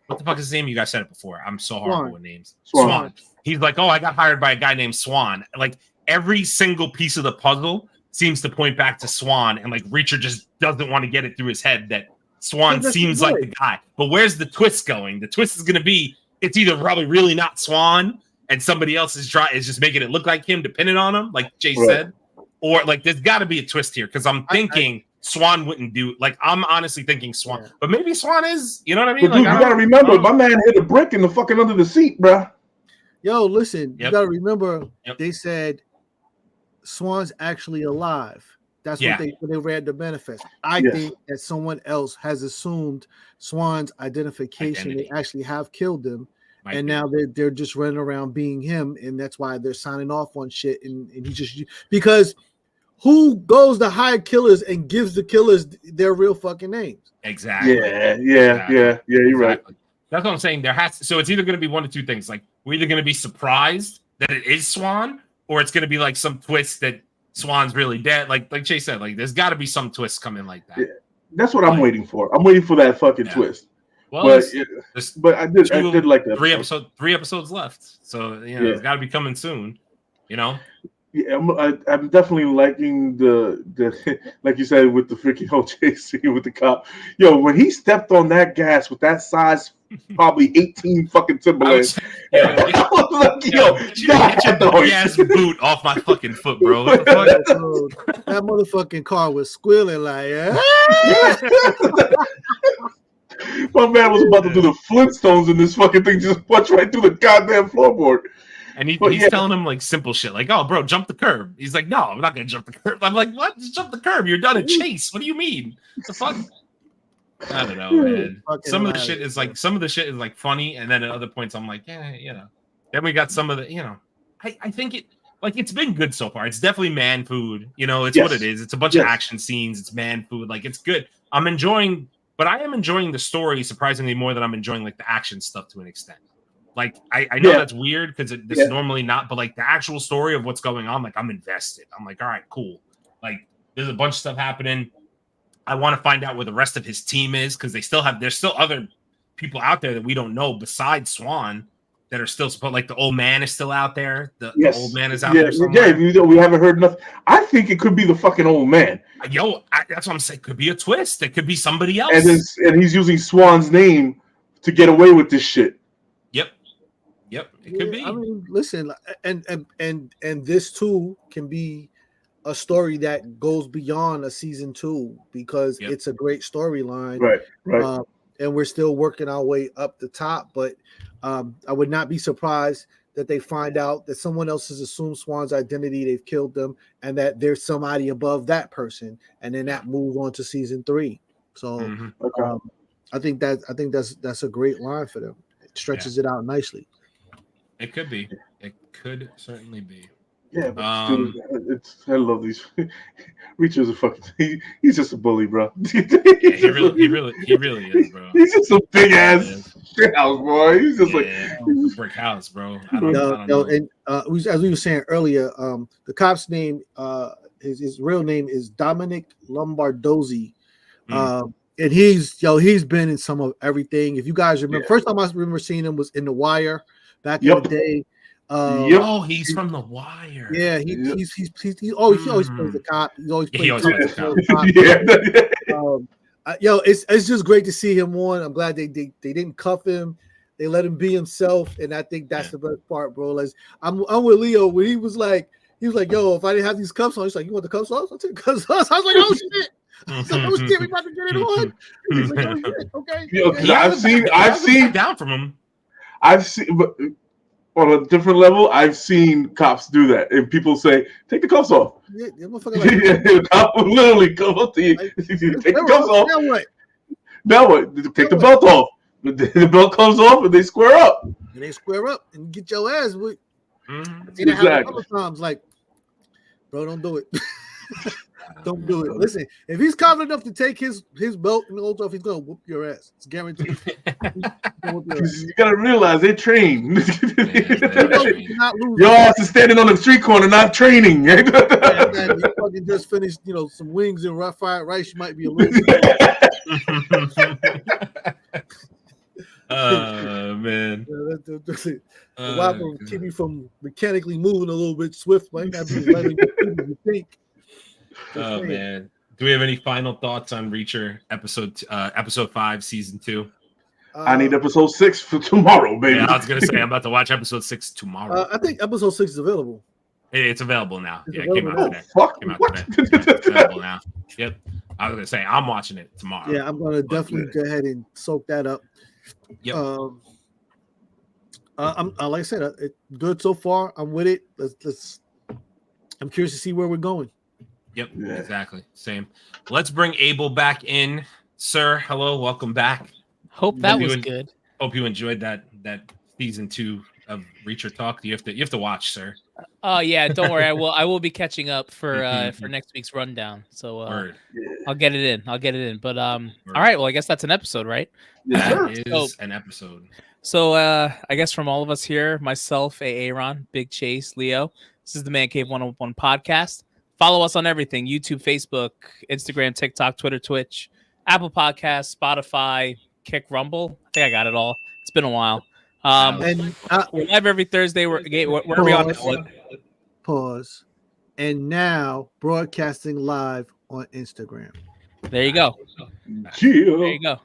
what the fuck is his name? You guys said it before. I'm so horrible with names. Swan. He's like, oh, I got hired by a guy named Swan. Like every single piece of the puzzle seems to point back to Swan, and like Reacher just doesn't want to get it through his head that Swan seems like the guy. But where's the twist going? The twist is going to be it's either probably really not Swan and somebody else is just making it look like him, depending on him, like Jay said, or like there's got to be a twist here because I'm thinking Swan wouldn't do. Like I'm honestly thinking Swan, but maybe Swan is. You know what I mean? But dude, you got to remember, my man hit a brick in the fucking under the seat, bro. Yo, listen, you got to remember they said Swan's actually alive. That's what they read the manifest. I think that someone else has assumed Swan's identification. They actually have killed him. And now they're just running around being him, and that's why they're signing off on shit. And he just because who goes to hire killers and gives the killers their real fucking names? Exactly. Yeah. You're right. That's what I'm saying. So it's either going to be one of two things. Like we're either going to be surprised that it is Swan, or it's going to be like some twist that Swan's really dead. Like Jay said, like there's got to be some twist coming like that. Yeah. That's what I'm waiting for. I'm waiting for that fucking twist. Well, but I did like that. Three episodes left, so it's got to be coming soon. You know. Yeah, I'm definitely liking the like you said with the freaking OJ scene with the cop. Yo, when he stepped on that gas with that size, probably 18 fucking Timberlands. I was like, yo, get your big ass boot off my fucking foot, bro. What the fuck? That motherfucking car was squealing like. My man was about to do the Flintstones and this fucking thing just punched right through the goddamn floorboard. And he's telling him like simple shit, like, "Oh, bro, jump the curb." He's like, "No, I'm not gonna jump the curb." I'm like, "What? Just jump the curb? You're done a chase. What do you mean? What the fuck?" I don't know, man. Some of the shit is like funny, and then at other points I'm like, yeah. Then we got some of the, I think it's been good so far. It's definitely man food. It's what it is. It's a bunch of action scenes. It's man food. Like it's good. But I am enjoying the story surprisingly more than I'm enjoying like the action stuff to an extent. Like I know that's weird because this is normally not, but like the actual story of what's going on, like I'm invested. I'm like, all right, cool. Like there's a bunch of stuff happening. I want to find out where the rest of his team is because there's still other people out there that we don't know besides Swan that are still supposed. Like the old man is still out there. The old man is out there somewhere. Yeah, we haven't heard nothing. I think it could be the fucking old man. That's what I'm saying. Could be a twist. It could be somebody else. And he's using Swan's name to get away with this shit. Yep, it could be. I mean, listen, and this too can be a story that goes beyond a season 2 because it's a great storyline. Right. And we're still working our way up the top, but I would not be surprised that they find out that someone else has assumed Swan's identity, they've killed them, and that there's somebody above that person, and then that moves on to season 3. So I think that's a great line for them. It stretches it out nicely. It could be. It could certainly be. Yeah, but I love these. Reacher's a fucking. He's just a bully, bro. He really is, bro. He's just a big ass shit house, boy. He's just like brick house, bro. I don't know. And as we were saying earlier, the cop's name, his real name is Dominic Lombardozzi, and he's been in some of everything. If you guys remember, first time I remember seeing him was in The Wire back in the day. Oh, he's from The Wire. Yeah, he always plays the cop. He always plays the cop. It's just great to see him on. I'm glad they didn't cuff him. They let him be himself, and I think that's the best part, bro. Like, I'm with Leo when he was like, yo, if I didn't have these cuffs on, he's like, you want the cuffs off? I'll take the cuffs off. I was like, oh shit. Oh shit, we about to get it on. He's like, oh shit, okay. I've seen down from him. I've seen, but on a different level, I've seen cops do that, and people say, "Take the cuffs off." Yeah, the cop will literally come up to you, take the cuffs off. Now what? Take the belt off. The belt comes off, and they square up. And get your ass with. Exactly. A couple times, like, bro, don't do it. Don't do it. Listen, if he's confident enough to take his belt and holds off, he's gonna whoop your ass. It's guaranteed. You gotta realize they train. Not lose. Your ass is standing on the street corner, not training. And then you fucking just finished, some wings and fried rice. You might be a little. Oh man. The wife will keep you from mechanically moving a little bit swift. Might not be letting you think. Oh man. Do we have any final thoughts on Reacher episode 5, season 2? I need episode 6 for tomorrow, baby. Yeah, I was gonna say I'm about to watch episode 6 tomorrow. I think episode 6 is available. It's available now. It's it available came out now. today. Fuck. Came out today. Yeah, it's available now. Yep. I was gonna say I'm watching it tomorrow. Yeah, I'm gonna definitely go ahead and soak that up. Yep. I'm like I said, it's good so far. I'm with it. Let's. I'm curious to see where we're going. Yep. Yeah. Exactly. Same. Let's bring Abel back in, sir. Hello, welcome back. Hope that was good. Hope you enjoyed that season 2 of Reacher Talk. You have to watch, sir. Oh yeah, don't worry. I will be catching up for next week's rundown. So I'll get it in. But all right. Well, I guess that's an episode, right? That is an episode. So I guess from all of us here, myself, Aaron, Big Chase, Leo, this is the Man Cave 101 podcast. Follow us on everything: YouTube, Facebook, Instagram, TikTok, Twitter, Twitch, Apple Podcasts, Spotify, Kick, Rumble. I think I got it all. It's been a while. And we're live every Thursday. Where are we on? Pause. And now broadcasting live on Instagram. There you go. Yeah.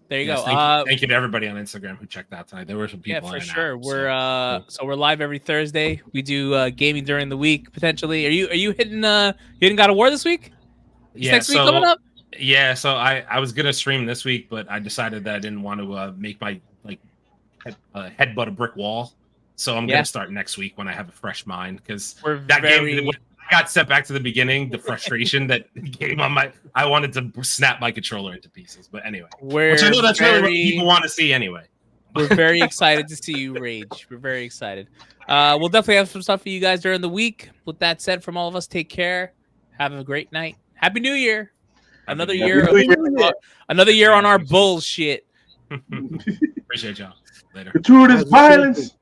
There you go. Thank you to everybody on Instagram who checked out tonight. There were some people. Yeah, for sure. We're live every Thursday. We do gaming during the week potentially. Are you hitting God of War this week? Next week coming up? Yeah. So I was gonna stream this week, but I decided that I didn't want to make my headbutt a brick wall. So I'm gonna start next week when I have a fresh mind because that game. When I got set back to the beginning, the frustration that came on I wanted to snap my controller into pieces. But anyway, which I know that's really what people want to see anyway. We're very excited to see you rage. We're very excited. We'll definitely have some stuff for you guys during the week. With that said, from all of us, take care. Have a great night. Happy New Year. Another year on our bullshit. Appreciate y'all. Later. Gratuitous violence.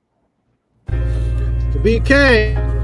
To be Kang.